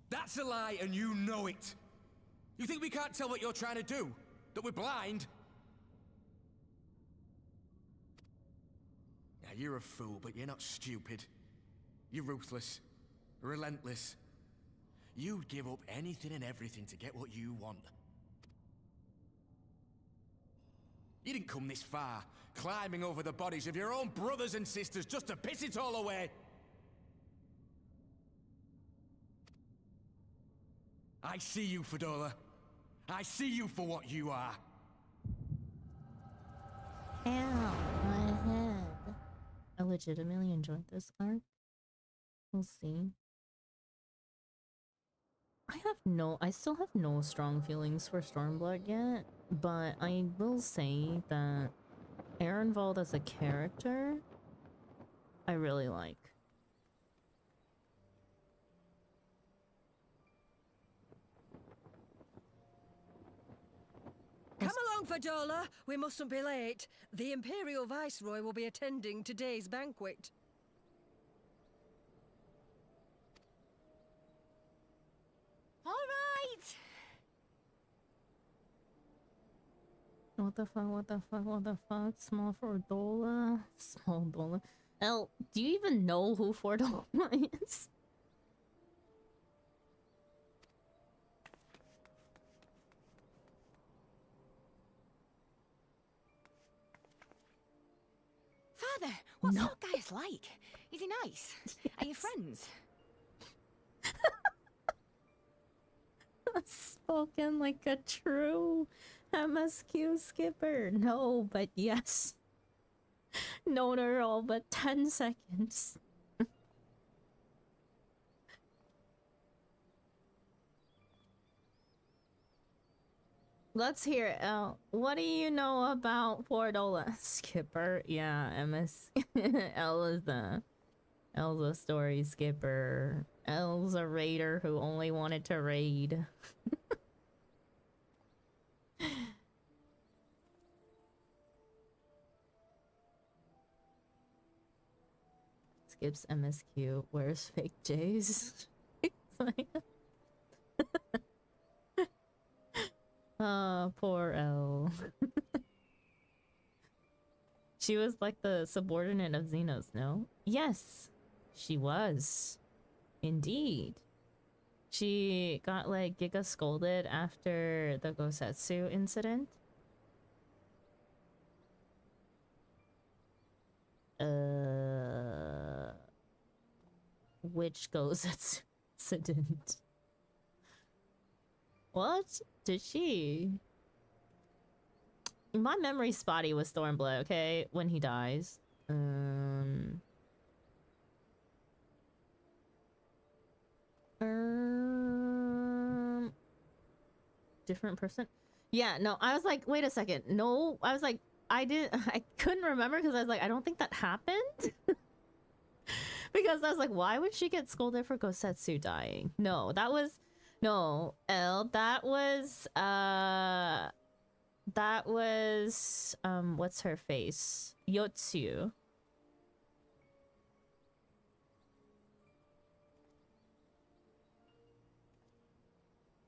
That's a lie, and you know it! You think we can't tell what you're trying to do? That we're blind? Yeah, you're a fool, but you're not stupid. You're ruthless. Relentless. You'd give up anything and everything to get what you want. You didn't come this far, climbing over the bodies of your own brothers and sisters just to piss it all away. I see you, Fordola. I see you for what you are. Ow, my head. I legitimately enjoyed this arc. We'll see. I still have no strong feelings for Stormblood yet, but I will say that Ehrenwald as a character I really like. Come along, Fadola. We mustn't be late. The Imperial Viceroy will be attending today's banquet. All right. What the fuck, what the fuck, what the fuck? Small Fordola? Small Dola? El, do you even know who Fordola is? Father, what's No. that Gaius like? Is he nice? Are you friends? Spoken like a true MSQ skipper. No, but yes. Known her all but 10 seconds. Let's hear it, El. What do you know about Fordola? Skipper? Yeah, MS. El is the... El's a story skipper. El's a raider who only wanted to raid. Skips MSQ. Wears fake J's. Poor El. She was like the subordinate of Xenos, no? Yes, she was. Indeed. She got like giga scolded after the Gosetsu incident. Which Gosetsu incident? What? Did she? My memory spotty was Stormblood, okay? When he dies. Different person? Yeah, no, I was like, wait a second. No, I was like, I couldn't remember because I was like, I don't think that happened. Because I was like, why would she get scolded for Gosetsu dying? No, that was, no, El, that was, what's her face? Yotsu.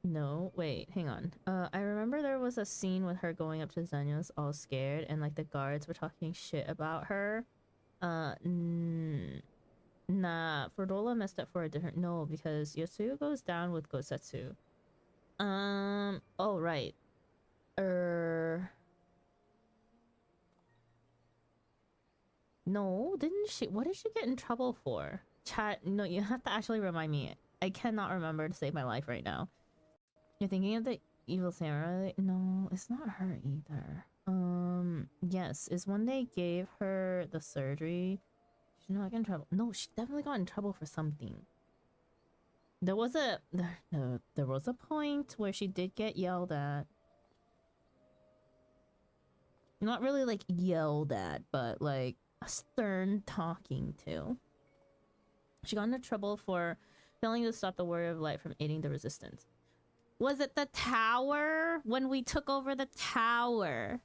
No, wait, hang on. I remember there was a scene with her going up to Xenios all scared and like the guards were talking shit about her. Nah, Fordola messed up for a different... No, because Yotsu goes down with Gosetsu. Oh, right. No, didn't she? What did she get in trouble for? Chat, no, you have to actually remind me. I cannot remember to save my life right now. You're thinking of the evil samurai? No, it's not her either. Yes, is when they gave her the surgery. She did not get in trouble. No, she definitely got in trouble for something. There was a there was a point where she did get yelled at. Not really like yelled at, but like a stern talking to. She got into trouble for failing to stop the Warrior of Light from aiding the resistance. Was it the tower? When we took over the tower?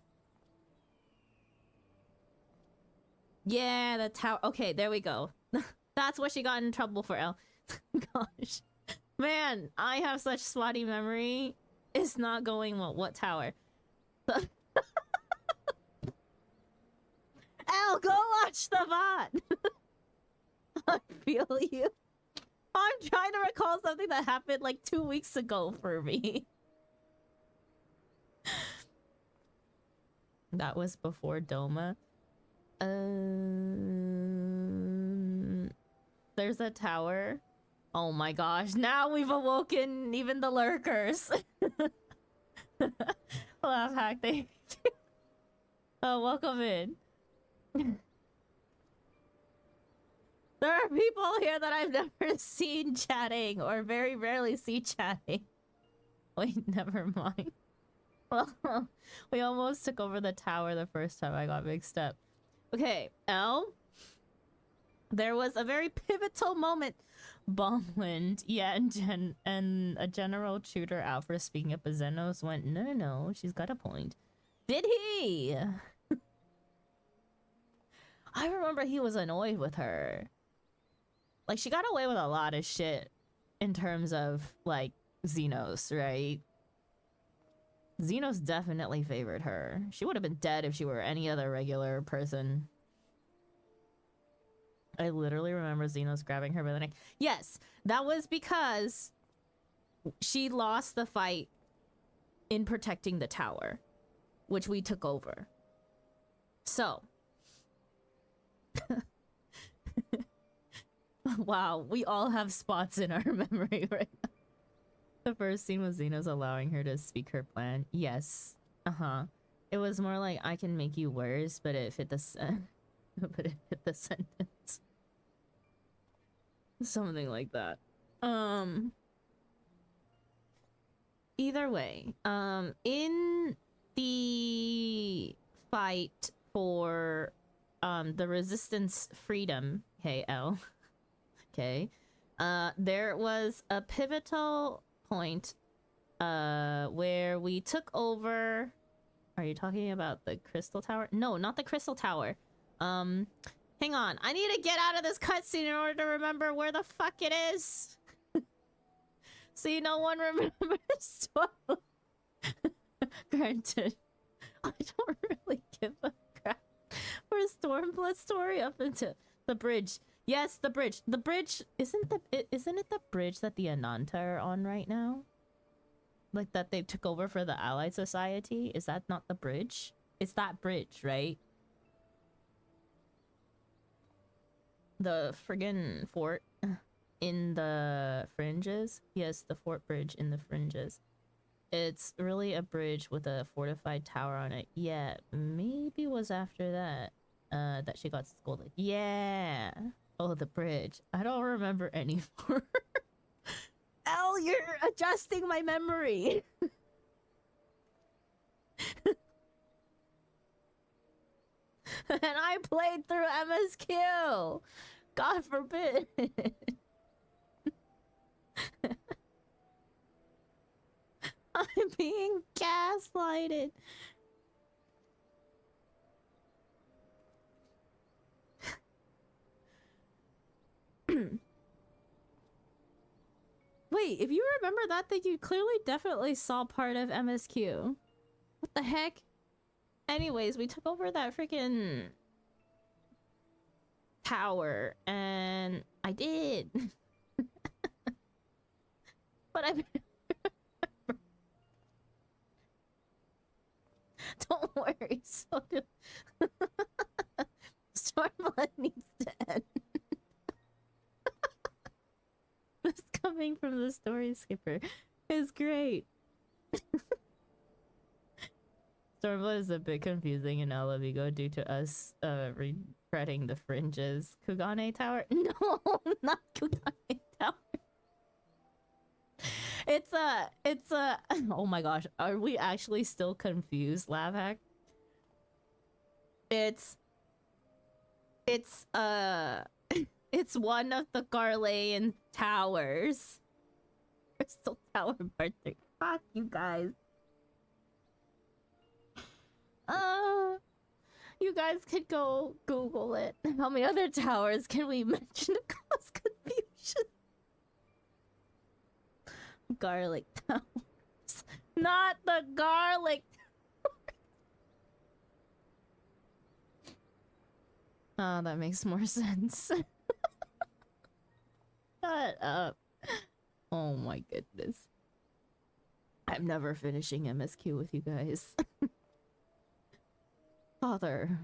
Yeah, the tower. Okay, there we go. That's what she got in trouble for, El. Gosh. Man, I have such spotty memory. It's not going well. What tower? El, go watch the VOD! I feel you. I'm trying to recall something that happened like 2 weeks ago for me. That was before Doma. There's a tower. Oh my gosh, now we've awoken even the lurkers. Laugh hack, thank you. Oh, welcome in. There are people here that I've never seen chatting or very rarely see chatting. Wait, never mind. Well, we almost took over the tower the first time I got mixed up. Okay, El? There was a very pivotal moment. Bombwind, yeah, and a general tutor Alfred speaking up as Zenos went, no, she's got a point. Did he? I remember he was annoyed with her. Like, she got away with a lot of shit in terms of, like, Xenos, right? Xenos definitely favored her. She would have been dead if she were any other regular person. I literally remember Xenos grabbing her by the neck. Yes, that was because she lost the fight in protecting the tower, which we took over. So. Wow, we all have spots in our memory right now. The first scene was Xenos allowing her to speak her plan. Yes. Uh-huh. It was more like, I can make you worse, but it fit the but it fit the sentence. Something like that. Either way, in the fight for the resistance freedom, KL, okay, there was a pivotal point where we took over. Are you talking about the Crystal Tower? No, not the Crystal Tower. Hang on, I need to get out of this cutscene in order to remember where the fuck it is. See, no one remembers. Granted, I don't really give a crap for a Stormblood story up into the bridge. Yes, the bridge. The bridge isn't it the bridge that the Ananta are on right now? Like that they took over for the Allied Society? Is that not the bridge? It's that bridge, right? The friggin' fort in the fringes. Yes, the fort bridge in the fringes. It's really a bridge with a fortified tower on it. Yeah, maybe it was after that that she got scolded. Yeah. Oh, the bridge. I don't remember anymore. Elle, you're adjusting my memory. And I played through MSQ. God forbid. I'm being gaslighted. Wait, if you remember that, then you clearly definitely saw part of MSQ. What the heck? Anyways, we took over that freaking tower, and I did. But I don't worry, so do Stormblood needs to end. This coming from the story skipper is great. Stormblood is a bit confusing in El Vigo due to us regretting the fringes. Kugane Tower? No, not Kugane Tower. It's a oh my gosh, are we actually still confused, Lavhack? It's it's one of the Garlean towers. Crystal Tower Part 3. Fuck you guys. You guys could go Google it. How many other towers can we mention to cause confusion? Garlic towers. Not the garlic towers. Oh, that makes more sense. Shut up. Oh my goodness. I'm never finishing MSQ with you guys. Father.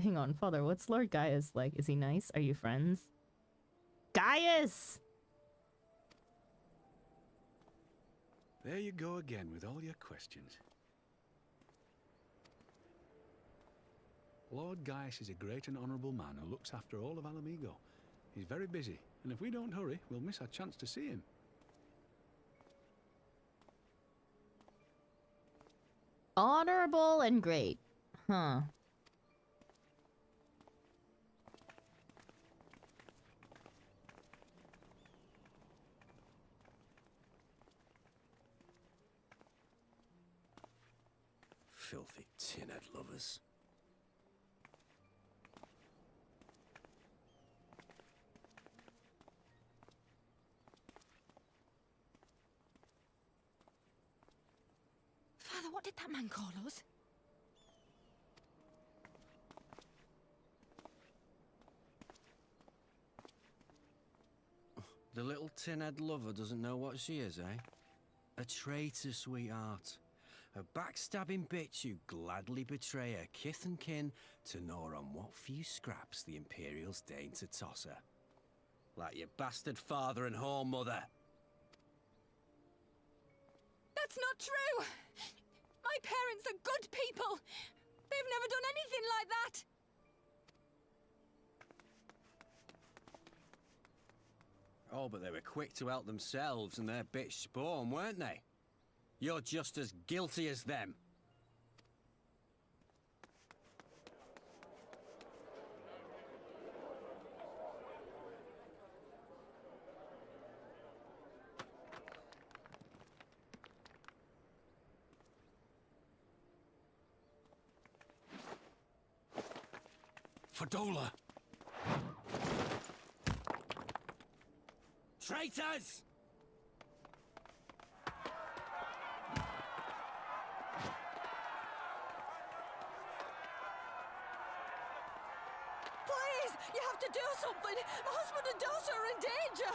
Hang on, Father, what's Lord Gaius like? Is he nice? Are you friends? Gaius! There you go again with all your questions. Lord Gaius is a great and honourable man who looks after all of Alamigo. He's very busy, and if we don't hurry, we'll miss our chance to see him. Honorable and great. Huh. Filthy tin-head lovers. Father, what did that man call us? The little tin-head lover doesn't know what she is, eh? A traitor, sweetheart. A backstabbing bitch who'd gladly betray her kith and kin to gnaw on what few scraps the Imperials deign to toss her. Like your bastard father and whore mother. That's not true! My parents are good people! They've never done anything like that! Oh, but they were quick to help themselves and their bitch spawn, weren't they? You're just as guilty as them. Fadola! Traitors! Please! You have to do something! My husband and daughter are in danger!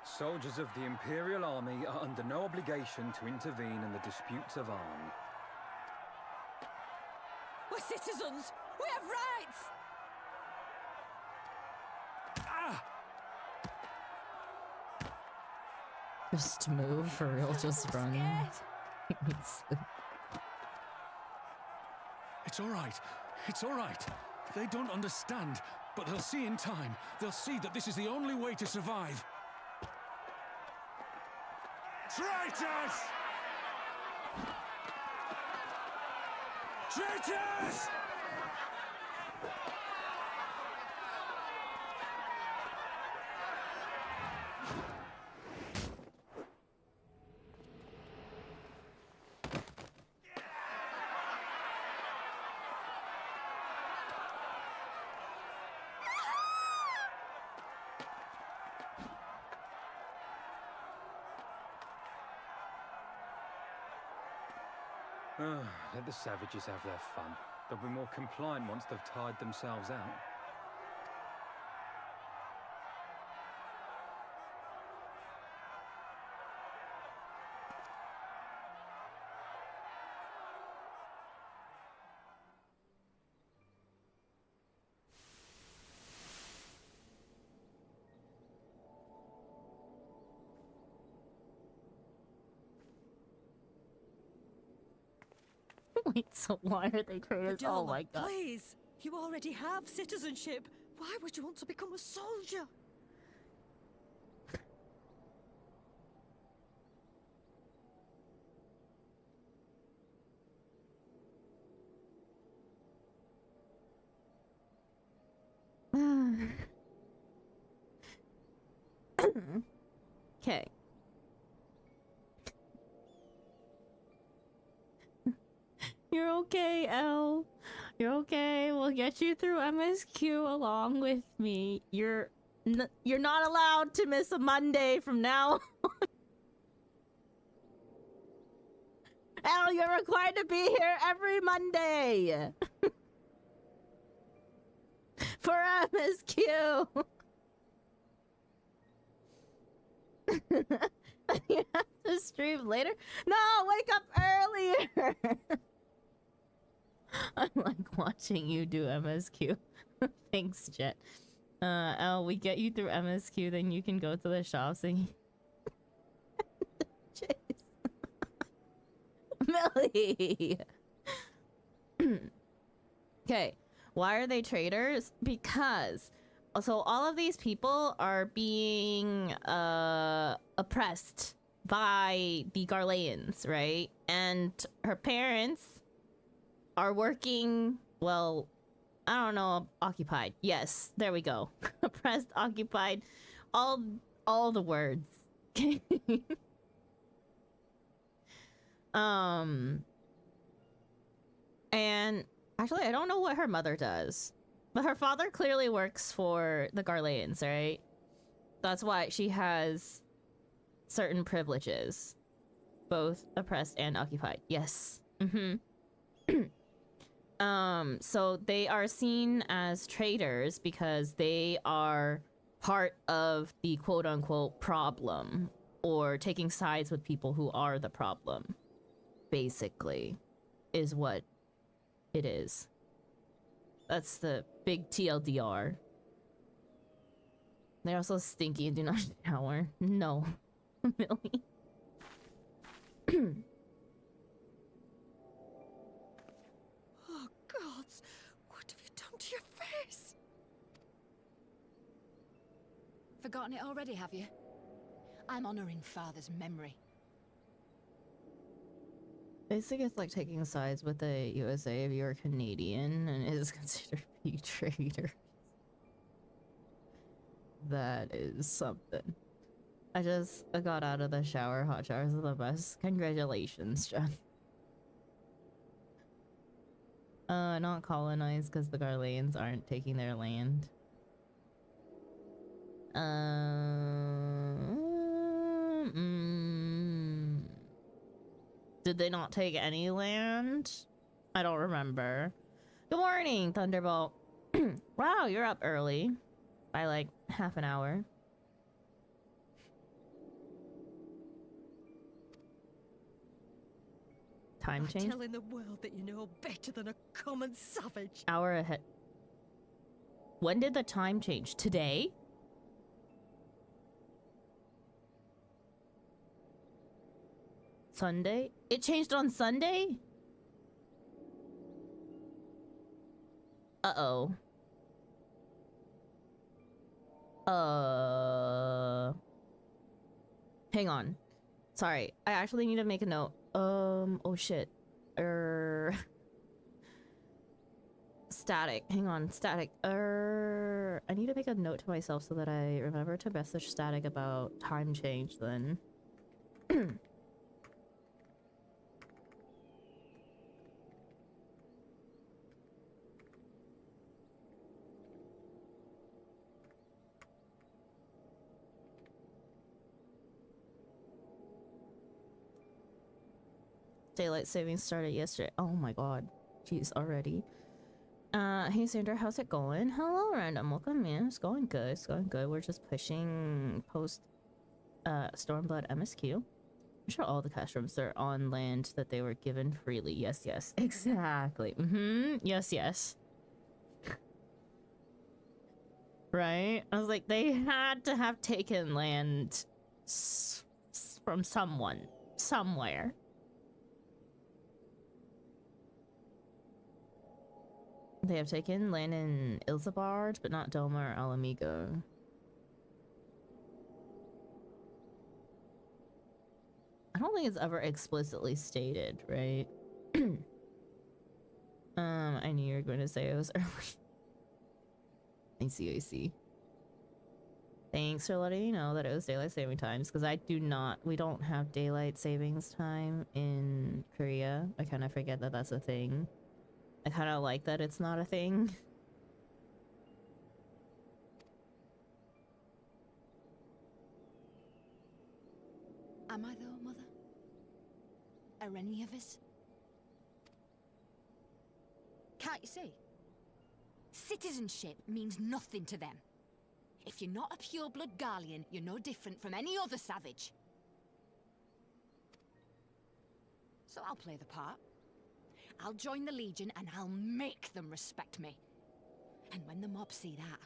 Soldiers of the Imperial Army are under no obligation to intervene in the disputes of arm. We're citizens! We have rights! Just move for real, just run. It's all right. It's all right. They don't understand, but they'll see in time. They'll see that this is the only way to survive. Traitors! Traitors! Let the savages have their fun. They'll be more compliant once they've tired themselves out. Wait, so why are they traitors? Oh my god. Please! You already have citizenship. Why would you want to become a soldier? Okay. You're okay, Elle. You're okay. We'll get you through MSQ along with me. You're not allowed to miss a Monday from now on. Elle, you're required to be here every Monday. For MSQ. You have to stream later? No, wake up earlier. I like watching you do MSQ. Thanks, Jet. Elle, we get you through MSQ, then you can go to the shops and... Jeez. Millie! Okay, why are they traitors? Because... So all of these people are being oppressed by the Garleans, right? And her parents are working, well, I don't know, occupied. Yes, there we go. Oppressed, occupied, all the words. And actually, I don't know what her mother does, but her father clearly works for the Garleans, right? That's why she has certain privileges, both oppressed and occupied. Yes. So they are seen as traitors because they are part of the quote-unquote problem, or taking sides with people who are the problem, basically, is what it is. That's the big TLDR. They're also stinky and do not shower. No. Millie. Oh, gods! What have you done to your face? Forgotten it already, have you? I'm honoring Father's memory. Basically, it's like taking sides with the USA if you're Canadian and is considered to be a traitor. That is something. I just got out of the shower. Hot showers are the best. Congratulations, John. Not colonized because the Garleans aren't taking their land. Did they not take any land? I don't remember. Good morning, Thunderbolt. Wow, you're up early. By like half an hour. Time change? Telling the world that you know better than a common savage. Hour ahead. When did the time change? Today? Sunday? It changed on Sunday? Uh-oh. Hang on. Sorry, I actually need to make a note. Oh shit. Static. Hang on, Static. I need to make a note to myself so that I remember to message Static about time change then. Daylight savings started yesterday. Oh my god. Jeez, already. Hey Sandra, how's it going? Hello, Random. Welcome in. It's going good. It's going good. We're just pushing Stormblood MSQ. I'm sure all the cash rooms are on land that they were given freely. Yes, yes. Exactly. Yes, yes. Right? I was like, they had to have taken land from someone. Somewhere. They have taken land in Ilzabard, but not Doma or Alamigo. I don't think it's ever explicitly stated, right? I knew you were going to say it was early. I see, I see. Thanks for letting me know that it was daylight saving times, because we don't have daylight savings time in Korea. I kind of forget that that's a thing. I kind of like that it's not a thing. Am I though, Mother? Are any of us? Can't you see? Citizenship means nothing to them. If you're not a pure-blood Garlean, you're no different from any other savage. So I'll play the part. I'll join the Legion and I'll make them respect me. And when the mob see that,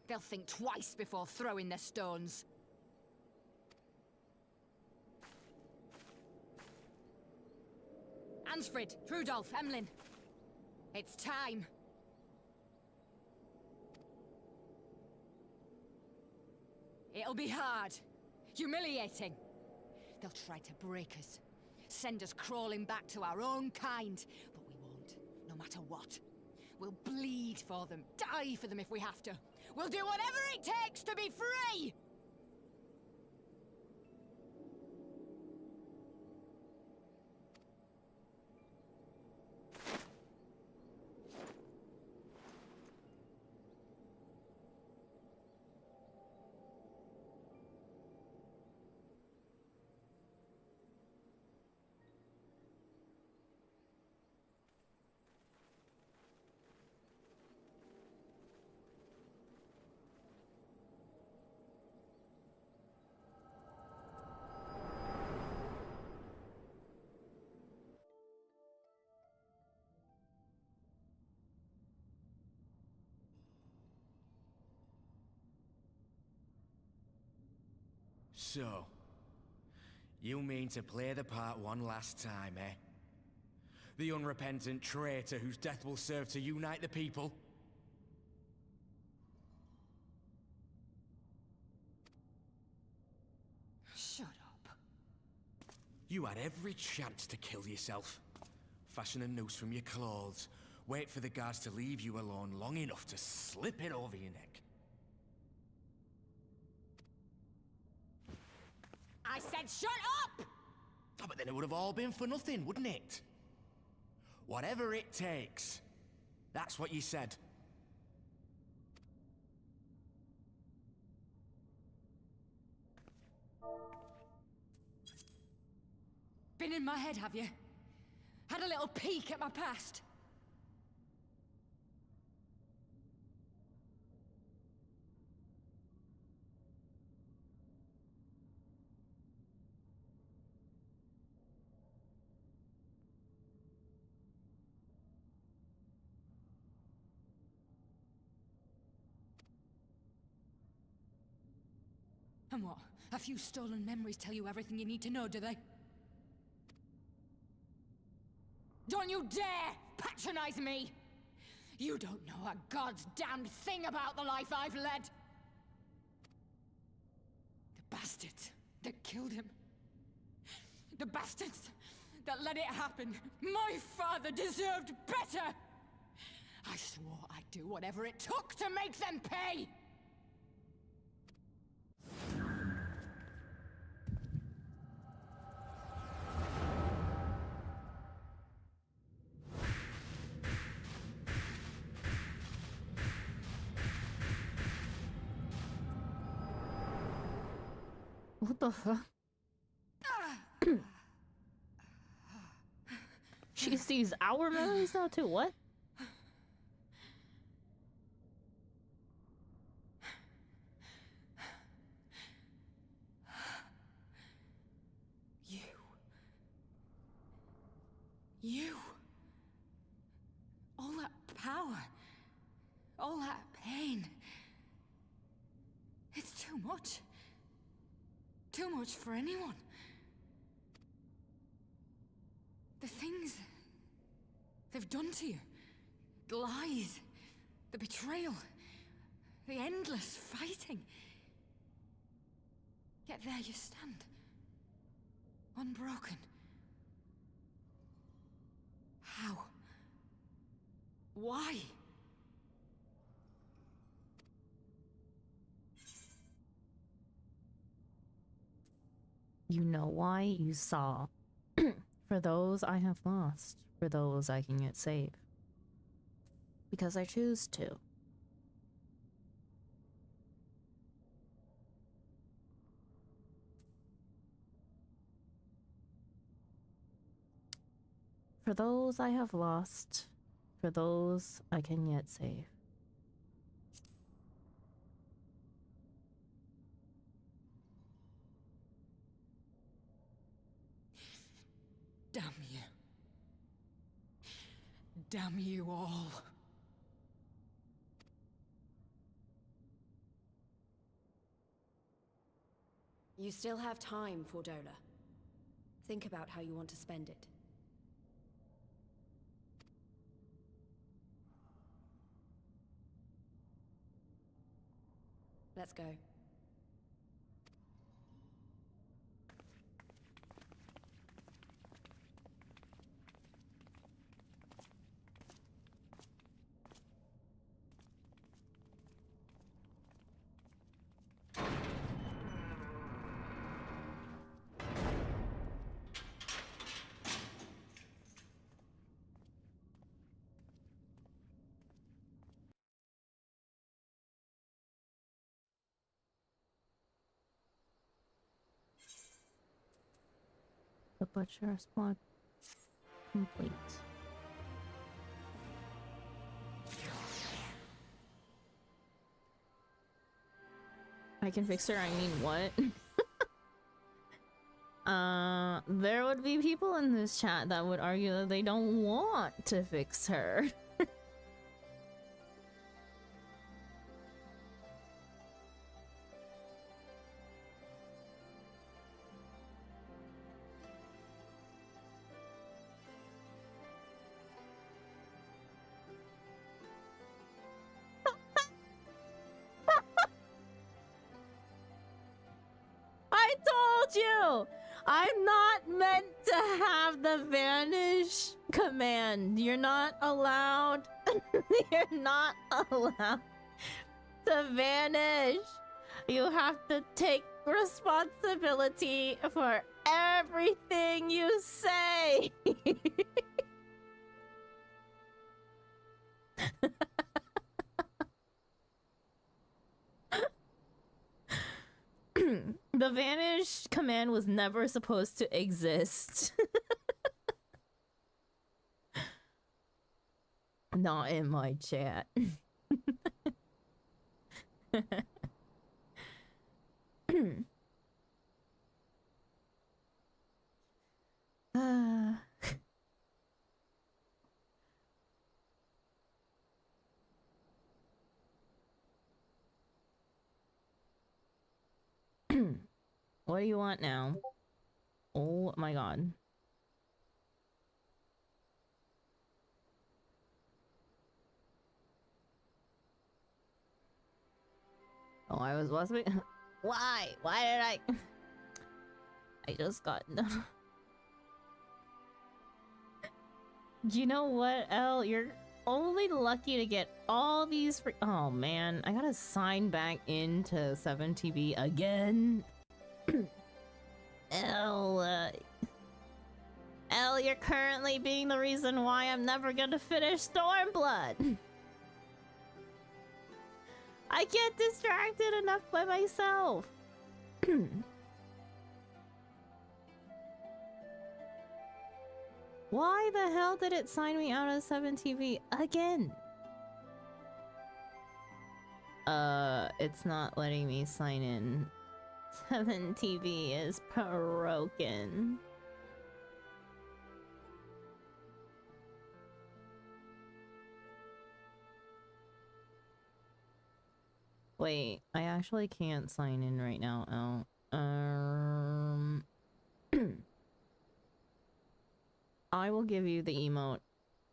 they'll think twice before throwing their stones. Ansfrid, Rudolph, Emlyn. It's time. It'll be hard. Humiliating. They'll try to break us. Send us crawling back to our own kind. But we won't, no matter what. We'll bleed for them, die for them if we have to. We'll do whatever it takes to be free! So, you mean to play the part one last time, eh? The unrepentant traitor whose death will serve to unite the people? Shut up. You had every chance to kill yourself. Fashion a noose from your clothes. Wait for the guards to leave you alone long enough to slip it over your neck. I said shut up! Oh, but then it would have all been for nothing, wouldn't it? Whatever it takes. That's what you said. Been in my head, have you? Had a little peek at my past? And what? A few stolen memories tell you everything you need to know, do they? Don't you dare patronize me! You don't know a god's damned thing about the life I've led! The bastards that killed him. The bastards that let it happen. My father deserved better! I swore I'd do whatever it took to make them pay! What the fuck? She sees our memories now too, what? You. All that power. All that pain. It's too much. Too much for anyone. The things they've done to you. The lies. The betrayal. The endless fighting. Yet there you stand. Unbroken. How? Why? You know why? You saw. For those I have lost, for those I can yet save. Because I choose to. For those I have lost, for those I can yet save. Damn you. Damn you all. You still have time, Fordola. Think about how you want to spend it. Let's go. The butcher squad complete. I can fix her, I mean what? There would be people in this chat that would argue that they don't want to fix her. told you! I'm not meant to have the vanish command. You're not allowed. You're not allowed to vanish. You have to take responsibility for everything you say. The vanish command was never supposed to exist. Not in my chat. What do you want now? Oh my god. Oh, I was watching. Why? Why did I? I just got. You know what, Elle? You're only lucky to get all these free. Oh man, I gotta sign back into 7TV again. Elle, Elle, you're currently being the reason why I'm never gonna finish Stormblood. I get distracted enough by myself. Why the hell did it sign me out of 7TV again? It's not letting me sign in. 7TV is broken. Wait, I actually can't sign in right now. I will give you the emote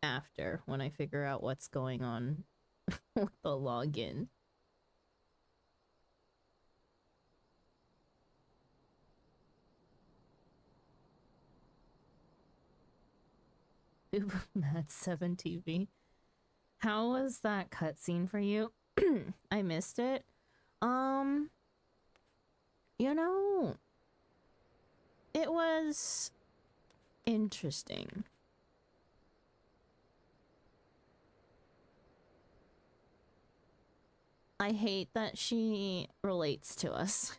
after, when I figure out what's going on with the login. That's 7TV. How was that cutscene for you? I missed it. You know, it was interesting. I hate that she relates to us.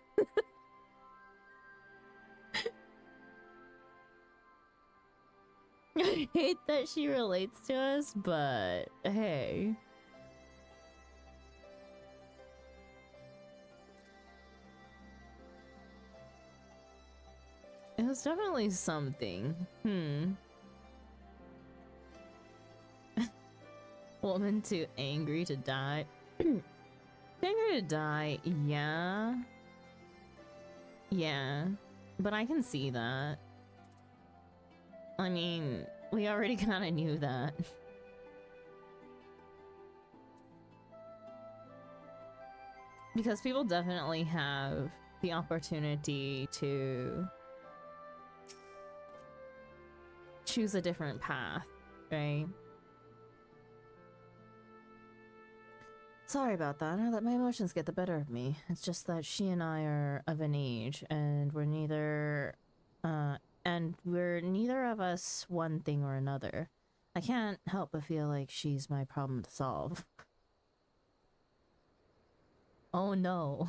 I hate that she relates to us, but hey. It was definitely something. Woman too angry to die. Angry to die, yeah. Yeah. But I can see that. I mean, we already kinda knew that. Because people definitely have the opportunity to choose a different path, right? Sorry about that. I let my emotions get the better of me. It's just that she and I are of an age, and we're neither of us one thing or another. I can't help but feel like she's my problem to solve. Oh no.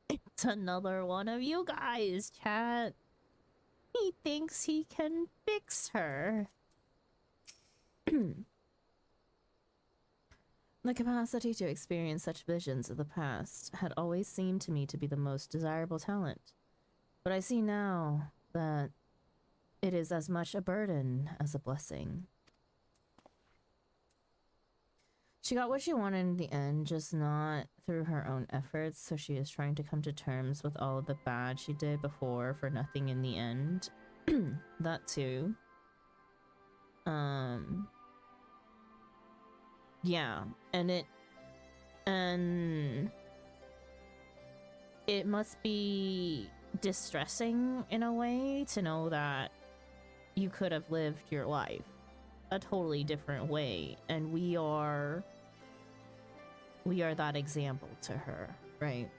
It's another one of you guys, chat. He thinks he can fix her. The capacity to experience such visions of the past had always seemed to me to be the most desirable talent. But I see now that it is as much a burden as a blessing. She got what she wanted in the end, just not through her own efforts, so she is trying to come to terms with all of the bad she did before for nothing in the end. That too. Yeah, and it must be distressing in a way to know that you could have lived your life a totally different way, and we are that example to her, right?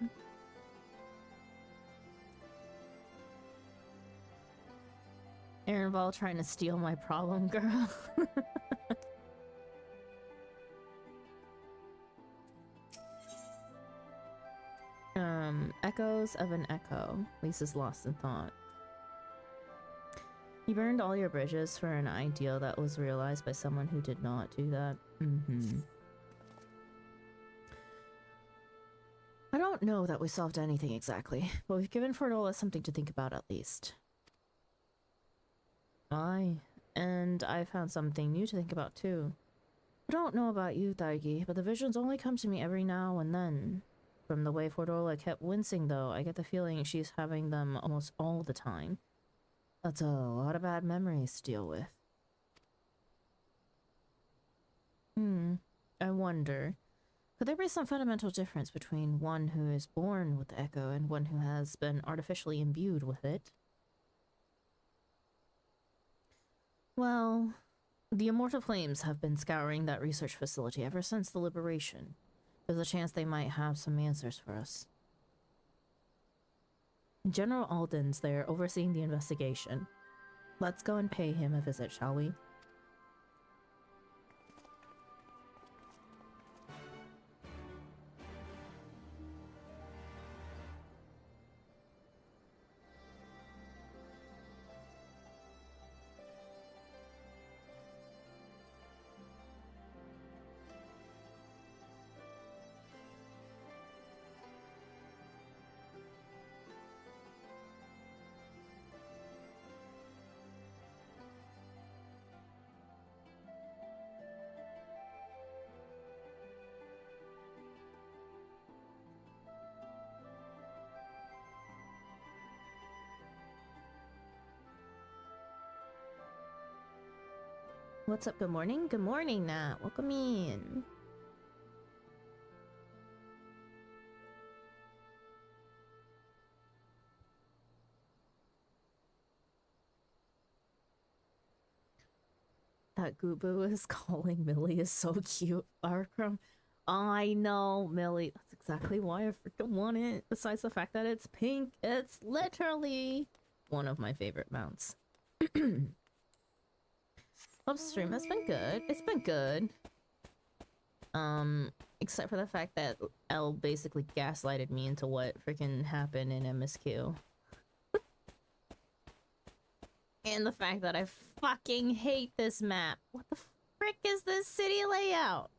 Aaron Ball trying to steal my problem, girl. Echoes of an echo. Lisa's lost in thought. You burned all your bridges for an ideal that was realized by someone who did not do that. I don't know that we solved anything exactly, but we've given Fordola something to think about at least. And I found something new to think about too. I don't know about you, Daigi, but the visions only come to me every now and then. From the way Fordola kept wincing, though, I get the feeling she's having them almost all the time. That's a lot of bad memories to deal with. I wonder, could there be some fundamental difference between one who is born with the echo and one who has been artificially imbued with it? Well, the Immortal Flames have been scouring that research facility ever since the liberation. There's a chance they might have some answers for us. General Alden's there overseeing the investigation. Let's go and pay him a visit, shall we? What's up? Good morning? Good morning, Nat. Welcome in. That Goobo is calling Millie is so cute. Arcrum. I know, Millie. That's exactly why I freaking want it. Besides the fact that it's pink, it's literally one of my favorite mounts. Upstream has been good. It's been good. Except for the fact that Elle basically gaslighted me into what freaking happened in MSQ. And the fact that I fucking hate this map. What the frick is this city layout?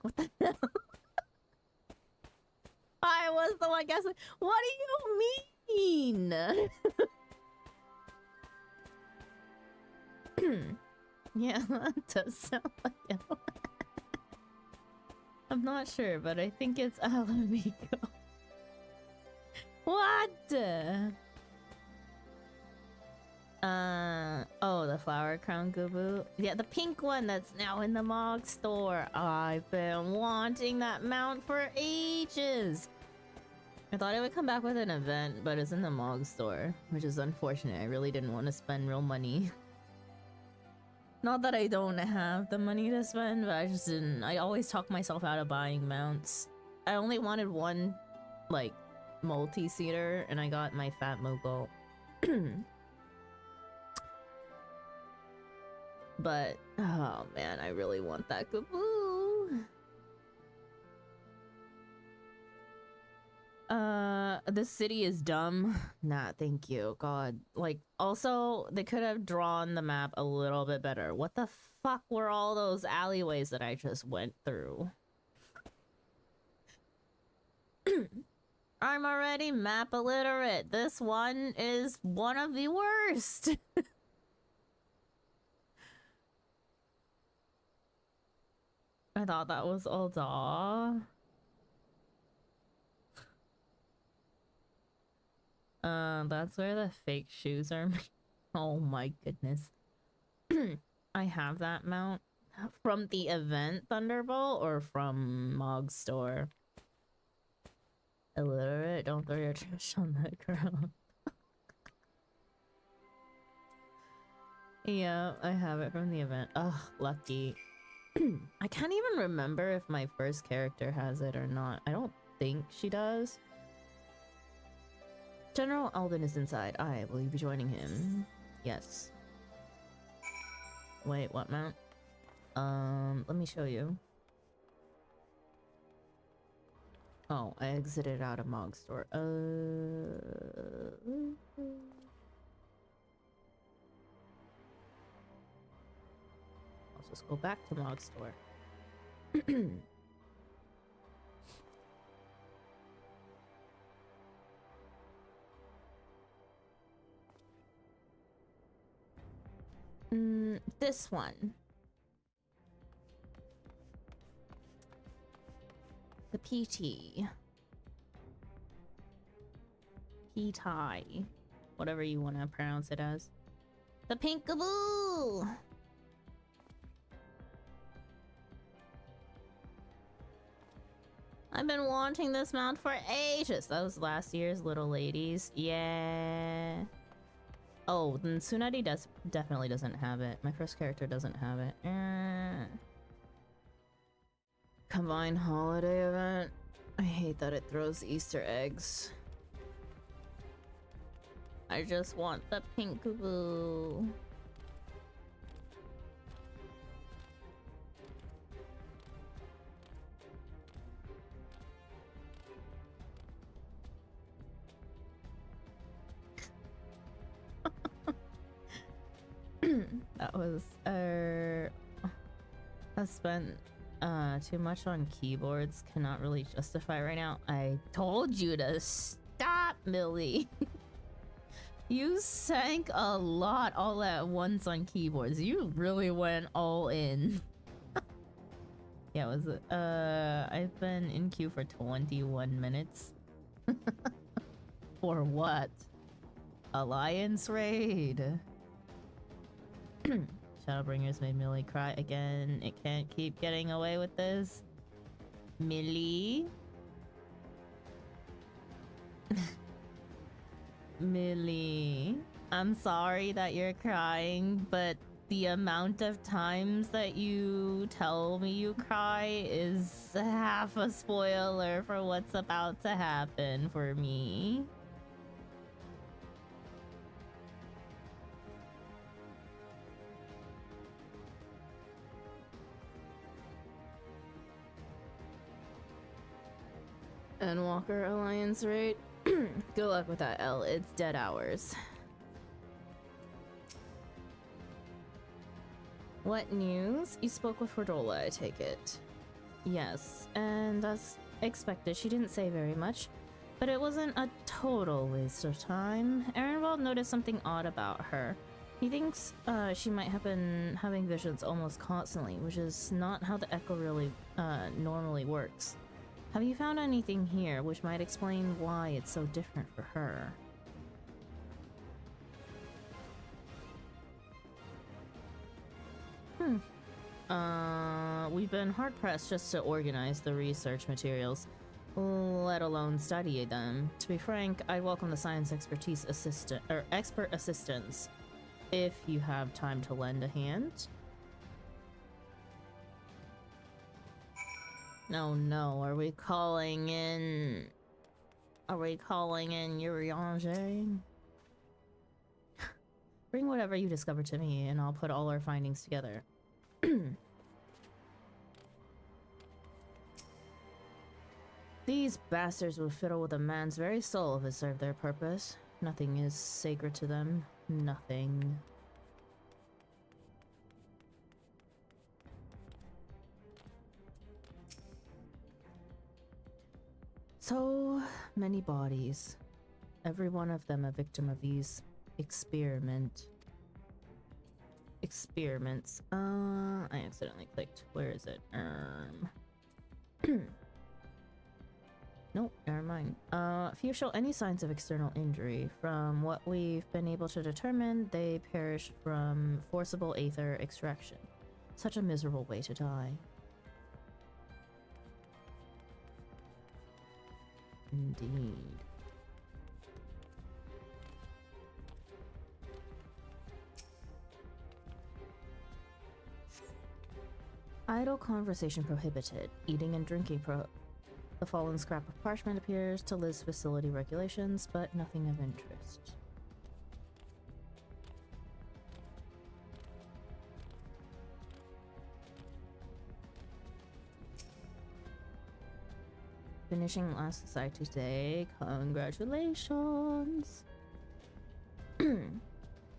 What the hell? I was the one guessing. What do you mean? Yeah, that does sound like it. I'm not sure, but I think it's Alamigo. What? Oh, the flower crown Gubu. Yeah, the pink one that's now in the Mog store. I've been wanting that mount for ages. I thought it would come back with an event, but it's in the Mog store, which is unfortunate. I really didn't want to spend real money. Not that I don't have the money to spend, but I just didn't. I always talk myself out of buying mounts. I only wanted one, like, multi-seater, and I got my Fat Mogul. But, oh man, I really want that Kaboo. This city is dumb. Nah, thank you. God. Like, also, they could have drawn the map a little bit better. What the fuck were all those alleyways that I just went through? I'm already map illiterate. This one is one of the worst. I thought that was Uldaw. That's where the fake shoes are. Oh my goodness. I have that mount from the event Thunderbolt or from Mog's store. Illiterate, don't throw your trash on the ground. Yeah, I have it from the event. Ugh, lucky. I can't even remember if my first character has it or not. I don't think she does. General Alden is inside. Will you be joining him? Yes. Wait, what mount? Let me show you. Oh, I exited out of Mog Store. I'll just go back to Mog Store. This one. The PT. P-tie. Whatever you want to pronounce it as. The Pinkaboo! I've been wanting this mount for ages. That was last year's Little Ladies. Yeah. Oh, then Tsunade definitely doesn't have it. My first character doesn't have it. Combined holiday event. I hate that it throws Easter eggs. I just want the Pinkaboo. That was I've spent too much on keyboards, cannot really justify right now. I told you to stop, Millie. You sank a lot all at once on keyboards. You really went all in. Yeah, it was I've been in queue for 21 minutes. For what? Alliance raid. Shadowbringers made Millie cry again. It can't keep getting away with this. Millie? Millie, I'm sorry that you're crying, but the amount of times that you tell me you cry is half a spoiler for what's about to happen for me. Endwalker Alliance raid. Good luck with that, L. It's dead hours. What news? You spoke with Fordola, I take it. Yes, and as expected, she didn't say very much, but it wasn't a total waste of time. Ehrenwald noticed something odd about her. He thinks she might have been having visions almost constantly, which is not how the Echo really normally works. Have you found anything here which might explain why it's so different for her? We've been hard-pressed just to organize the research materials, let alone study them. To be frank, I welcome the science expertise expert assistance, if you have time to lend a hand. No, no, are we calling in Urianger? Bring whatever you discover to me, and I'll put all our findings together. These bastards will fiddle with a man's very soul if it served their purpose. Nothing is sacred to them. Nothing. So many bodies. Every one of them a victim of these experiments. I accidentally clicked. Where is it? Nope, never mind. Few show any signs of external injury. From what we've been able to determine, they perished from forcible aether extraction. Such a miserable way to die. Indeed. Idle conversation prohibited. Eating and drinking The fallen scrap of parchment appears to list facility regulations, but nothing of interest. Finishing last society today. Congratulations!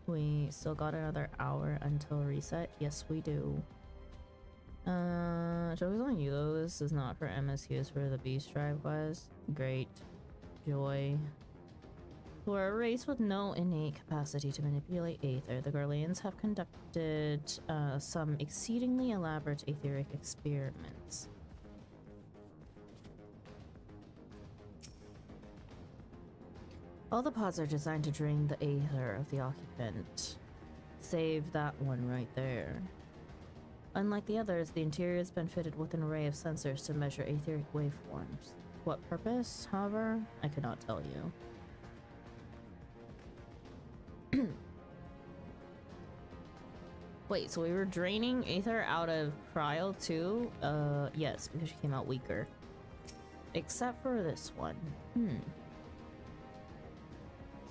We still got another hour until reset. Yes, we do. Joey's on you though. This is not for MSQs for the Beast Tribe quest. Great. Joy. For a race with no innate capacity to manipulate Aether, the Garleans have conducted some exceedingly elaborate etheric experiments. All the pods are designed to drain the Aether of the occupant. Save that one right there. Unlike the others, the interior has been fitted with an array of sensors to measure etheric waveforms. What purpose, however, I cannot tell you. Wait, so we were draining Aether out of Cryo too? Yes, because she came out weaker. Except for this one.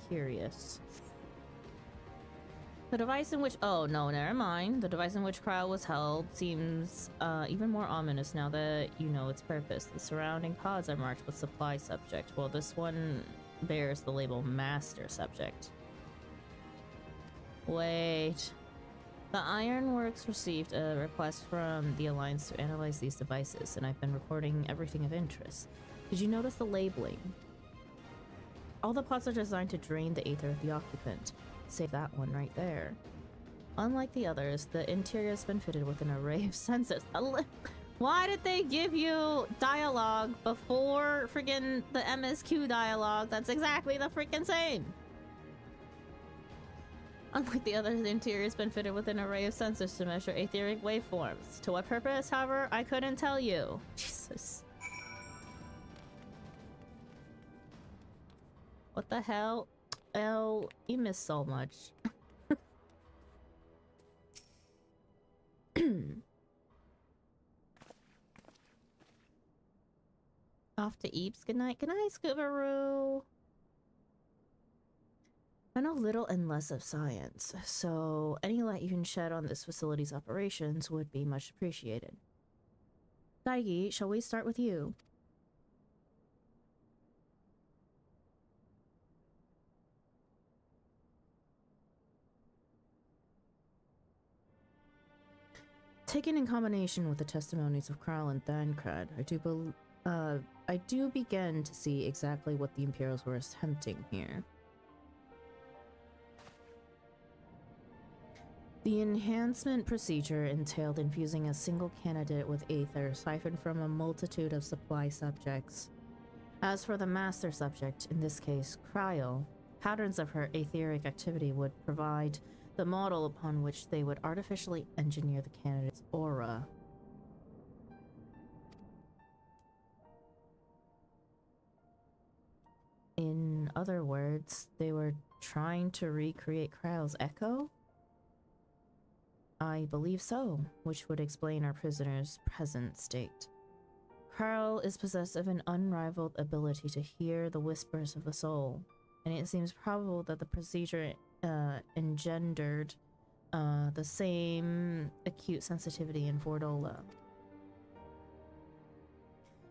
Curious. The device in which— oh no, never mind. The device in which Cryo was held seems even more ominous now that you know its purpose. The surrounding pods are marked with supply subject, while this one bears the label master subject. Wait. The Ironworks received a request from the Alliance to analyze these devices, and I've been recording everything of interest. Did you notice the labeling? All the pods are designed to drain the Aether of the occupant. Save that one right there. Unlike the others, the interior has been fitted with an array of sensors. Why did they give you dialogue before friggin' the MSQ dialogue? That's exactly the freaking same. Unlike the others, the interior has been fitted with an array of sensors to measure etheric waveforms. To what purpose, however, I couldn't tell you. Jesus. What the hell? Oh, you missed so much. Off to Eeps. Good night. Good night, Scoobaroo. I know little and less of science, so any light you can shed on this facility's operations would be much appreciated. Daigi, shall we start with you? Taken in combination with the testimonies of Kral and Thancred, I do begin to see exactly what the Imperials were attempting here. The enhancement procedure entailed infusing a single candidate with Aether siphoned from a multitude of supply subjects. As for the master subject, in this case, Cryo, patterns of her etheric activity would provide the model upon which they would artificially engineer the candidate's aura. In other words, they were trying to recreate Cryo's echo? I believe so, which would explain our prisoner's present state. Cryo is possessed of an unrivaled ability to hear the whispers of the soul, and it seems probable that the procedure engendered the same acute sensitivity in Fordola.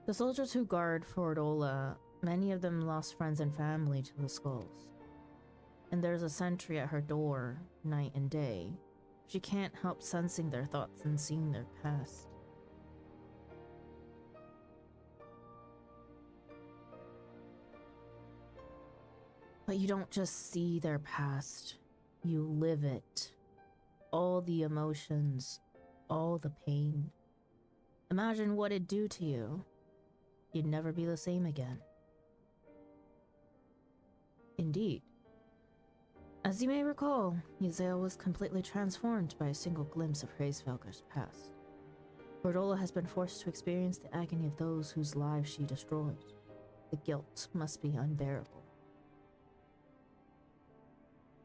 The soldiers who guard Fordola, many of them lost friends and family to the skulls. And there's a sentry at her door, night and day. She can't help sensing their thoughts and seeing their past. But you don't just see their past, you live it. All the emotions, all the pain. Imagine what it'd do to you. You'd never be the same again. Indeed. As you may recall, Yzael was completely transformed by a single glimpse of Hraesvelgr's past. Fordola has been forced to experience the agony of those whose lives she destroyed. The guilt must be unbearable.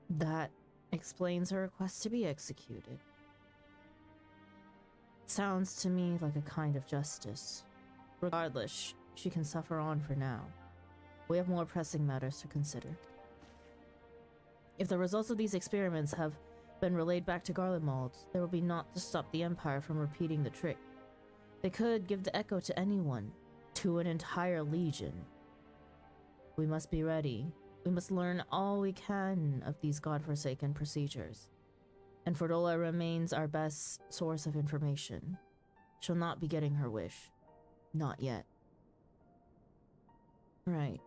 That explains her request to be executed. Sounds to me like a kind of justice. Regardless, she can suffer on for now. We have more pressing matters to consider. If the results of these experiments have been relayed back to Garlemald, there will be naught to stop the Empire from repeating the trick. They could give the echo to anyone, to an entire legion. We must be ready. We must learn all we can of these godforsaken procedures. And Fordola remains our best source of information. She'll not be getting her wish. Not yet. Right.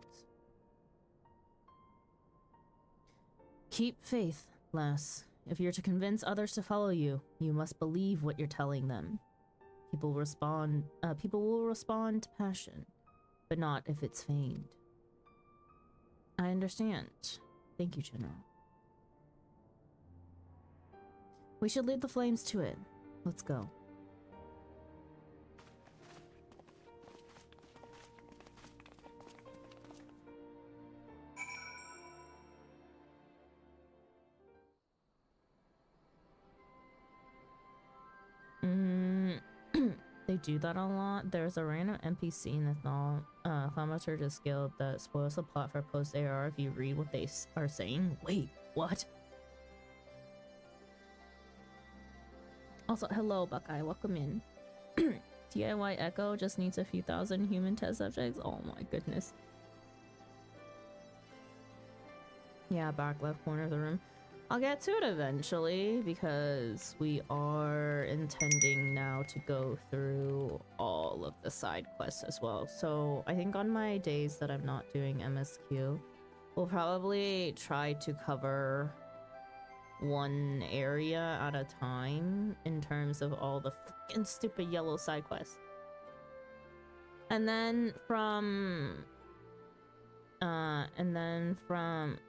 Keep faith, lass. If you're to convince others to follow you, you must believe what you're telling them. People will respond to passion, but not if it's feigned. I understand. Thank you, General. We should lead the flames to it. Let's go. They do that a lot. There's a random NPC in the Thaumaturgus Guild that spoils the plot for post-AR if you read what they are saying. Wait, what? Also, hello, Buckeye. Welcome in. DIY Echo just needs a few thousand human test subjects. Oh my goodness. Yeah, back left corner of the room. I'll get to it eventually because we are intending now to go through all of the side quests as well. So I think on my days that I'm not doing MSQ, we'll probably try to cover one area at a time in terms of all the fucking stupid yellow side quests. And then from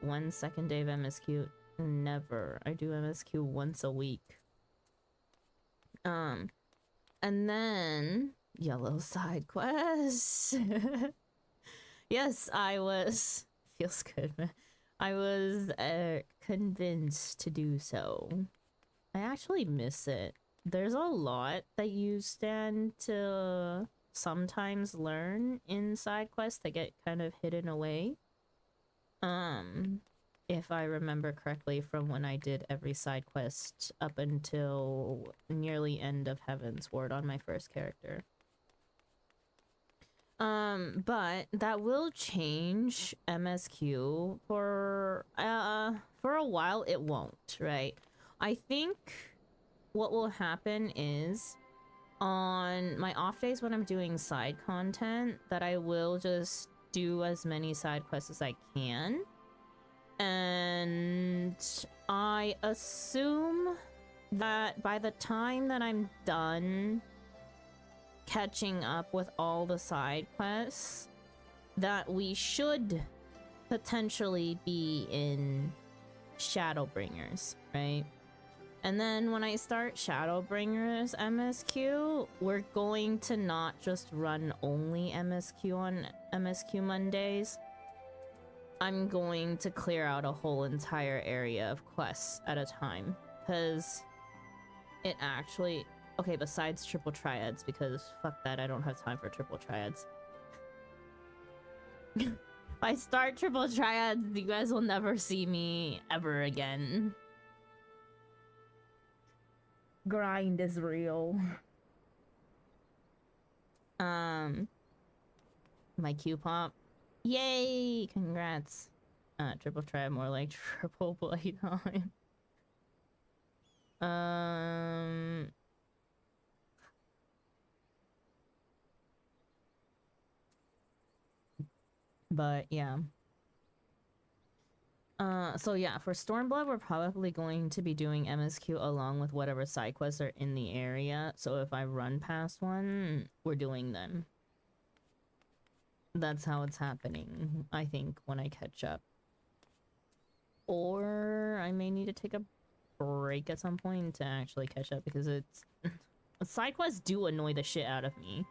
one second day of MSQ, never. I do MSQ once a week. And then yellow side quests. Yes, I was feels good, man. I was convinced to do so. I actually miss it. There's a lot that you stand to sometimes learn in side quests that get kind of hidden away. If I remember correctly from when I did every side quest up until nearly end of Heaven's Ward on my first character. But that will change MSQ for a while. It won't, right? I think what will happen is on my off days when I'm doing side content that I will just do as many side quests as I can. And I assume that by the time that I'm done catching up with all the side quests, that we should potentially be in Shadowbringers, right? And then when I start Shadowbringers MSQ, we're going to not just run only MSQ on MSQ Mondays. I'm going to clear out a whole entire area of quests at a time, because it actually... Okay, besides triple triads, because fuck that, I don't have time for triple triads. If I start triple triads, you guys will never see me ever again. Grind is real. My Q-pop. Yay! Congrats. Triple triad, more like triple playtime. But yeah. So yeah, for Stormblood, we're probably going to be doing MSQ along with whatever side quests are in the area. So if I run past one, we're doing them. That's how it's happening, I think, when I catch up. Or I may need to take a break at some point to actually catch up, because it's... side quests do annoy the shit out of me.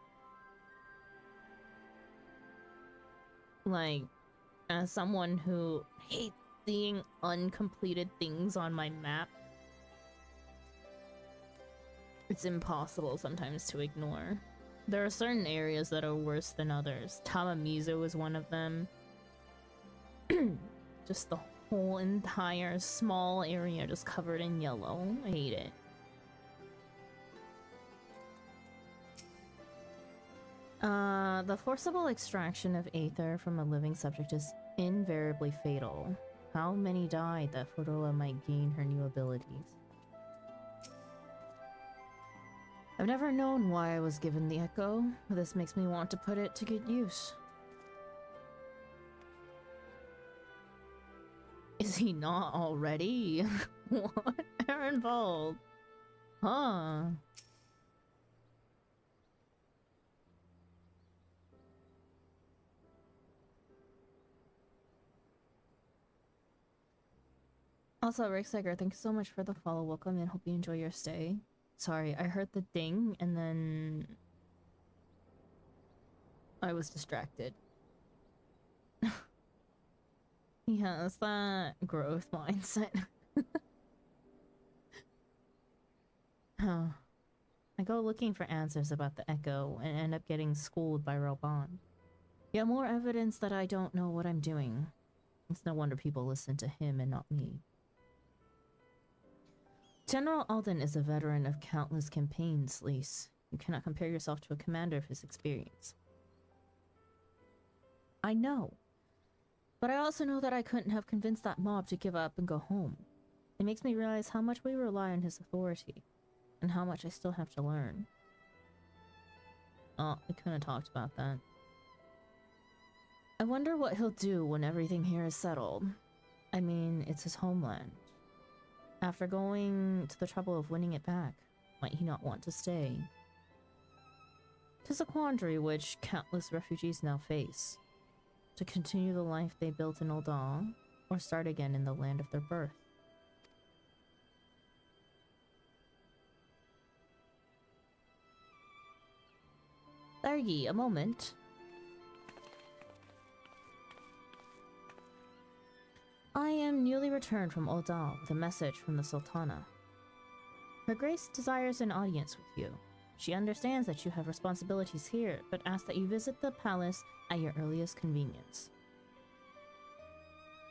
Like, as someone who hates seeing uncompleted things on my map, it's impossible sometimes to ignore. There are certain areas that are worse than others. Tamamizo is one of them. Just the whole entire small area just covered in yellow. I hate it. The forcible extraction of aether from a living subject is invariably fatal. How many died that Fodora might gain her new abilities? I've never known why I was given the echo, but this makes me want to put it to good use. Is he not already? What? Ehrenwald? Huh? Also, Rick Seger, thank you so much for the follow. Welcome and hope you enjoy your stay. Sorry, I heard the ding and then I was distracted. He has that growth mindset. Huh. I go looking for answers about the Echo and end up getting schooled by Roban. Yet more evidence that I don't know what I'm doing. It's no wonder people listen to him and not me. General Alden is a veteran of countless campaigns, Lise. You cannot compare yourself to a commander of his experience. I know. But I also know that I couldn't have convinced that mob to give up and go home. It makes me realize how much we rely on his authority, and how much I still have to learn. Oh, we couldn't have talked about that. I wonder what he'll do when everything here is settled. I mean, it's his homeland. After going to the trouble of winning it back, might he not want to stay? 'Tis a quandary which countless refugees now face. To continue the life they built in Ul'dah, or start again in the land of their birth. Thargi, a moment. I am newly returned from Ul'dah with a message from the Sultana. Her Grace desires an audience with you. She understands that you have responsibilities here, but asks that you visit the palace at your earliest convenience.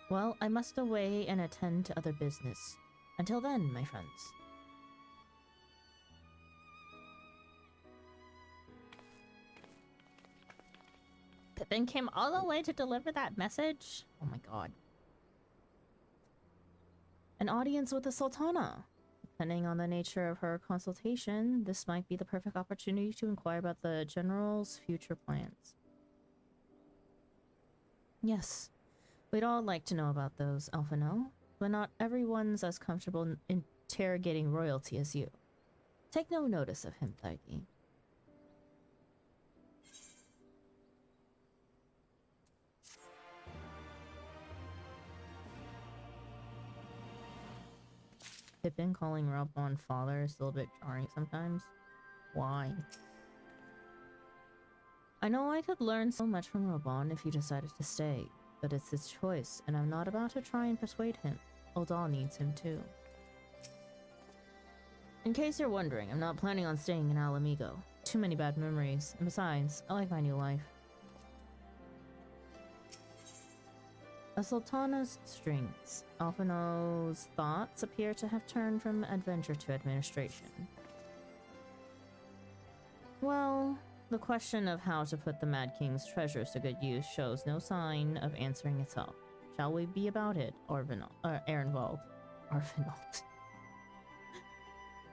Well, I must away and attend to other business. Until then, my friends. Pippin came all the way to deliver that message? Oh my god. An audience with the Sultana. Depending on the nature of her consultation, this might be the perfect opportunity to inquire about the General's future plans. Yes, we'd all like to know about those, Alphino, but not everyone's as comfortable interrogating royalty as you. Take no notice of him, Thargi. Pippin calling Robon father is still a bit jarring sometimes. Why? I know I could learn so much from Robon if he decided to stay, but it's his choice, and I'm not about to try and persuade him. Ul'dah needs him too. In case you're wondering, I'm not planning on staying in Alamigo. Too many bad memories, and besides, I like my new life. A Sultana's strings. Alphino's thoughts appear to have turned from adventure to administration. Well, the question of how to put the Mad King's treasures to good use shows no sign of answering itself. Shall we be about it, Ehrenwald? Arvinald.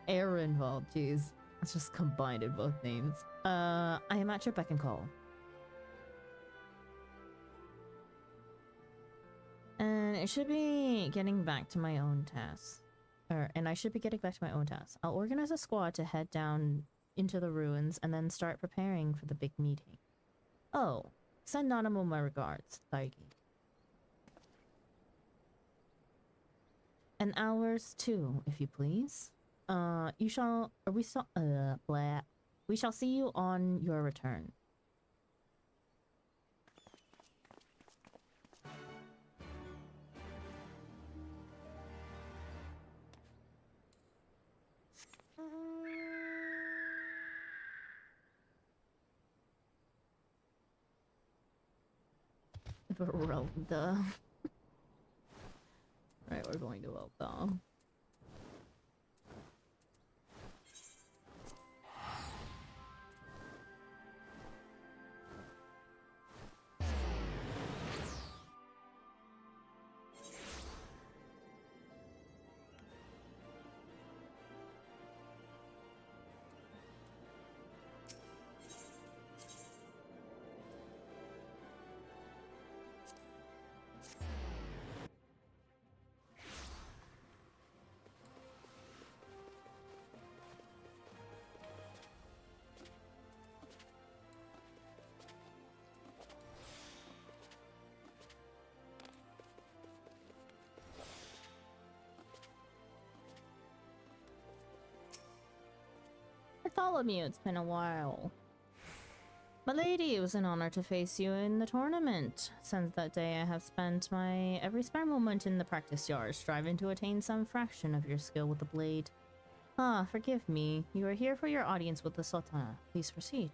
Ehrenwald, jeez. It's just combined in both names. I am at your beck and call. And it should be getting back to my own tasks. And I should be getting back to my own tasks. I'll organize a squad to head down into the ruins and then start preparing for the big meeting. Oh, send Nanamo my regards, Thargi. And ours too, if you please. We shall see you on your return. Verona. Right, we're going to Eltham. Bartholomew, it's been a while. My lady, it was an honor to face you in the tournament. Since that day, I have spent my every spare moment in the practice yard, striving to attain some fraction of your skill with the blade. Ah, forgive me. You are here for your audience with the Sultana. Please proceed.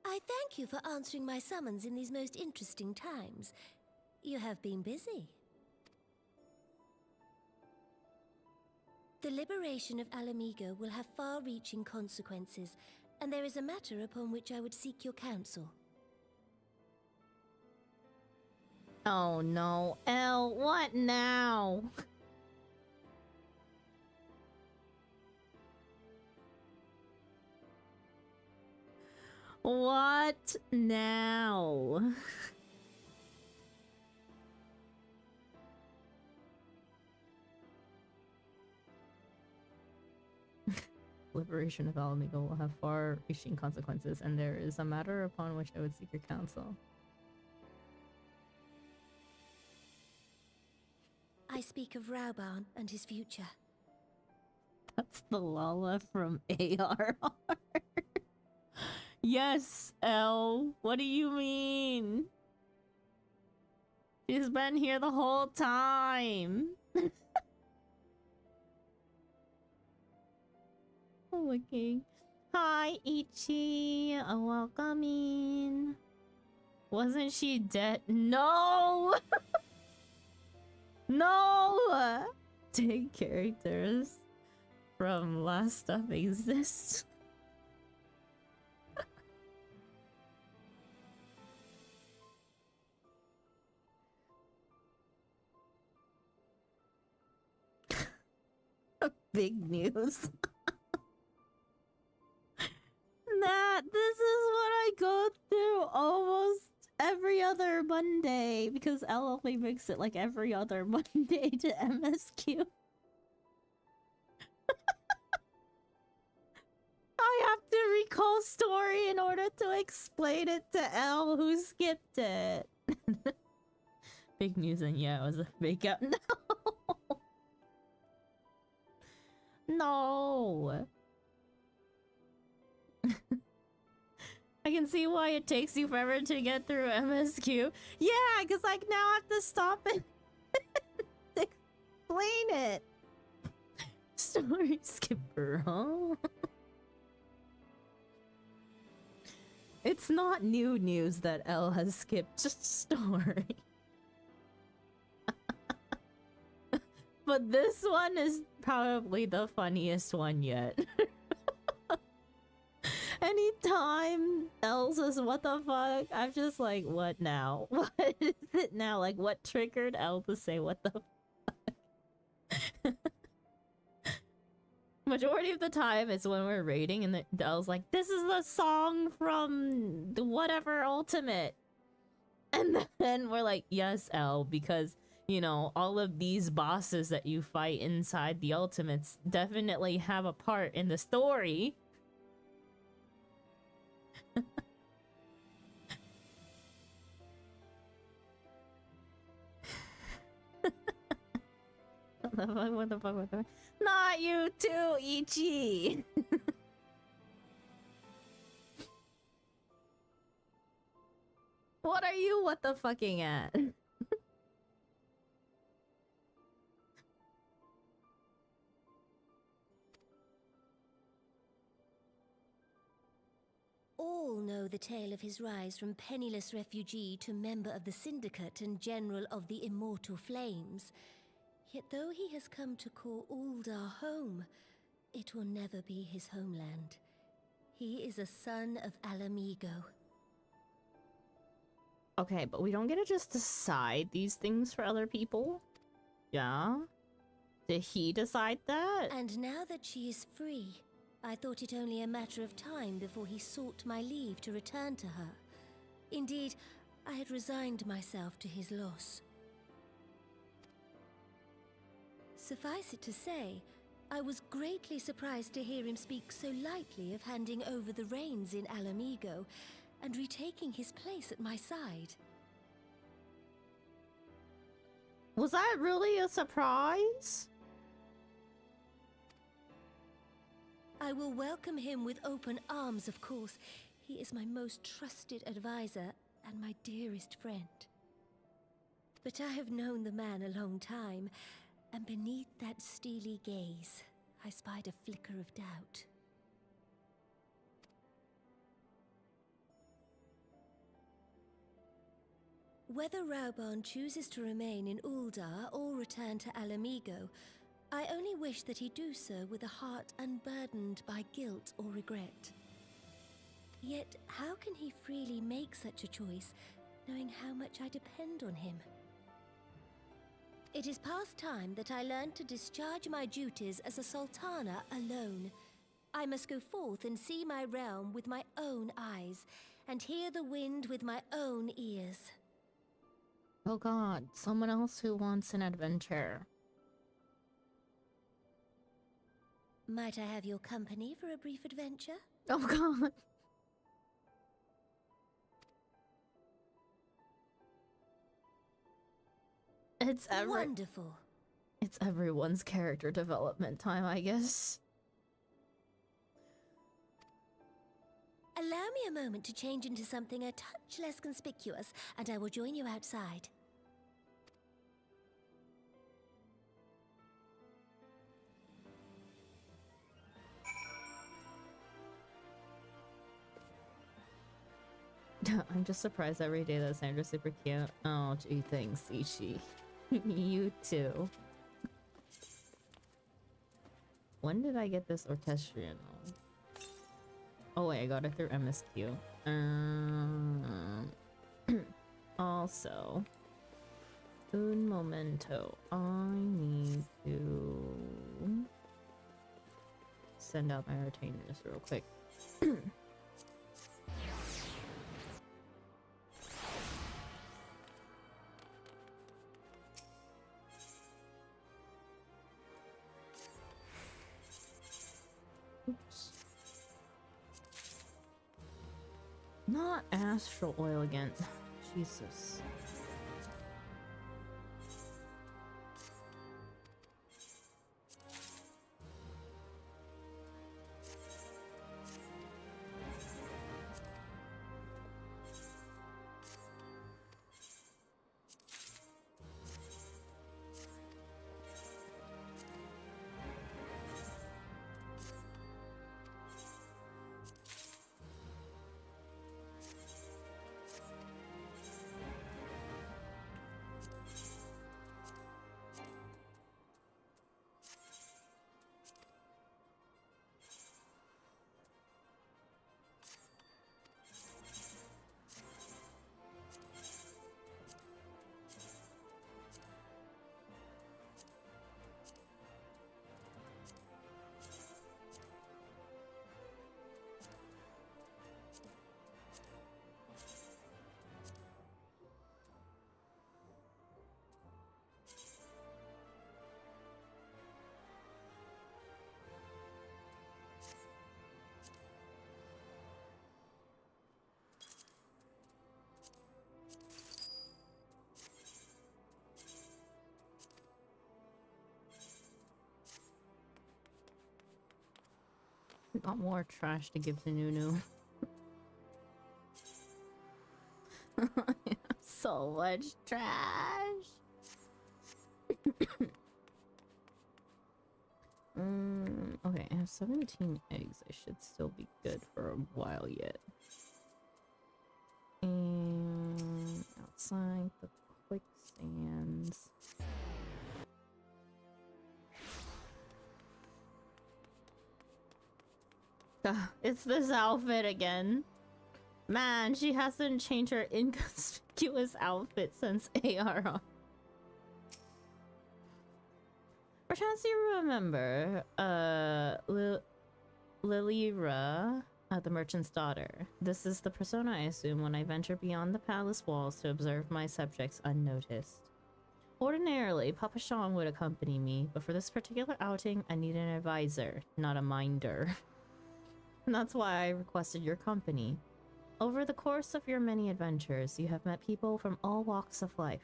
I thank you for answering my summons in these most interesting times. You have been busy. The liberation of Alamigo will have far-reaching consequences, and there is a matter upon which I would seek your counsel. Oh no, Elle, what now? What now? Liberation of Alamigo will have far-reaching consequences, and there is a matter upon which I would seek your counsel. I speak of Rauban and his future. That's the Lala from ARR. Yes, Elle. What do you mean? She's been here the whole time. Looking. Hi, Ichi. Welcome in. Wasn't she dead? No! No! Take characters from last stuff exist. Big news. Nah, this is what I go through almost every other Monday because Elle only makes it like every other Monday to MSQ. I have to recall story in order to explain it to Elle who skipped it. Big news, and yeah, it was a fake out. No! No! I can see why it takes you forever to get through MSQ. Yeah, because like now I have to stop and explain it. Story skipper, huh? It's not new news that Elle has skipped story. But this one is probably the funniest one yet. Anytime Elle says what the fuck, I'm just like, what now? What is it now? Like, what triggered Elle to say what the fuck? Majority of the time it's when we're raiding and Elle's like, this is the song from the whatever ultimate. And then we're like, yes, Elle, because, you know, all of these bosses that you fight inside the ultimates definitely have a part in the story. What the fuck? Not you too, Ichi! What are you what the fucking at? all know the tale of his rise from penniless refugee to member of the Syndicate and General of the Immortal Flames. Yet though he has come to call Uldar home, it will never be his homeland. He is a son of Alamigo. Okay, but we don't get to just decide these things for other people? Yeah? Did he decide that? And now that she is free, I thought it only a matter of time before he sought my leave to return to her. Indeed, I had resigned myself to his loss. Suffice it to say, I was greatly surprised to hear him speak so lightly of handing over the reins in Alamigo and retaking his place at my side. Was that really a surprise? I will welcome him with open arms, of course. He is my most trusted advisor and my dearest friend. But I have known the man a long time, and beneath that steely gaze, I spied a flicker of doubt. Whether Rauban chooses to remain in Uldar or return to Alamigo, I only wish that he do so with a heart unburdened by guilt or regret. Yet, how can he freely make such a choice, knowing how much I depend on him? It is past time that I learned to discharge my duties as a sultana alone. I must go forth and see my realm with my own eyes, and hear the wind with my own ears. Oh god, someone else who wants an adventure. Might I have your company for a brief adventure? Oh god. It's wonderful. It's everyone's character development time, I guess. Allow me a moment to change into something a touch less conspicuous, and I will join you outside. I'm just surprised every day that Sandra's super cute. Oh, gee, thanks, Ichi. You too. When did I get this orchestrion? Oh wait, I got it through MSQ. Also, un momento. I need to send out my retainers real quick. Oops. Not astral oil again. Jesus. Got more trash to give to Nunu. So much trash. Okay, I have 17 eggs. I should still be good for a while yet. And outside the quicksands. It's this outfit again. Man, she hasn't changed her inconspicuous outfit since ARR. Perchance you remember, Lilira, the merchant's daughter. This is the persona I assume when I venture beyond the palace walls to observe my subjects unnoticed. Ordinarily, Papa Sean would accompany me, but for this particular outing, I need an advisor, not a minder. And that's why I requested your company. Over the course of your many adventures, you have met people from all walks of life,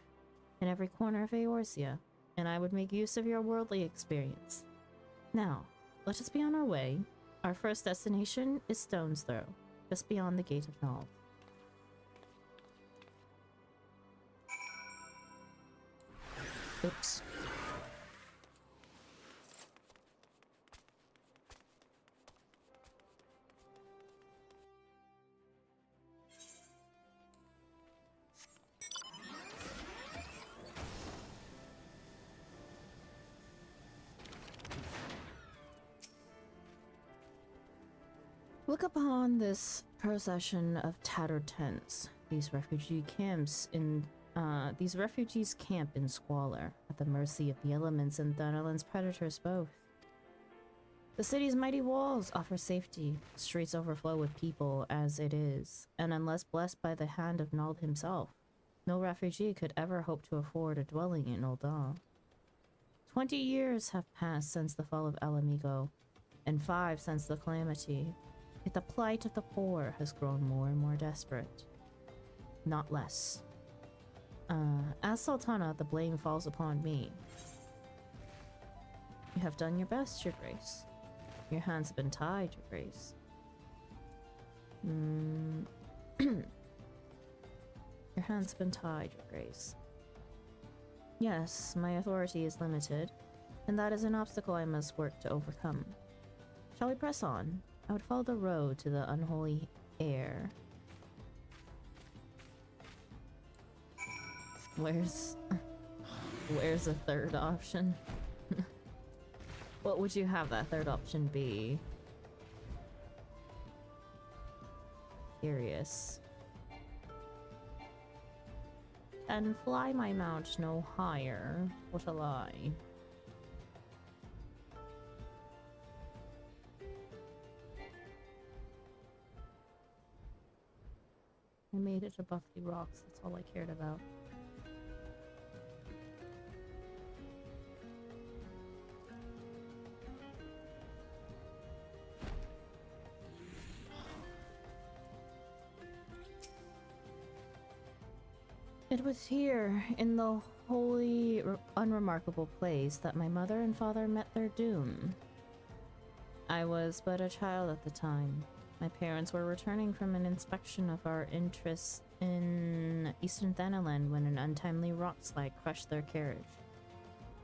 in every corner of Eorzea, and I would make use of your worldly experience. Now, let us be on our way. Our first destination is Stone's Throw, just beyond the Gate of Nald. Oops. Look upon this procession of tattered tents. These refugees camp in squalor, at the mercy of the elements and Thanalan's predators both. The city's mighty walls offer safety. Streets overflow with people as it is, and unless blessed by the hand of Nald himself, no refugee could ever hope to afford a dwelling in Ul'dah. 20 years have passed since the fall of Alamigo, and 5 since the calamity. Yet the plight of the poor has grown more and more desperate. Not less. As Sultana, the blame falls upon me. You have done your best, Your Grace. Your hands have been tied, Your Grace. Your hands have been tied, Your Grace. Yes, my authority is limited, and that is an obstacle I must work to overcome. Shall we press on? I would follow the road to the unholy air. Where's a third option? What would you have that third option be? Curious. And fly my mount no higher. What a lie. I made it above the rocks, that's all I cared about. It was here, in the holy, unremarkable place, that my mother and father met their doom. I was but a child at the time. My parents were returning from an inspection of our interests in Eastern Thanalan when an untimely rock slide crushed their carriage.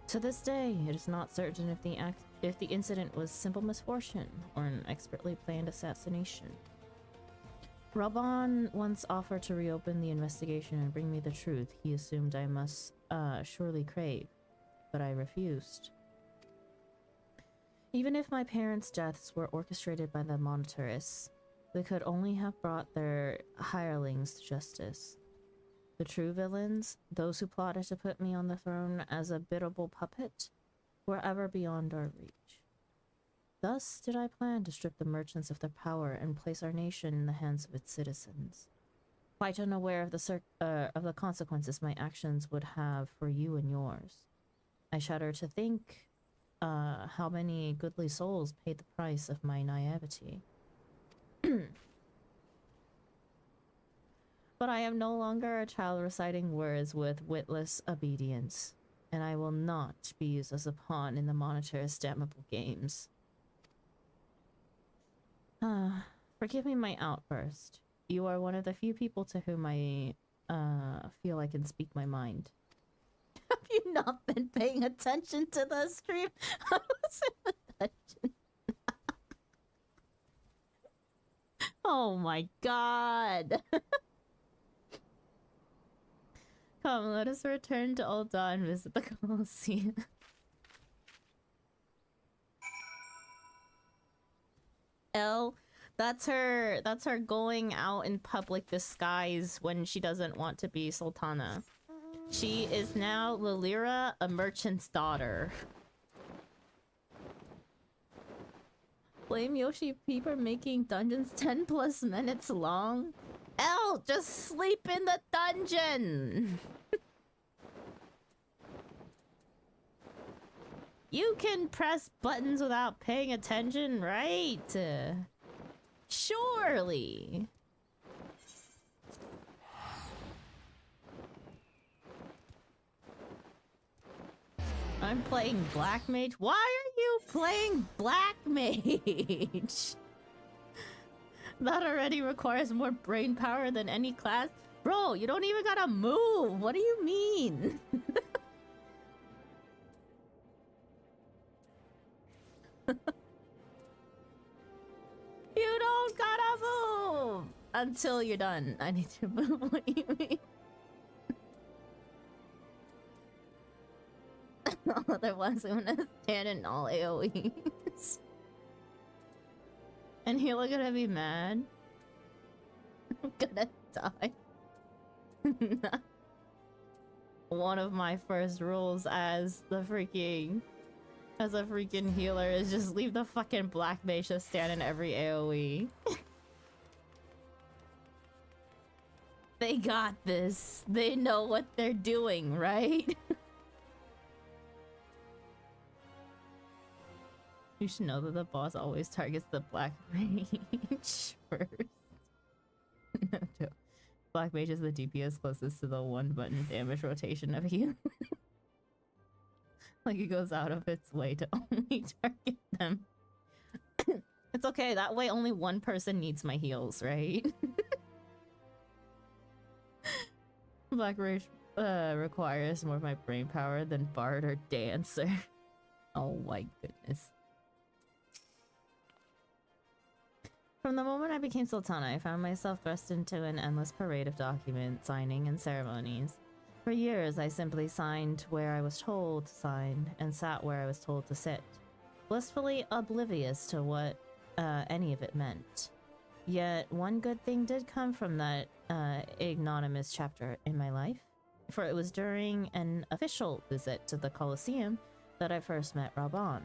To this day, it is not certain if the incident was simple misfortune or an expertly planned assassination. Rabban once offered to reopen the investigation and bring me the truth he assumed I must surely crave, but I refused. Even if my parents' deaths were orchestrated by the monetarists, they could only have brought their hirelings to justice. The true villains, those who plotted to put me on the throne as a biddable puppet, were ever beyond our reach. Thus did I plan to strip the merchants of their power and place our nation in the hands of its citizens. Quite unaware of the consequences my actions would have for you and yours. I shudder to think how many goodly souls paid the price of my naivety. But I am no longer a child reciting words with witless obedience, and I will not be used as a pawn in the monetarist damnable games. Forgive me my outburst. You are one of the few people to whom I feel I can speak my mind. Have you not been paying attention to the stream? dungeon. Oh my god. Come, let us return to Ul'dah and visit the Colosseum. L, that's her going out in public disguise when she doesn't want to be Sultana. She is now Lilira, a merchant's daughter. Blame Yoshi P for making dungeons 10+ minutes long. L, just sleep in the dungeon! You can press buttons without paying attention, right? Surely. I'm playing Black Mage. Why are you playing Black Mage? That already requires more brain power than any class. Bro, you don't even gotta move. What do you mean? You don't gotta move until you're done. I need to move. What do you mean? Otherwise, I'm gonna stand in all AoEs. And he'll gonna be mad. I'm gonna die. One of my first rules as a freaking healer is just leave the fucking Black Mage to stand in every AoE. They got this. They know what they're doing, right? You should know that the boss always targets the Black Mage first. No joke. Black Mage is the DPS closest to the 1-button damage rotation of you. Like it goes out of its way to only target them. It's okay, that way only one person needs my heals, right? Black Mage requires more of my brain power than Bard or Dancer. Oh my goodness. From the moment I became Sultana, I found myself thrust into an endless parade of document signing and ceremonies. For years, I simply signed where I was told to sign and sat where I was told to sit, blissfully oblivious to what any of it meant. Yet, one good thing did come from that ignominious chapter in my life, for it was during an official visit to the Colosseum that I first met Raban.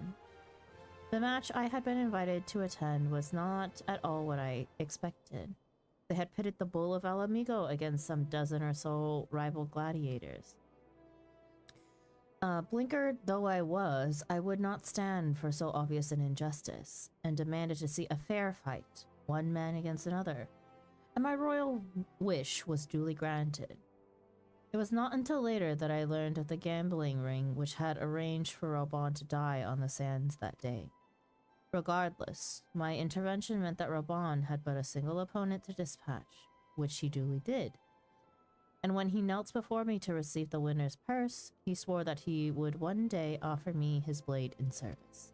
The match I had been invited to attend was not at all what I expected. They had pitted the Bull of Alamigo against some dozen or so rival gladiators. Blinkered though I was, I would not stand for so obvious an injustice, and demanded to see a fair fight, one man against another. And my royal wish was duly granted. It was not until later that I learned of the gambling ring which had arranged for Raban to die on the sands that day. Regardless, my intervention meant that Raban had but a single opponent to dispatch, which he duly did. And when he knelt before me to receive the winner's purse, he swore that he would one day offer me his blade in service.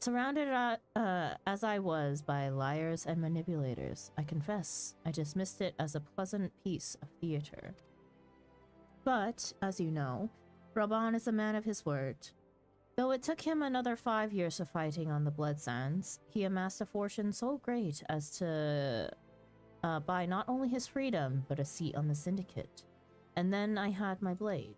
Surrounded as I was by liars and manipulators, I confess I dismissed it as a pleasant piece of theater. But, as you know, Raban is a man of his word. Though it took him another 5 years of fighting on the Blood Sands, he amassed a fortune so great as to buy not only his freedom, but a seat on the Syndicate. And then I had my blade.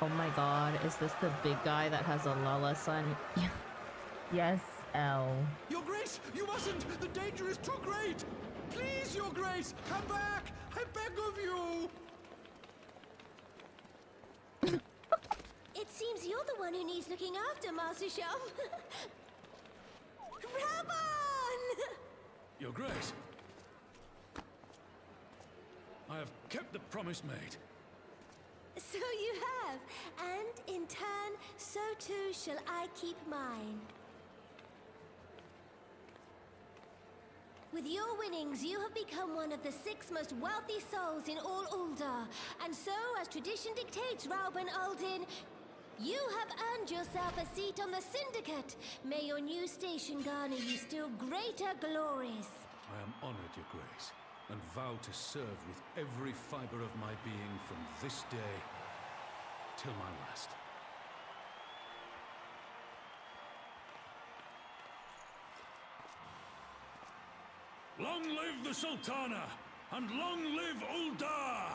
Oh my god, is this the big guy that has a Lala son? Yes, L. Your Grace, you mustn't! The danger is too great! Please, Your Grace, come back! I beg of you! It seems you're the one who needs looking after, Master Shum. Rabon! Your Grace, I have kept the promise made. So you have, and in turn, so too shall I keep mine. With your winnings, you have become one of the 6 most wealthy souls in all Uldar, and so, as tradition dictates, Rauben Aldin, you have earned yourself a seat on the Syndicate. May your new station garner you still greater glories. I am honored, Your Grace, and vow to serve with every fiber of my being from this day till my last. Long live the Sultana, and long live Uldar!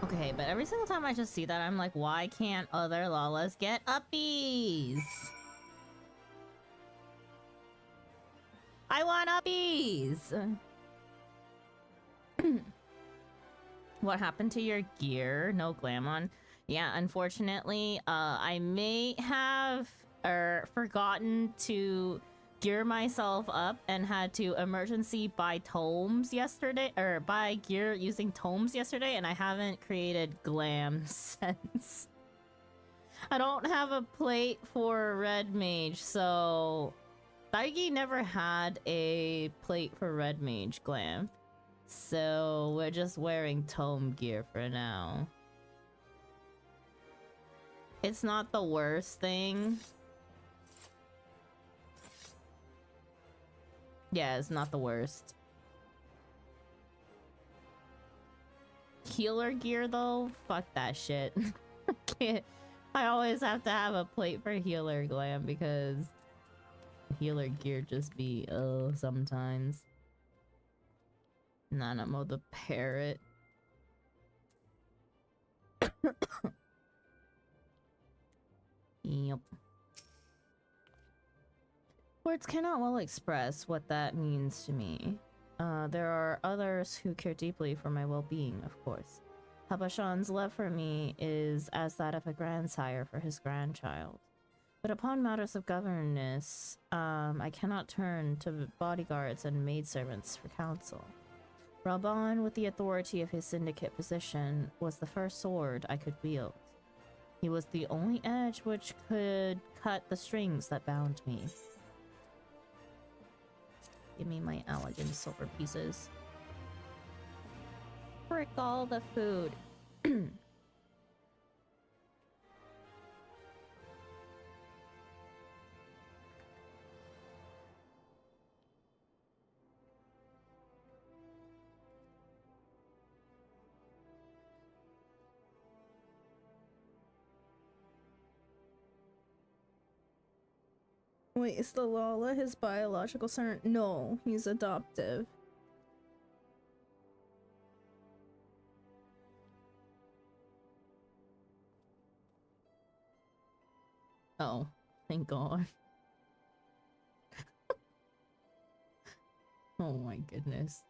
Okay, but every single time I just see that, I'm like, why can't other Lalas get uppies? I want uppies! What happened to your gear? No glam on. Yeah, unfortunately, I may have forgotten to gear myself up and had to emergency buy tomes yesterday, or buy gear using tomes yesterday, and I haven't created glam since. I don't have a plate for Red Mage, so Daigi never had a plate for Red Mage glam. So we're just wearing tome gear for now. It's not the worst thing. Yeah, it's not the worst. Healer gear though? Fuck that shit. I always have to have a plate for healer glam because healer gear just be sometimes. Nanamo the parrot. Yep. Words cannot well express what that means to me. There are others who care deeply for my well-being, of course. Habashan's love for me is as that of a grandsire for his grandchild. But upon matters of governance, I cannot turn to bodyguards and maidservants for counsel. Raban, with the authority of his syndicate position, was the first sword I could wield. He was the only edge which could cut the strings that bound me. Give me my elegant silver pieces. Frick all the food. Wait, is the Lala his biological son? No, he's adoptive. Oh, thank God. Oh my goodness.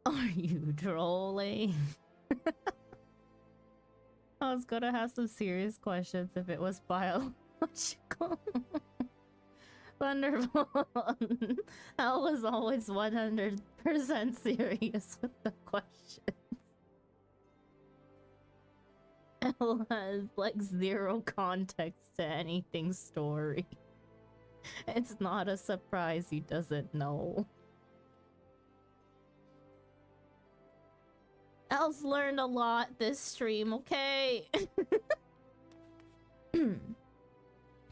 Are you trolling? I was gonna have some serious questions if it was biological. Wonderful. I was always 100% serious with the questions. Elle has like zero context to anything's story. It's not a surprise he doesn't know. Elle's learned a lot this stream, okay?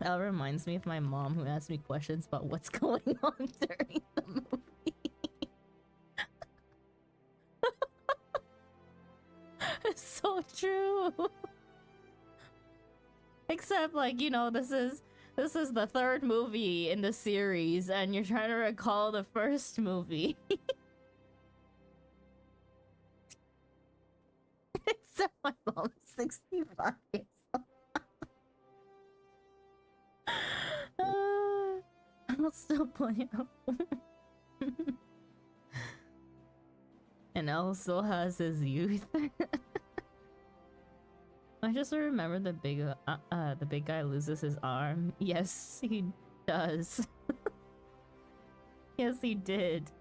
Elle reminds me of my mom who asks me questions about what's going on during the movie. It's so true. Except, like, you know, this is the third movie in the series and you're trying to recall the first movie. Except my mom is 65 years old. I'll still play out. And Elle still has his youth. I just remember the big guy loses his arm. Yes, he does. Yes, he did.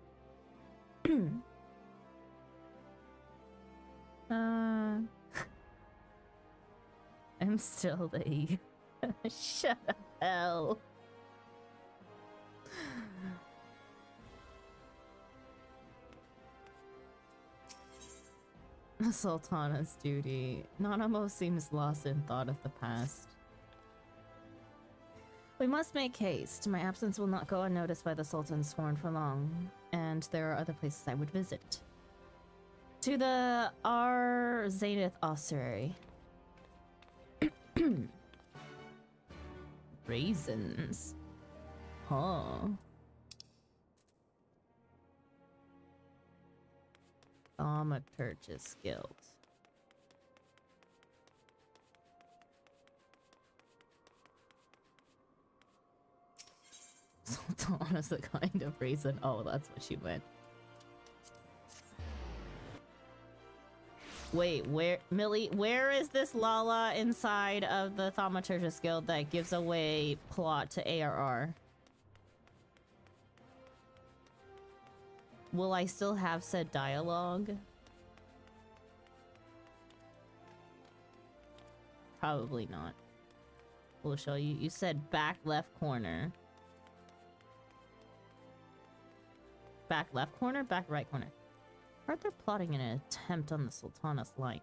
I'm still the shut up, Elle. The Sultana's duty. Nanamo seems lost in thought of the past. We must make haste. My absence will not go unnoticed by the Sultan's sworn for long, and there are other places I would visit. To the Zenith Ossuary. Raisins. Huh. Thaumaturgus Guild. Sultana's a kind of raisin. Oh, that's what she meant. Wait, Millie, where is this Lala inside of the Thaumaturgus Guild that gives away plot to ARR? Will I still have said dialogue? Probably not. We'll show you. You said back left corner. Back left corner? Back right corner. I heard they're plotting an attempt on the Sultana's life.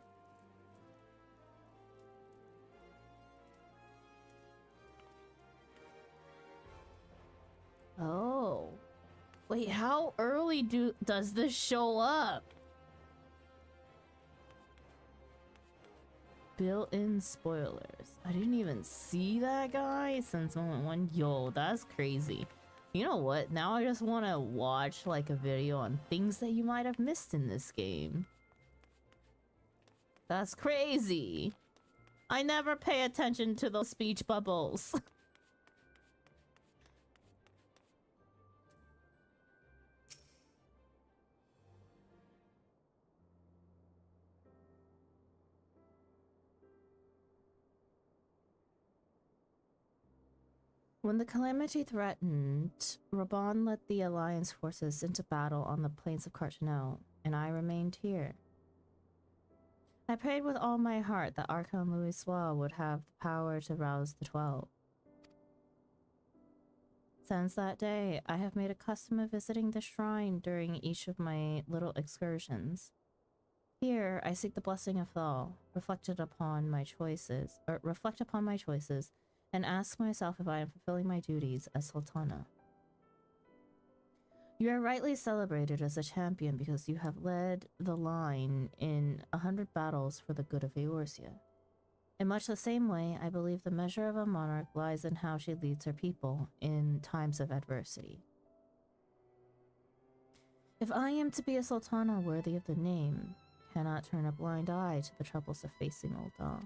Oh. Wait, how early does this show up? Built-in spoilers. I didn't even see that guy since moment one. Yo, that's crazy. You know what? Now I just want to watch like a video on things that you might have missed in this game. That's crazy. I never pay attention to those speech bubbles. When the calamity threatened, Raban led the Alliance forces into battle on the plains of Cartanel, and I remained here. I prayed with all my heart that Archon Louis Sois would have the power to rouse the 12. Since that day, I have made a custom of visiting the shrine during each of my little excursions. Here, I seek the blessing of Thal, reflect upon my choices, and ask myself if I am fulfilling my duties as Sultana. You are rightly celebrated as a champion because you have led the line in 100 battles for the good of Eorzea. In much the same way, I believe the measure of a monarch lies in how she leads her people in times of adversity. If I am to be a Sultana worthy of the name, I cannot turn a blind eye to the troubles of facing Ul'dah.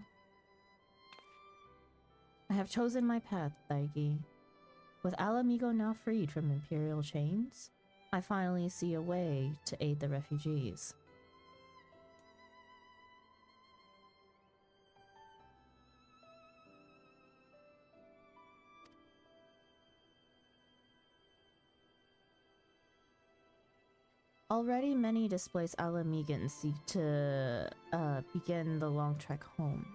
I have chosen my path, Thaigi. With Alamigo now freed from Imperial chains, I finally see a way to aid the refugees. Already many displaced Alamegans seek to begin the long trek home.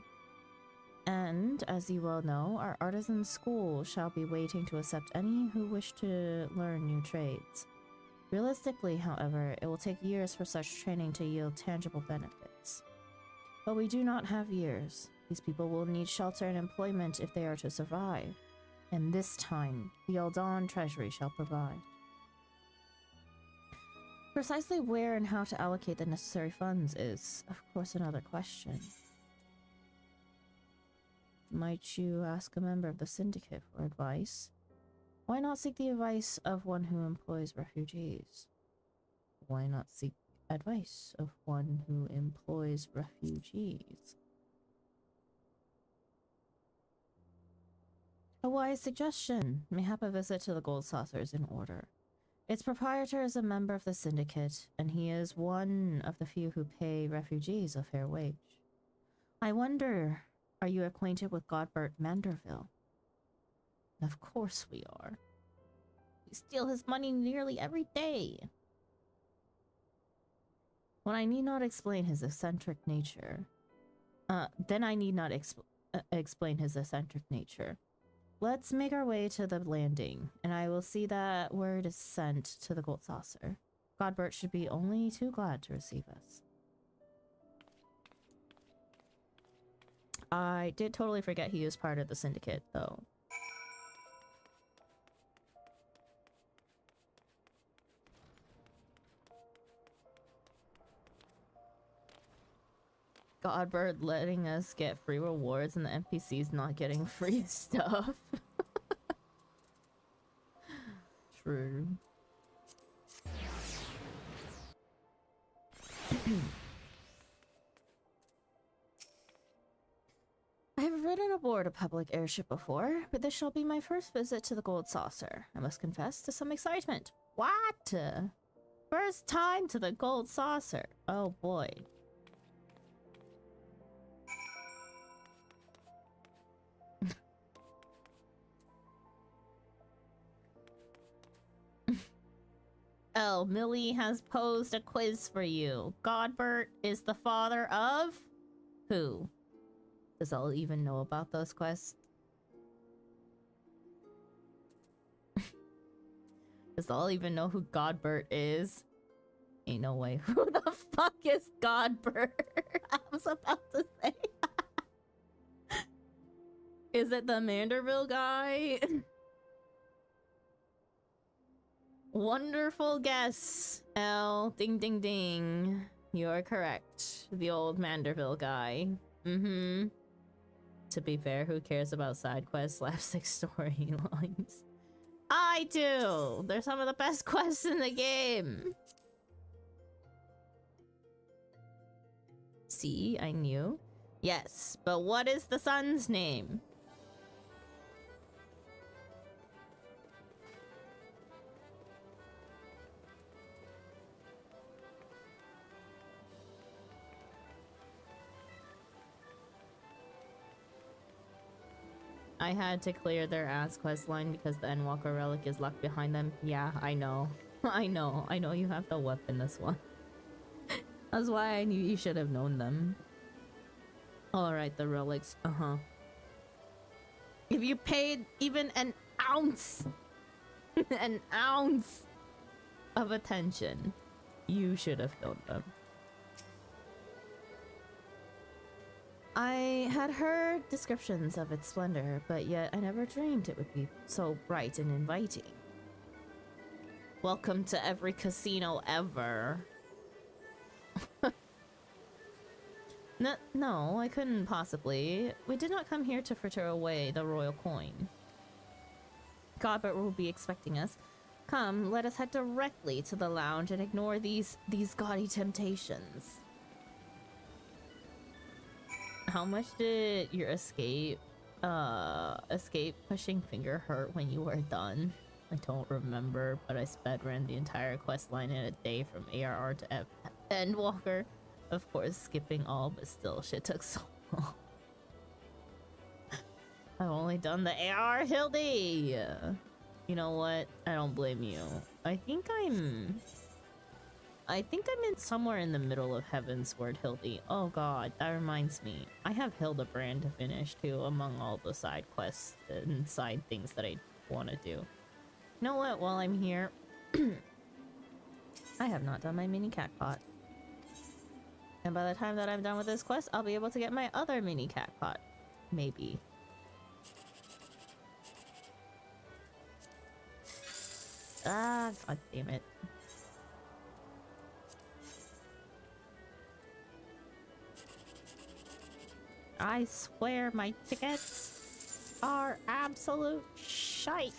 And, as you well know, our artisan school shall be waiting to accept any who wish to learn new trades. Realistically, however, it will take years for such training to yield tangible benefits. But we do not have years. These people will need shelter and employment if they are to survive. And this time, the Ul'dah Treasury shall provide. Precisely where and how to allocate the necessary funds is, of course, another question. Might you ask a member of the Syndicate for advice? Why not seek the advice of one who employs refugees? Why not seek advice of one who employs refugees. A wise suggestion. Mayhap a visit to the Gold Saucer is in order. Its proprietor is a member of the syndicate, and he is one of the few who pay refugees a fair wage. I wonder, are you acquainted with Godbert Manderville? Of course we are. We steal his money nearly every day. When I need not explain his eccentric nature, then I need not explain his eccentric nature. Let's make our way to the landing, and I will see that word is sent to the Gold Saucer. Godbert should be only too glad to receive us. I did totally forget he was part of the syndicate, though. Godbird letting us get free rewards and the NPCs not getting free stuff. True. I have ridden aboard a public airship before, but this shall be my first visit to the Gold Saucer. I must confess to some excitement. What? First time to the Gold Saucer. Oh boy. Oh, Millie has posed a quiz for you. Godbert is the father of... who? Does I'll even know about those quests? Does I'll even know who Godbert is? Ain't no way. Who the fuck is Godbert? I was about to say. Is it the Manderville guy? Wonderful guess, Elle. Ding ding ding. You're correct. The old Manderville guy. Mm-hmm. To be fair, who cares about side quests, slapstick storylines? I do! They're some of the best quests in the game! See, I knew. Yes, but what is the son's name? I had to clear their ass quest line because the Endwalker relic is locked behind them. Yeah, I know. I know you have the weapon this one. That's why I knew you should have known them. Alright, the relics. Uh-huh. If you paid even an ounce of attention, you should have known them. I had heard descriptions of its splendor, but yet I never dreamed it would be so bright and inviting. Welcome to every casino ever. No, I couldn't possibly. We did not come here to fritter away the royal coin. Godbert will be expecting us. Come, let us head directly to the lounge and ignore these gaudy temptations. How much did your escape pushing finger hurt when you were done? I don't remember, but I sped ran the entire quest line in a day from ARR to Endwalker. Of course, skipping all, but still, shit took so long. I've only done the AR Hildy! You know what? I don't blame you. I think I'm in somewhere in the middle of Heavensward Hildy. Oh god, that reminds me. I have Hildebrand to finish too, among all the side quests and side things that I want to do. You know what? While I'm here, I have not done my mini cat pot. And by the time that I'm done with this quest, I'll be able to get my other mini cat pot. Maybe. Ah, god damn it. I swear my tickets are absolute shite.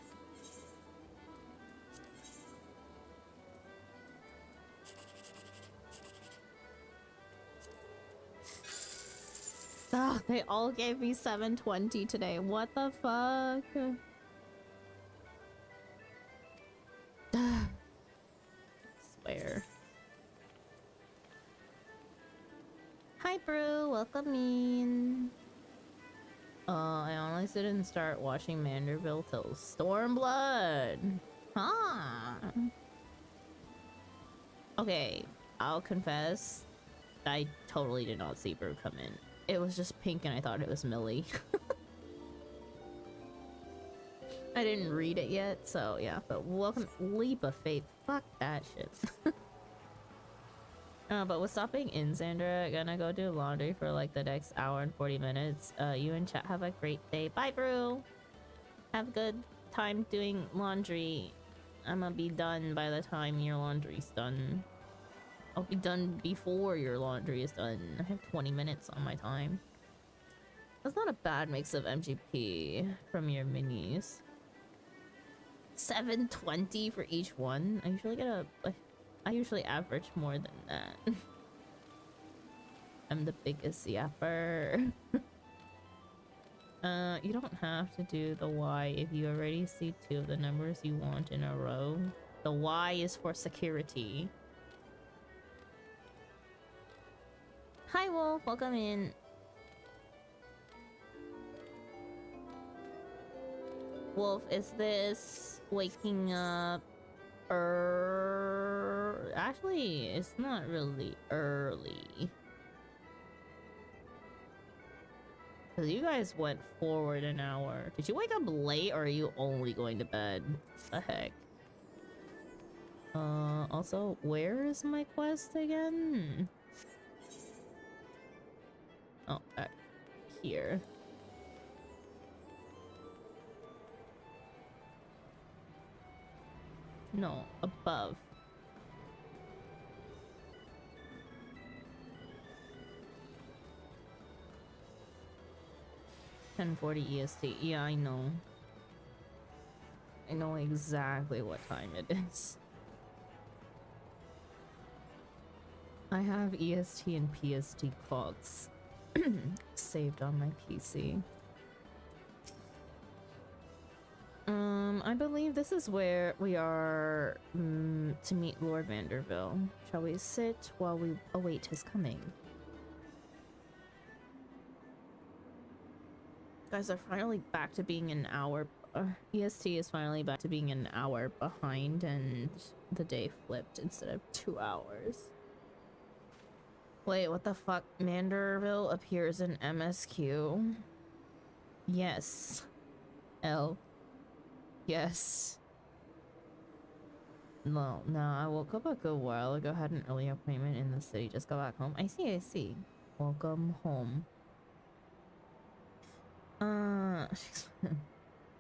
Oh, they all gave me 720 today. What the fuck? Swear. Hi, Brew. Welcome in. I honestly didn't start watching Manderville till Stormblood. Huh. Okay, I'll confess, I totally did not see Brew come in. It was just pink and I thought it was Millie. I didn't read it yet, so yeah, but welcome. Leap of faith. Fuck that shit. But with stopping in, Xandra, gonna go do laundry for like the next hour and 40 minutes. You and chat have a great day. Bye, Brew! Have a good time doing laundry. I'm gonna be done by the time your laundry's done. I'll be done before your laundry is done. I have 20 minutes on my time. That's not a bad mix of MGP from your minis. 720 for each one. I usually get I usually average more than that. I'm the biggest yapper. You don't have to do the Y if you already see 2 of the numbers you want in a row. The Y is for security. Hi, Wolf. Welcome in. Wolf, is this waking up? Actually, it's not really early. Because you guys went forward an hour. Did you wake up late or are you only going to bed? The heck? Also, where is my quest again? Oh, back here. No, above. $10:40 EST. Yeah, I know. I know exactly what time it is. I have EST and PST clocks saved on my PC. I believe this is where we are to meet Lord Vanderville. Shall we sit while we await his coming? Guys are finally back to being an hour. EST is finally back to being an hour behind, and the day flipped instead of 2 hours. Wait, what the fuck? Manderville appears in MSQ? Yes. L. Yes. No, I woke up a good while ago, had an early appointment in the city, just got back home. I see. Welcome home. I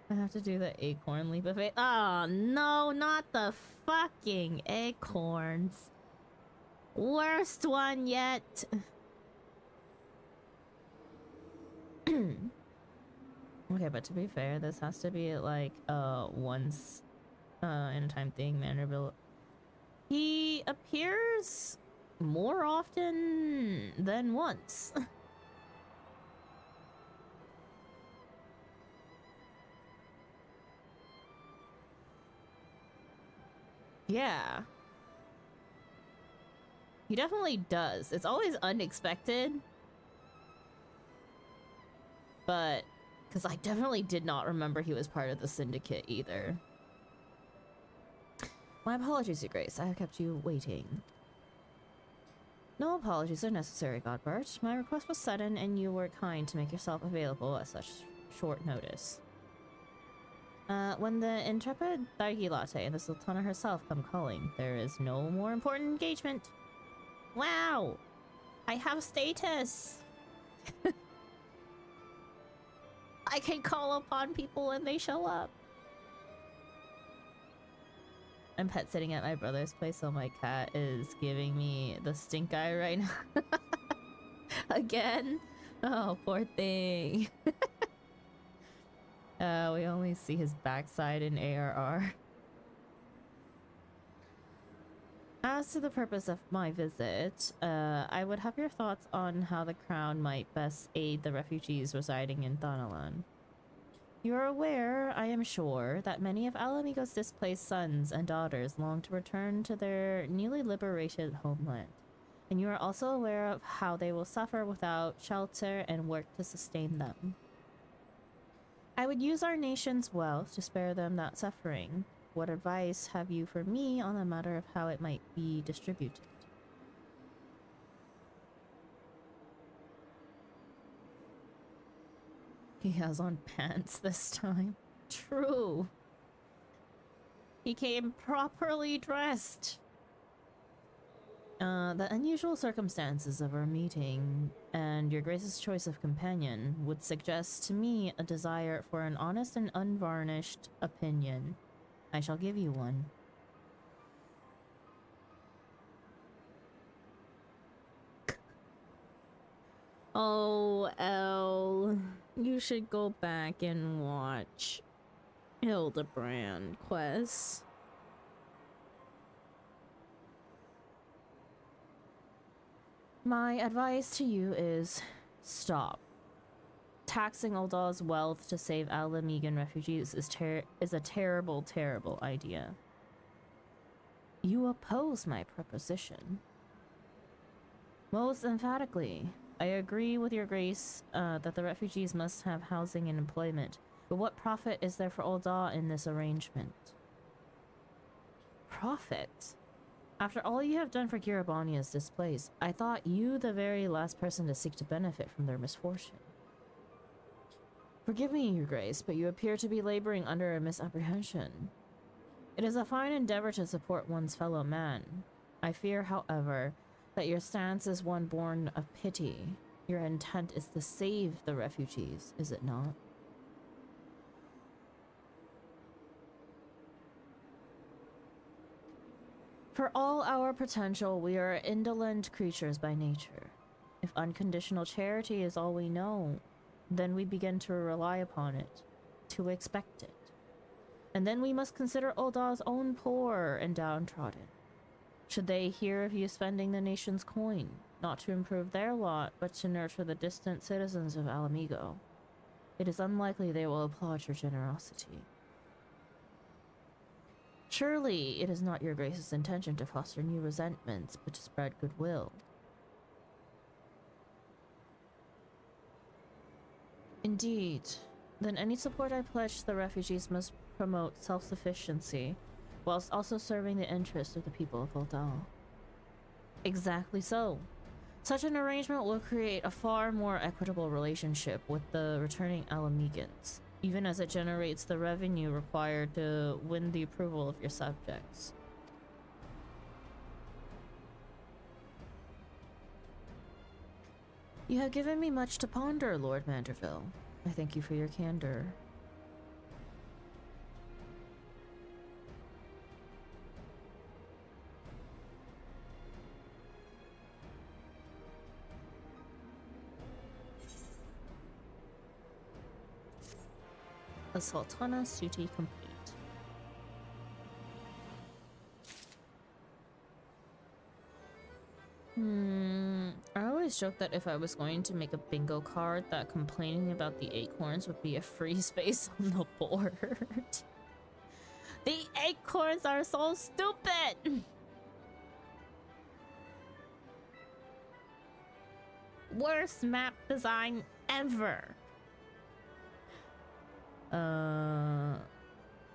have to do the acorn leap of faith. Oh, no, not the fucking acorns. Worst one yet. Okay, but to be fair, this has to be like once in a time thing. Manderville, he appears more often than once. Yeah, he definitely does. It's always unexpected, but because I definitely did not remember he was part of the syndicate either. My apologies, Your Grace. I have kept you waiting. No apologies are necessary, Godbert. My request was sudden, and you were kind to make yourself available at such short notice. When the intrepid Dargi Latte and the Sultana herself come calling, there is no more important engagement. Wow! I have status! I can call upon people when they show up. I'm pet sitting at my brother's place, so my cat is giving me the stink eye right now. Again? Oh, poor thing. We only see his backside in ARR. As to the purpose of my visit, I would have your thoughts on how the Crown might best aid the refugees residing in Thanalan. You are aware, I am sure, that many of Alamigo's displaced sons and daughters long to return to their newly liberated homeland. And you are also aware of how they will suffer without shelter and work to sustain them. I would use our nation's wealth to spare them that suffering. What advice have you for me on the matter of how it might be distributed? He has on pants this time. True. He came properly dressed. The unusual circumstances of our meeting and your Grace's choice of companion would suggest to me a desire for an honest and unvarnished opinion. I shall give you one. Oh, Elle, you should go back and watch Hildebrand Quest. My advice to you is stop. Taxing Ulda's wealth to save Alamigan refugees is a terrible, terrible idea. You oppose my proposition. Most emphatically, I agree with your Grace that the refugees must have housing and employment, but what profit is there for Ulda in this arrangement? Profit? After all you have done for Girabania's displaced, I thought you the very last person to seek to benefit from their misfortune. Forgive me, your Grace, but you appear to be laboring under a misapprehension. It is a fine endeavor to support one's fellow man. I fear, however, that your stance is one born of pity. Your intent is to save the refugees, is it not? For all our potential, we are indolent creatures by nature. If unconditional charity is all we know, then we begin to rely upon it, to expect it. And then we must consider Ulda's own poor and downtrodden. Should they hear of you spending the nation's coin, not to improve their lot, but to nurture the distant citizens of Alamigo, it is unlikely they will applaud your generosity. Surely it is not your Grace's intention to foster new resentments, but to spread goodwill. Indeed. Then any support I pledge to the refugees must promote self-sufficiency, whilst also serving the interests of the people of Ulda. Exactly so. Such an arrangement will create a far more equitable relationship with the returning Alamegans, even as it generates the revenue required to win the approval of your subjects. You have given me much to ponder, Lord Manderville. I thank you for your candor. A Sultana Suti complete. I always joked that if I was going to make a bingo card, that complaining about the acorns would be a free space on the board. The acorns are so stupid! Worst map design ever.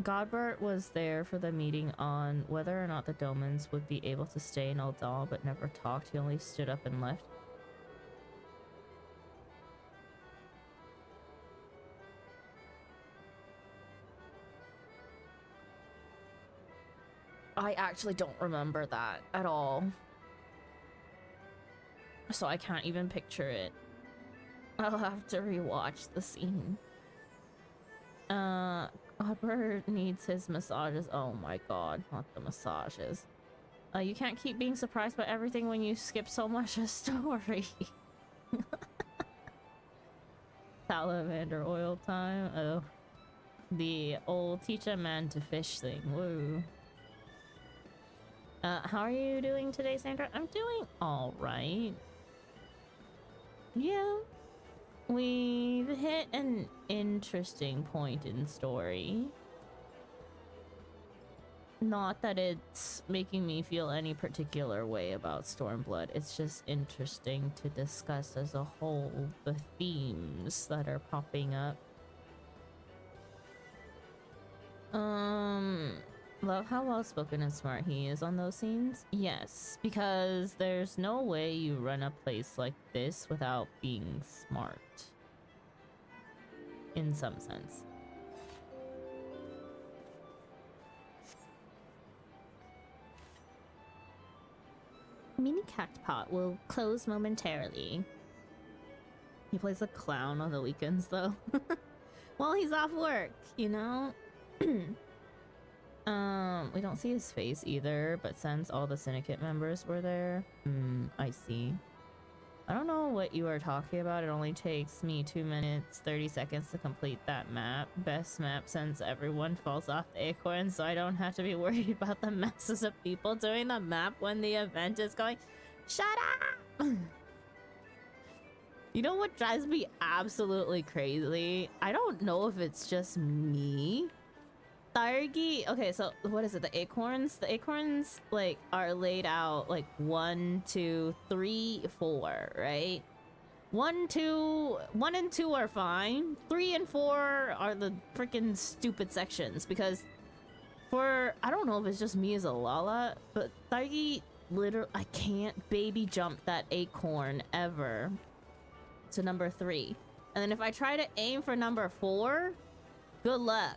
Godbert was there for the meeting on whether or not the Domans would be able to stay in Ulda, but never talked. He only stood up and left. I actually don't remember that at all. So I can't even picture it. I'll have to rewatch the scene. Godbert needs his massages. Oh my god, not the massages. You can't keep being surprised by everything when you skip so much a story. Salamander oil time. Oh. The old teach a man to fish thing. Woo. How are you doing today, Sandra? I'm doing alright. Yeah. We've hit an interesting point in story. Not that it's making me feel any particular way about Stormblood. It's just interesting to discuss as a whole the themes that are popping up. Love how well spoken and smart he is on those scenes. Yes, because there's no way you run a place like this without being smart. In some sense. Mini Cactpot will close momentarily. He plays a clown on the weekends though. Well, he's off work, you know? We don't see his face either, but since all the syndicate members were there, I see. I don't know what you are talking about. It only takes me 2 minutes, 30 seconds to complete that map. Best map since everyone falls off the acorn, so I don't have to be worried about the masses of people doing the map when the event is going. Shut up! You know what drives me absolutely crazy? I don't know if it's just me. Thargi, okay, so what is it? The acorns? The acorns like are laid out like 1, 2, 3, 4, right? 1 and 2 are fine. 3 and 4 are the freaking stupid sections because for I don't know if it's just me as a Lala, but Thargi literally I can't baby jump that acorn ever to number 3. And then if I try to aim for number 4, good luck.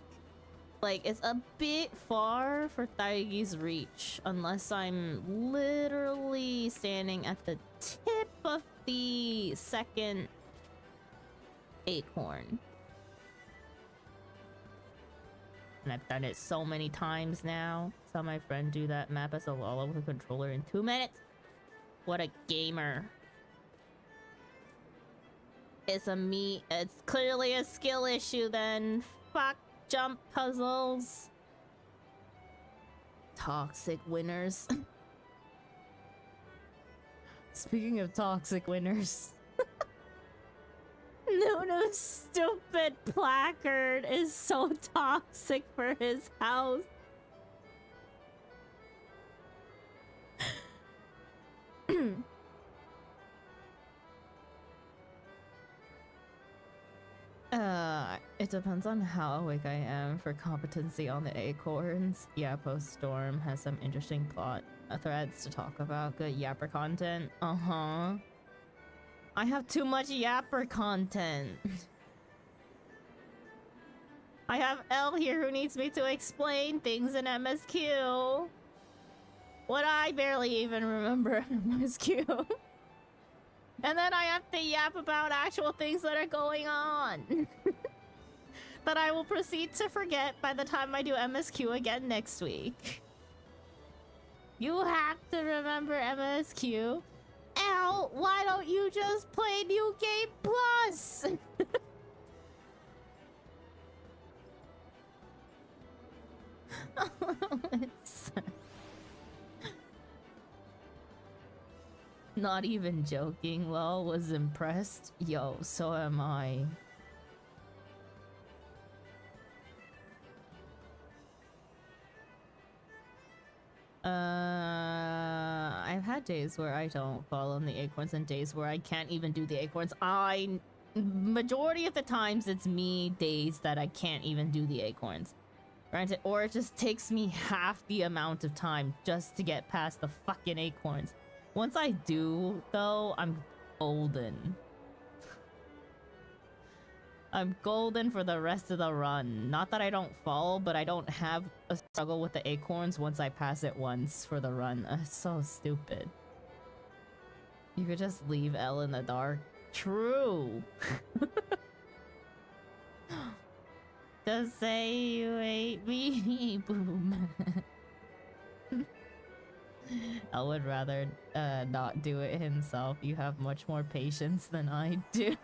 Like, it's a bit far for Thargi's reach, unless I'm literally standing at the tip of the second acorn. And I've done it so many times now. Saw my friend do that map as a Lala with a controller in 2 minutes. What a gamer. It's clearly a skill issue then. Fuck. Jump puzzles. Toxic winners. Speaking of toxic winners. Nunu's stupid placard is so toxic for his house. It depends on how awake I am for competency on the acorns. Yeah, Post-Storm has some interesting plot threads to talk about. Good yapper content. I have too much yapper content. I have Elle here who needs me to explain things in MSQ. What I barely even remember in MSQ. And then I have to yap about actual things that are going on. That I will proceed to forget by the time I do MSQ again next week. You have to remember MSQ. Elle, why don't you just play New Game Plus? Not even joking, lol, was impressed. Yo, so am I. I've had days where I don't fall on the acorns and days where I can't even do the acorns. Majority of the times it's me days that I can't even do the acorns. Granted, or it just takes me half the amount of time just to get past the fucking acorns. Once I do, though, I'm golden. I'm golden for the rest of the run. Not that I don't fall, but I don't have a struggle with the acorns once I pass it once for the run. It's so stupid. You could just leave Elle in the dark. True. Just say you hate me, boom. Elle would rather not do it himself. You have much more patience than I do.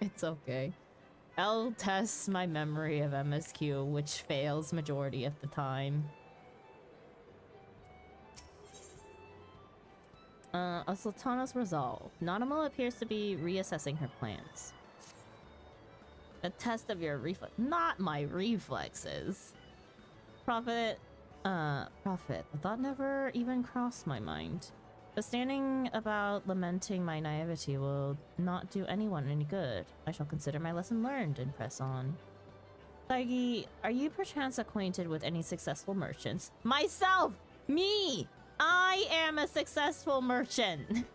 It's okay. I'll test my memory of MSQ, which fails majority of the time. A Sultana's resolve. Nanamo appears to be reassessing her plans. A test of your reflex. Not my reflexes. Prophet. Prophet. The thought never even crossed my mind. But standing about lamenting my naivety will not do anyone any good. I shall consider my lesson learned and press on. Saigi, are you perchance acquainted with any successful merchants? Myself! Me! I am a successful merchant!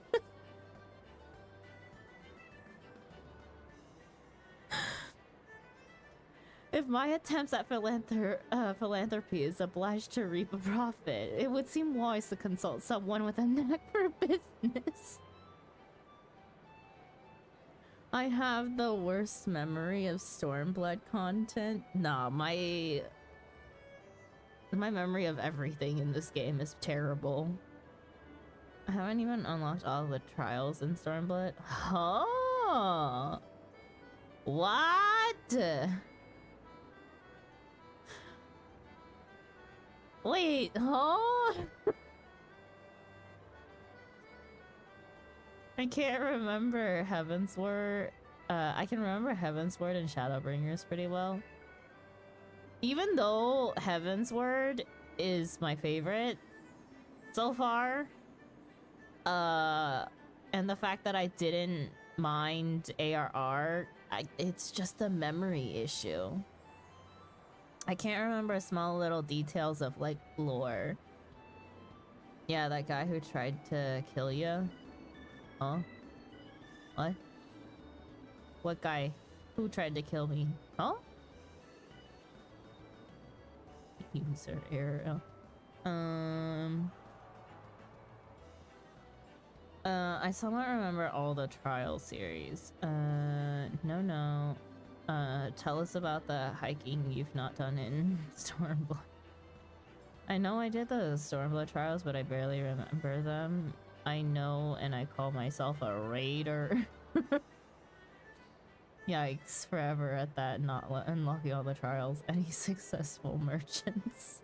If my attempts at philanthropy is obliged to reap a profit, it would seem wise to consult someone with a knack for business. I have the worst memory of Stormblood content. Nah, my memory of everything in this game is terrible. I haven't even unlocked all the trials in Stormblood. Huh? What? Wait, huh? I can't remember Heavensward. I can remember Heavensward and Shadowbringers pretty well. Even though Heavensward is my favorite so far, and the fact that I didn't mind ARR, it's just a memory issue. I can't remember small little details of like lore. Yeah, that guy who tried to kill you. Huh? What? What guy? Who tried to kill me? Huh? User error. I somewhat remember all the trial series. No. Tell us about the hiking you've not done in Stormblood. I know I did the Stormblood trials, but I barely remember them. I know, and I call myself a raider. Yikes, forever at that, not unlocking all the trials. Any successful merchants?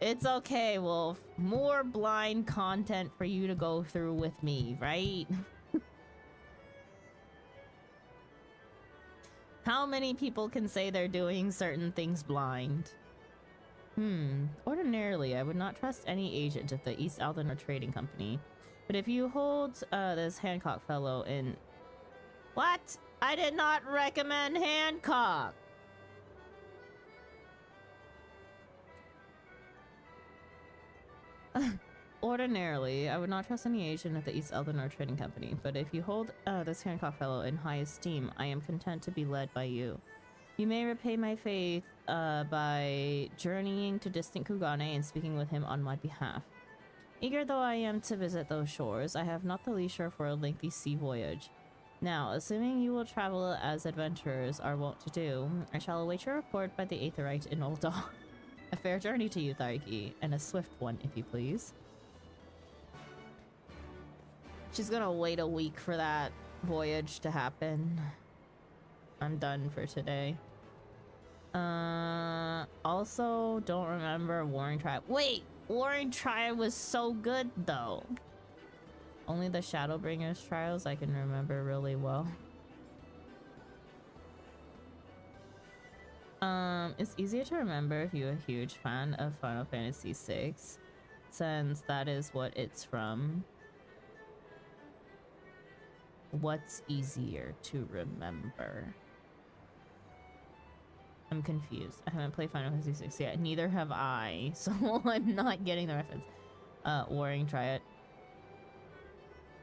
It's okay, Wolf. More blind content for you to go through with me, right? How many people can say they're doing certain things blind? Ordinarily, I would not trust any agent of the East Aldenar Trading Company. But if you hold this Hancock fellow in... What? I did not recommend Hancock! Ordinarily, I would not trust any agent at the East Aldenar Trading Company, but if you hold this Hancock fellow in high esteem, I am content to be led by you. You may repay my faith by journeying to distant Kugane and speaking with him on my behalf. Eager though I am to visit those shores, I have not the leisure for a lengthy sea voyage. Now, assuming you will travel as adventurers are wont to do, I shall await your report by the Aetherite in Ul'dah. A fair journey to you, Thaiki, and a swift one, if you please. She's gonna wait a week for that voyage to happen. I'm done for today. Also, don't remember Warring Tribe. Wait! Warring Tribe was so good, though. Only the Shadowbringers trials I can remember really well. It's easier to remember if you're a huge fan of Final Fantasy VI, since that is what it's from. What's easier to remember? I'm confused. I haven't played Final Fantasy VI yet. Neither have I, so I'm not getting the reference. Warring Triad.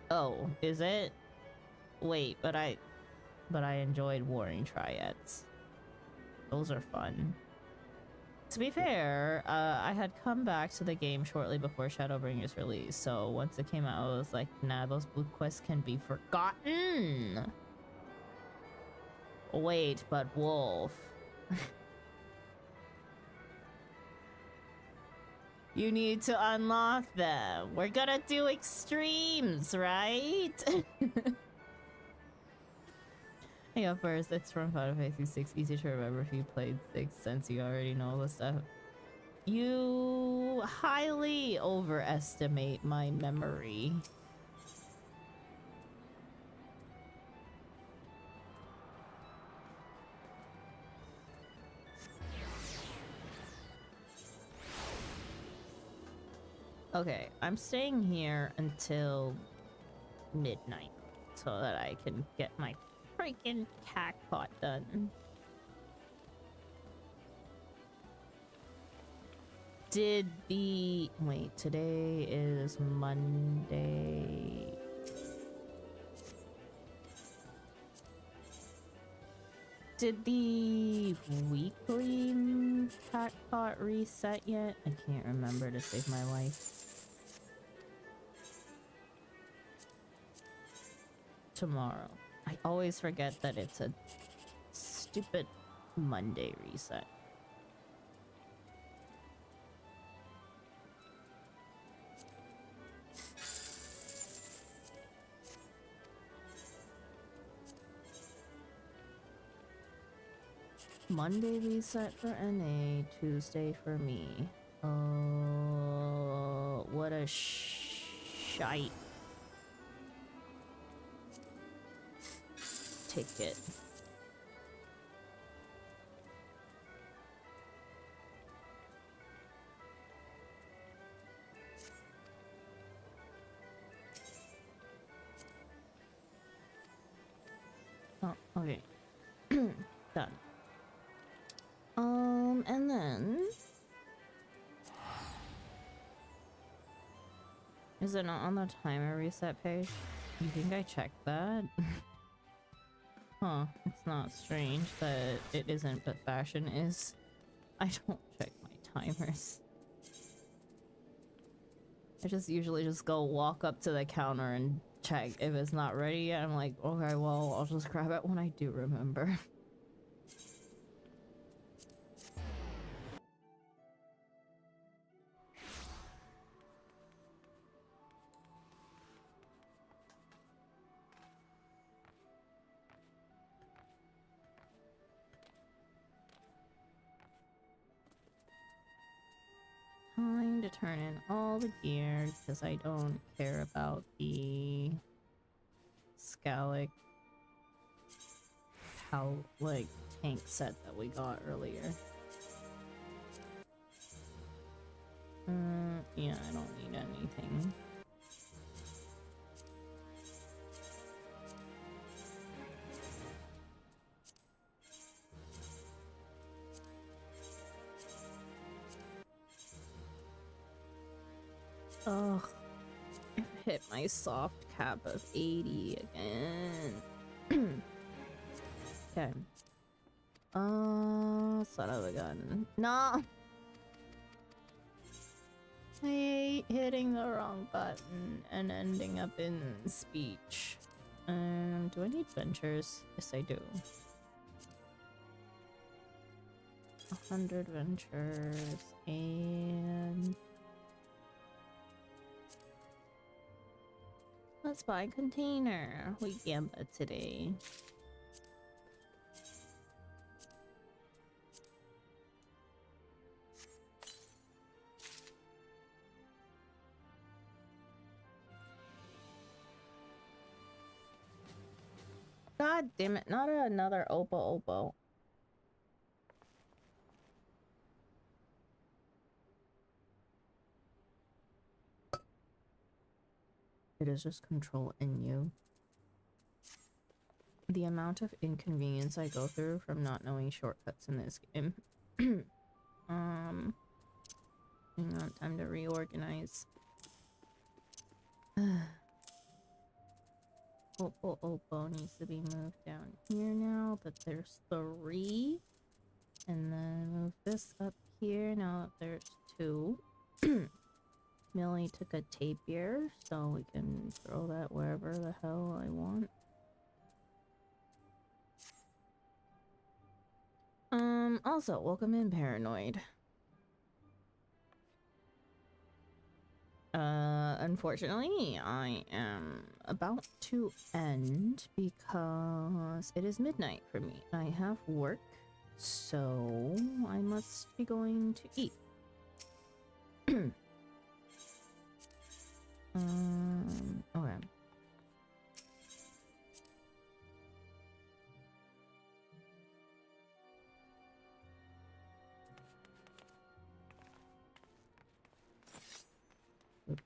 Oh, is it? Wait, but I enjoyed Warring Triads. Those are fun. To be fair, I had come back to the game shortly before Shadowbringers release, so once it came out, I was like, nah, those blue quests can be forgotten. Wait, but Wolf. You need to unlock them. We're gonna do extremes, right? Hey, up first, it's from Final Fantasy 6. Easy to remember if you played 6 since you already know all the stuff. You highly overestimate my memory. Okay, I'm staying here until midnight so that I can get my freaking cacpot done. Wait, today is Monday. Did the weekly cacpot reset yet? I can't remember to save my life. Tomorrow. I always forget that it's a stupid Monday reset. Monday reset for NA, Tuesday for me. Oh, what a shite ticket. Oh, okay. Done. And then... Is it not on the timer reset page? You think I checked that? Huh, it's not strange that it isn't, but fashion is. I don't check my timers. I just usually just go walk up to the counter and check. If it's not ready yet, I'm like, okay, well, I'll just grab it when I do remember. Time to turn in all the gear because I don't care about the Scalic tank set that we got earlier. Yeah, I don't need anything. Ugh, I've hit my soft cap of 80 again. Okay. Son of a gun. No! I hate hitting the wrong button and ending up in speech. Do I need ventures? Yes, I do. 100 ventures and... Let's buy a container. We gamba today. God damn it, not another Oppo. It is just control in you. The amount of inconvenience I go through from not knowing shortcuts in this game. Hang on, time to reorganize. Oppo needs to be moved down here now, but there's 3. And then move this up here, now that there's 2. Millie took a tapier, so we can throw that wherever the hell I want. Also, welcome in, Paranoid. unfortunately, I am about to end because it is midnight for me. I have work, so I must be going to eat. Okay. Oops.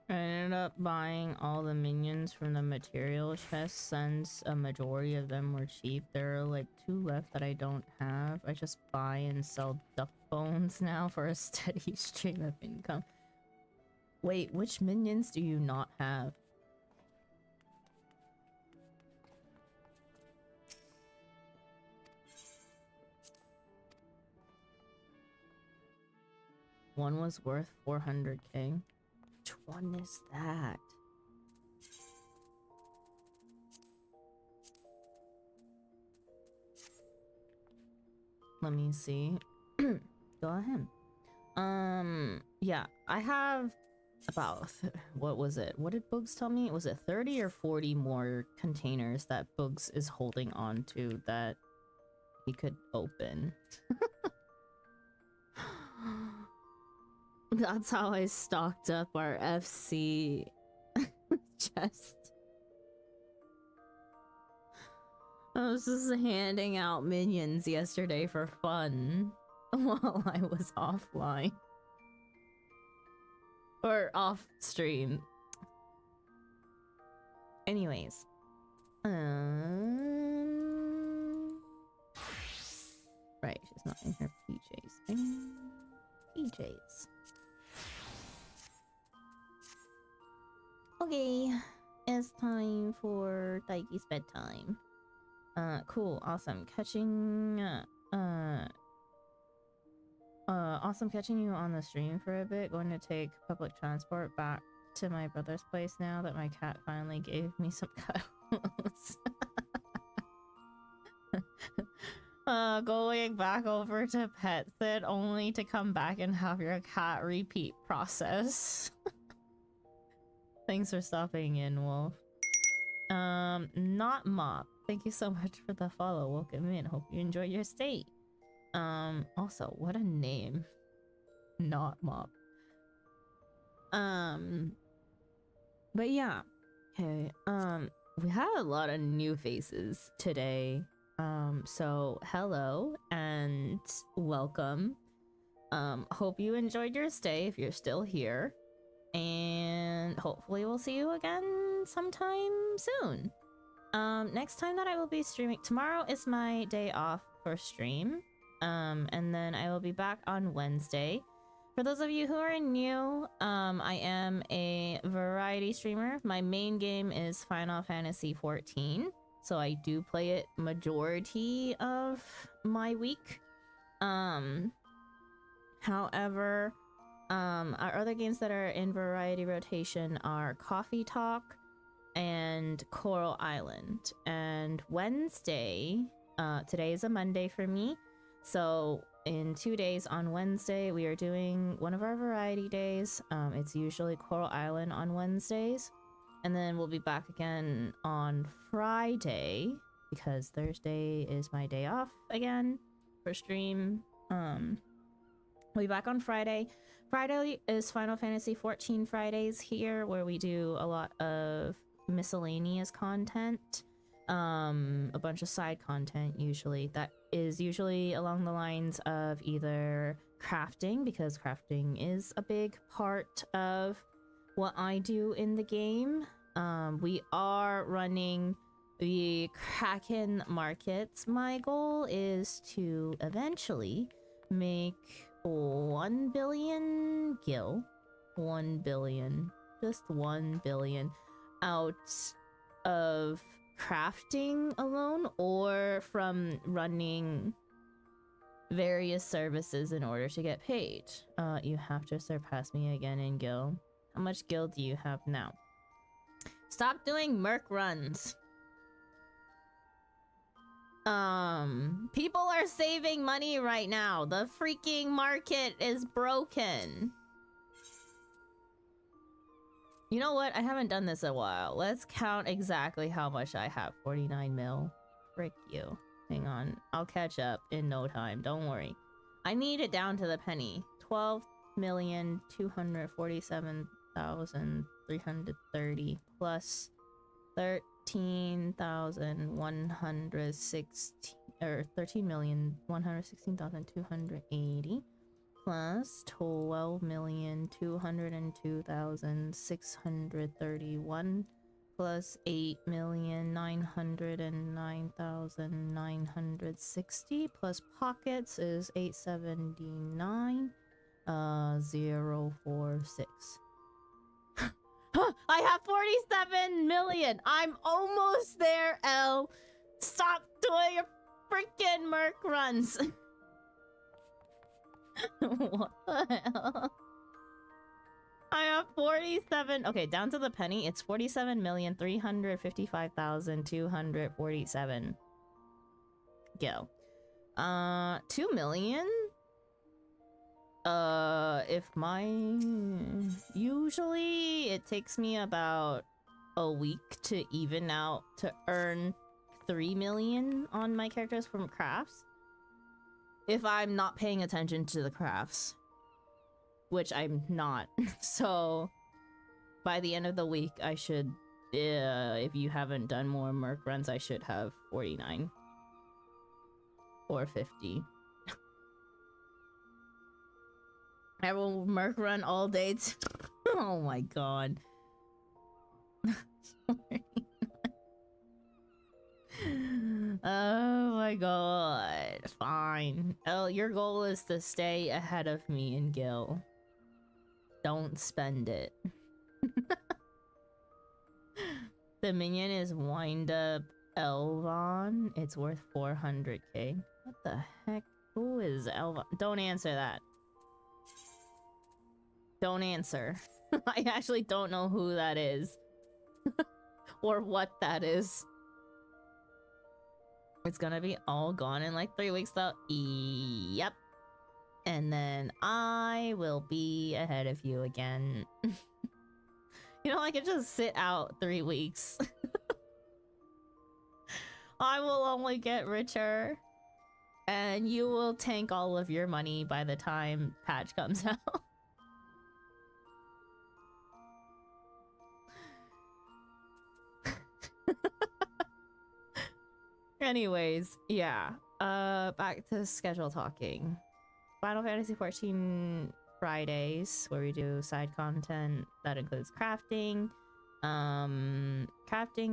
I ended up buying all the minions from the material chest since a majority of them were cheap. There are like 2 left that I don't have. I just buy and sell duck bones now for a steady stream of income. Wait, which minions do you not have? One was worth 400k. Which one is that? Let me see. Go ahead. Yeah, I have about what was it? What did Bugs tell me? Was it 30 or 40 more containers that Bugs is holding on to that he could open? That's how I stocked up our FC chest. I was just handing out minions yesterday for fun while I was offline. Or off stream. Anyways. Right, she's not in her PJs. PJs. Okay, it's time for Daiki's bedtime. Cool, awesome. Awesome catching you on the stream for a bit. Going to take public transport back to my brother's place now that my cat finally gave me some cuddles. Going back over to pet sit only to come back and have your cat repeat process. Thanks for stopping in, Wolf. Not Mop. Thank you so much for the follow. Welcome in. Hope you enjoy your stay. Also, what a name. Not Mop. But yeah. Okay. We have a lot of new faces today. So hello and welcome. Hope you enjoyed your stay if you're still here. And hopefully we'll see you again sometime soon. Next time that I will be streaming, tomorrow is my day off for stream. And then I will be back on Wednesday. For those of you who are new, I am a variety streamer. My main game is Final Fantasy XIV, so I do play it majority of my week. However, our other games that are in variety rotation are Coffee Talk and Coral Island. And Wednesday, today is a Monday for me, so in 2 days on Wednesday we are doing one of our variety days. It's usually Coral Island on Wednesdays, and then we'll be back again on Friday because Thursday is my day off again for stream. We'll be back on Friday. Friday is Final Fantasy XIV Fridays here, where we do a lot of miscellaneous content, a bunch of side content usually that is usually along the lines of either crafting, because crafting is a big part of what I do in the game. We are running the Kraken markets. My goal is to eventually make 1 billion gil, 1 billion, just 1 billion out of crafting alone, or from running various services in order to get paid. You have to surpass me again in gil. How much gil do you have now? Stop doing merc runs. People are saving money right now. The freaking market is broken. You know what? I haven't done this in a while. Let's count exactly how much I have. 49 mil. Frick you. Hang on. I'll catch up in no time. Don't worry. I need it down to the penny. 12,247,330 plus 13,116 or 13,116,280 plus 12,202,631 plus 8,909,960 plus pockets is 879 046. I have 47 million. I'm almost there, Elle. Stop doing your freaking merc runs. What the hell? I have 47. Okay, down to the penny. It's 47,355,247. Go. 2 million? If usually it takes me about a week to even out to earn 3 million on my characters from crafts. If I'm not paying attention to the crafts. Which I'm not. So by the end of the week, I should, if you haven't done more merc runs, I should have 49 or 50. I will merc run all day. Oh my god. Oh my god. Fine. Oh, your goal is to stay ahead of me in Gil. Don't spend it. The minion is Wind Up Elvon. It's worth 400k. What the heck? Who is Elvon? Don't answer that. Don't answer. I actually don't know who that is. Or what that is. It's gonna be all gone in like 3 weeks though. Yep. And then I will be ahead of you again. You know, I could just sit out 3 weeks. I will only get richer. And you will tank all of your money by the time patch comes out. Anyways, yeah. Back to schedule talking. Final Fantasy XIV Fridays, where we do side content that includes crafting,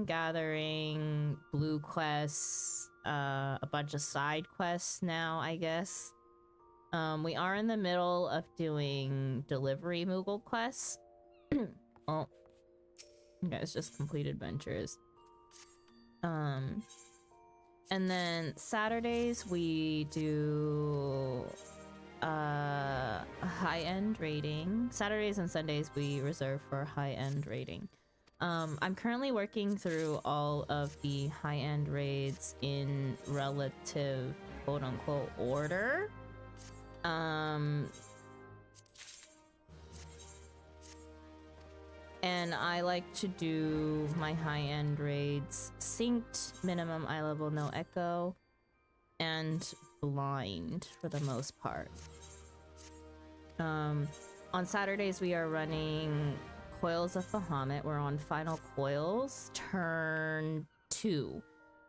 gathering, blue quests, a bunch of side quests now, I guess. We are in the middle of doing delivery Moogle quests. Oh, you guys just complete adventures. And then Saturdays we do high-end raiding. Saturdays and Sundays we reserve for high-end raiding. I'm currently working through all of the high-end raids in relative quote-unquote order. And I like to do my high-end raids synced, minimum eye level, no echo, and blind for the most part. On Saturdays we are running Coils of Bahamut. We're on Final Coils, turn 2,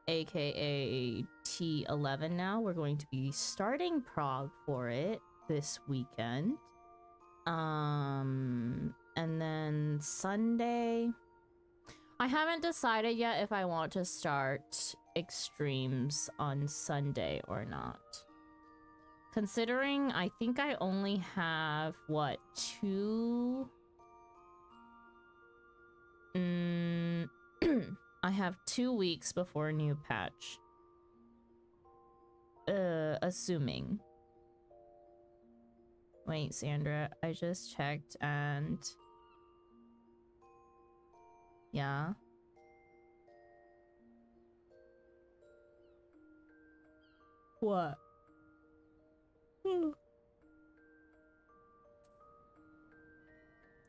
aka T11 now. We're going to be starting Prague for it this weekend. And then Sunday, I haven't decided yet if I want to start extremes on Sunday or not. Considering I think I only have, what, 2? I have 2 weeks before new patch. Assuming. Wait, Sandra, I just checked and... Yeah? What?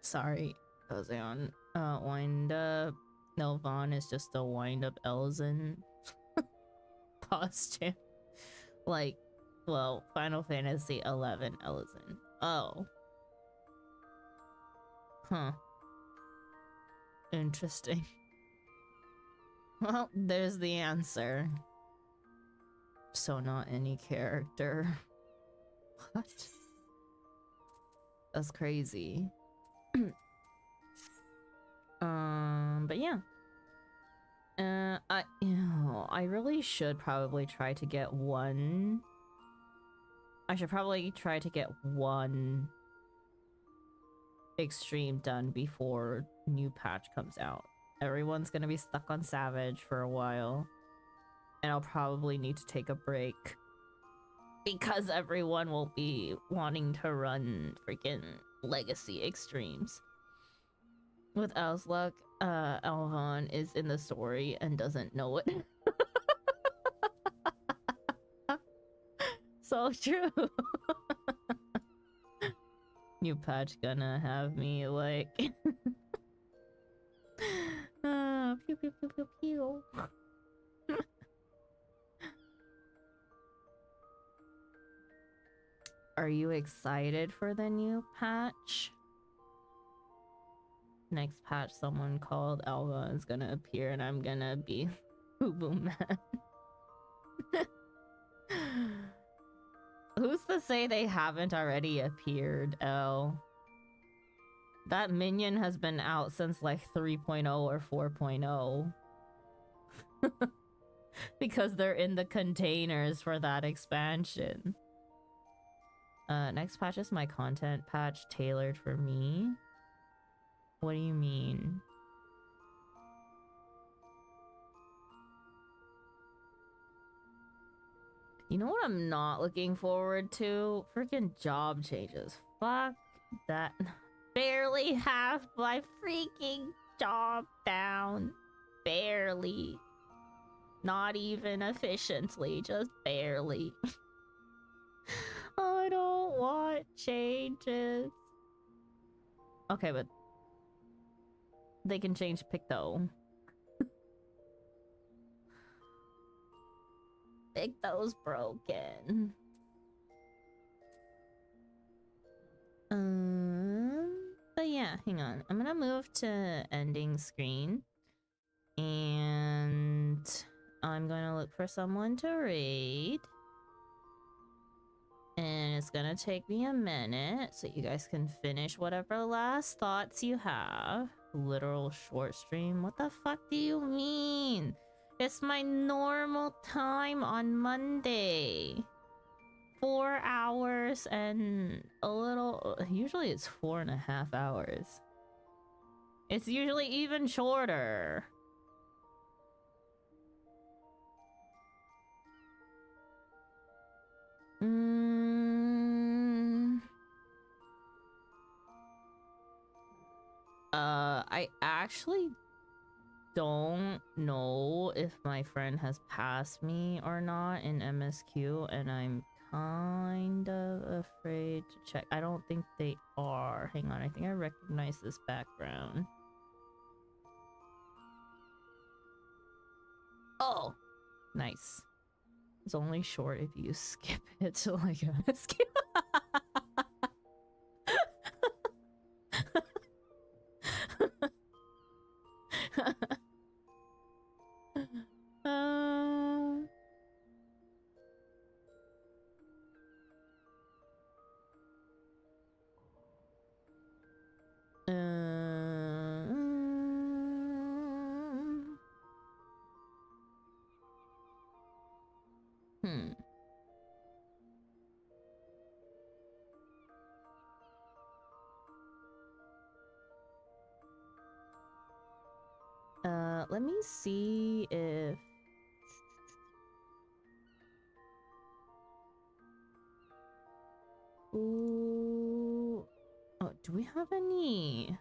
Sorry, Jose on wind up. No, Vaughn is just a wind up Elzen costume. Like, well, Final Fantasy 11 Elzen. Oh. Huh. Interesting. Well, there's the answer. So not any character. What? That's crazy. But yeah. I really should probably try to get one. I should probably try to get one extreme done before new patch comes out. Everyone's gonna be stuck on Savage for a while. And I'll probably need to take a break. Because everyone will be wanting to run freaking Legacy Extremes. With Al's luck, Alvan is in the story and doesn't know it. So true. New patch gonna have me like... pew pew pew pew pew. Are you excited for the new patch? Next patch, someone called Alva is gonna appear and I'm gonna be Boo Man. Who's to say they haven't already appeared, El? That minion has been out since like 3.0 or 4.0. Because they're in the containers for that expansion. Next patch is my content patch tailored for me. What do you mean? You know what I'm not looking forward to? Freaking job changes. Fuck that. Barely have my freaking job down. Barely. Not even efficiently, just barely. I don't want changes. Okay, but they can change Picto. Picto's broken. But yeah, hang on. I'm gonna move to ending screen. And I'm gonna look for someone to raid. And it's gonna take me a minute so you guys can finish whatever last thoughts you have. Literal short stream? What the fuck do you mean? It's my normal time on Monday. 4 hours and a little... Usually it's 4.5 hours. It's usually even shorter. I actually don't know if my friend has passed me or not in MSQ, and I'm kind of afraid to check. I don't think they are. Hang on, I think I recognize this background. Oh, nice. It's only short if you skip it to like MSQ. Let me see if... Ooh. we have any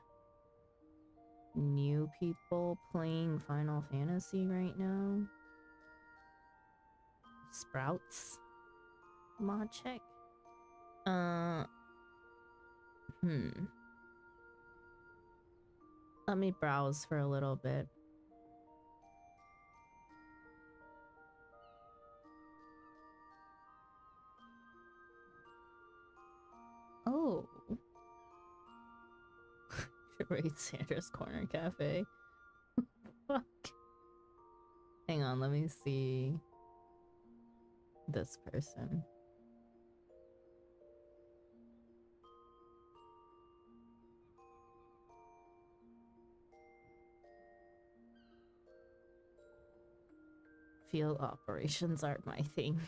new people playing Final Fantasy right now? Sprouts? Mod check. Let me browse for a little bit. Oh. Raid Sandra's Corner Cafe. Fuck. Hang on, let me see this person. Field operations aren't my thing.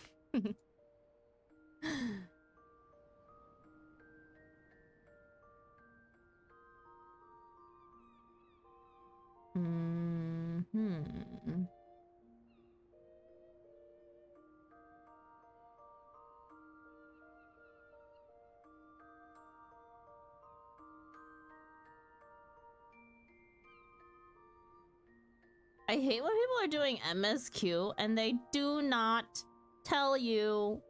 I hate when people are doing MSQ and they do not tell you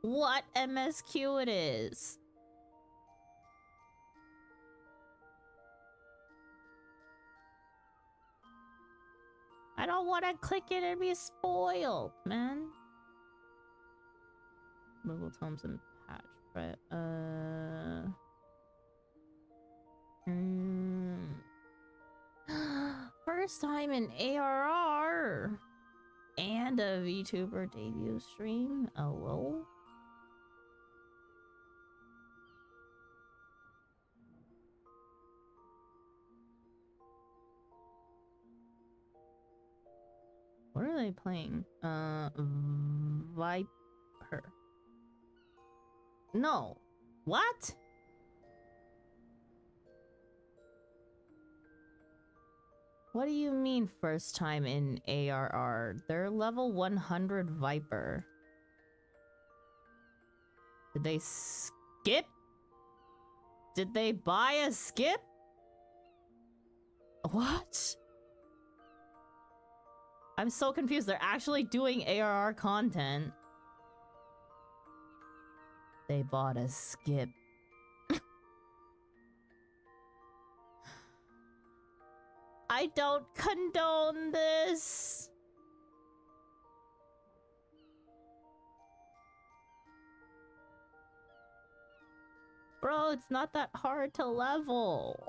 what MSQ it is. I don't want to click it and be spoiled, man. Google Thompson patch, right? First time in ARR and a VTuber debut stream. Hello? What are they playing? Viper. No. What? What do you mean first time in ARR? They're level 100 Viper. Did they skip? Did they buy a skip? What? I'm so confused. They're actually doing ARR content. They bought a skip. I don't condone this. Bro, it's not that hard to level.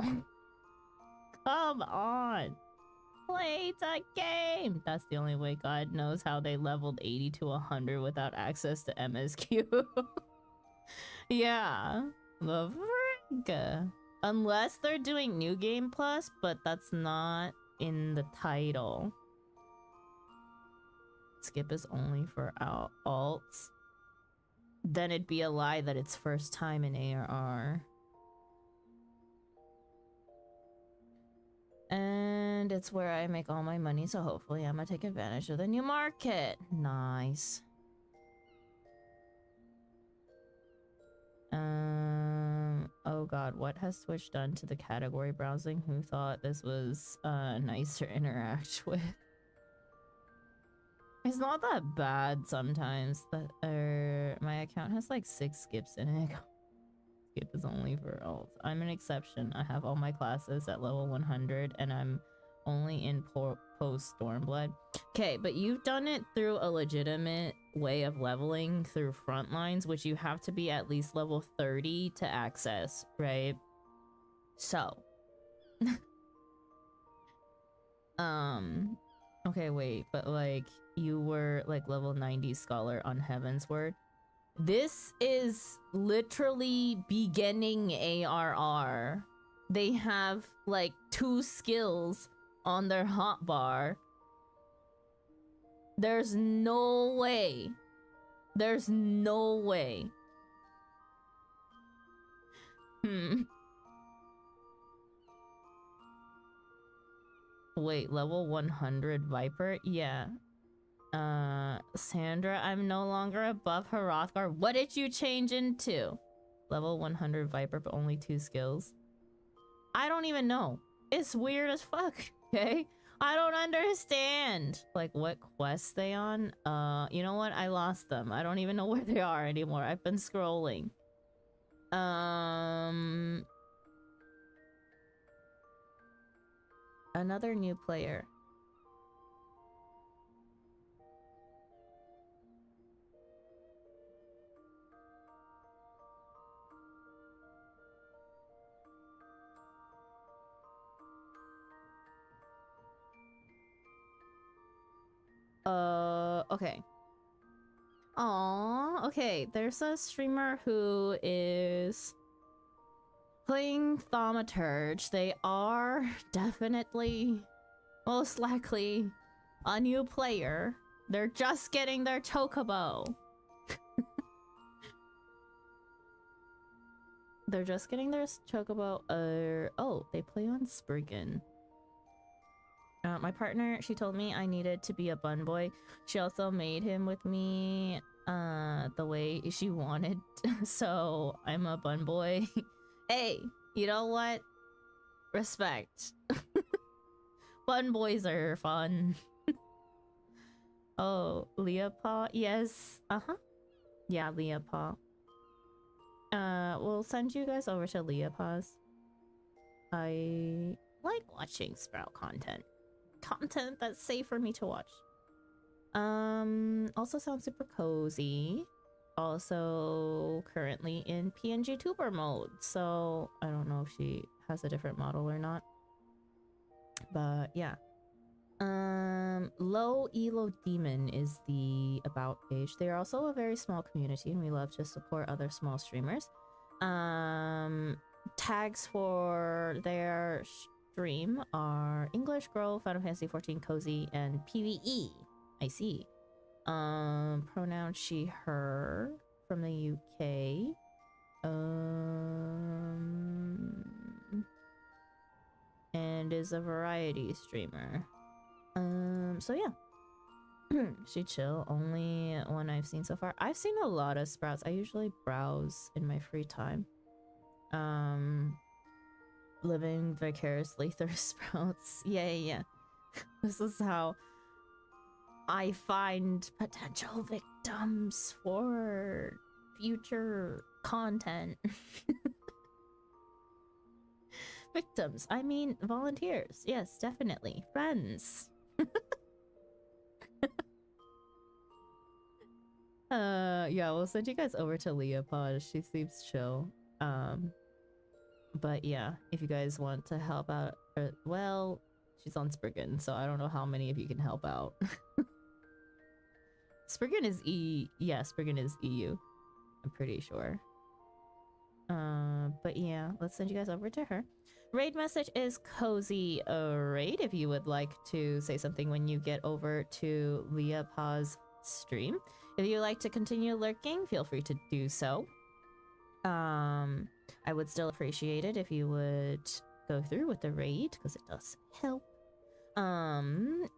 Come on. Play the game. That's the only way God knows how they leveled 80 to 100 without access to MSQ. Yeah. The frick. Unless they're doing New Game Plus, but that's not in the title. Skip is only for alts. Then it'd be a lie that it's first time in ARR. And it's where I make all my money, so hopefully I'm gonna take advantage of the new market. Nice. Oh god, what has Twitch done to the category browsing? Who thought this was nice to interact with? It's not that bad sometimes. My account has like 6 skips in it. Skip is only for alts. I'm an exception. I have all my classes at level 100 and I'm only in Post-Stormblood. Okay, but you've done it through a legitimate way of leveling through Frontlines, which you have to be at least level 30 to access, right? So. Okay, wait, but like, you were like level 90 scholar on Heavensward. This is literally beginning ARR. They have like 2 skills on their hotbar. There's no way. There's no way. Wait, level 100 Viper? Yeah. Sandra, I'm no longer above Hrothgar. What did you change into? Level 100 Viper, but only 2 skills. I don't even know. It's weird as fuck, okay? I don't understand. Like, what quests they on? You know what? I lost them. I don't even know where they are anymore. I've been scrolling. Another new player. Okay. Aww, okay. There's a streamer who is playing Thaumaturge. They are definitely, most likely, a new player. They're just getting their chocobo. They're just getting their chocobo. Oh, they play on Spriggan. My partner, she told me I needed to be a bun boy. She also made him with me the way she wanted. So I'm a bun boy. Hey, you know what? Respect. Bun boys are fun. Oh, Leopaw? Yes. Uh-huh. Yeah, Leopaw. We'll send you guys over to Leopaw's. I like watching Sprout content. Content that's safe for me to watch. Also sounds super cozy. Also currently in PNG tuber mode, so I don't know if she has a different model or not. But yeah. Low Elo Demon is the about page. They are also a very small community and we love to support other small streamers. Tags for their stream are English Girl, Final Fantasy 14 Cozy, and PvE. I see. Pronoun she, her, from the UK. And is a variety streamer. So yeah. She chill, only one I've seen so far. I've seen a lot of Sprouts. I usually browse in my free time. Living vicariously through Sprouts. Yeah. This is how I find potential victims for future content. Victims, I mean volunteers. Yes, definitely. Friends. Yeah, we'll send you guys over to Leopold. She seems chill. But yeah, if you guys want to help out, well, she's on Spriggan, so I don't know how many of you can help out. Spriggan is Spriggan is EU. I'm pretty sure. But yeah, let's send you guys over to her. Raid message is Cozy Raid if you would like to say something when you get over to Leah Pa's stream. If you would like to continue lurking, feel free to do so. I would still appreciate it if you would go through with the raid because it does help. And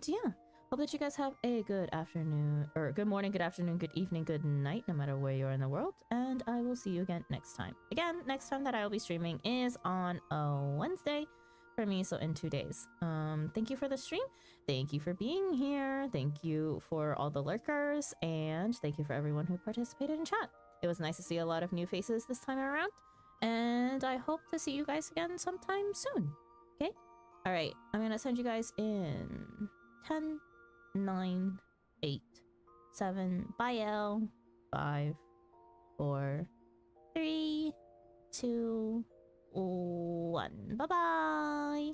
yeah, hope that you guys have a good afternoon, or good morning, good afternoon, good evening, good night, no matter where you are in the world. And I will see you again next time. Again, next time that I will be streaming is on a Wednesday for me, so in 2 days. Thank you for the stream. Thank you for being here. Thank you for all the lurkers, and thank you for everyone who participated in chat. It was nice to see a lot of new faces this time around, and I hope to see you guys again sometime soon. Okay? Alright, I'm gonna send you guys in 10, 9, 8, 7, bye L, 5, 4, 3, 2, 1. Bye-bye!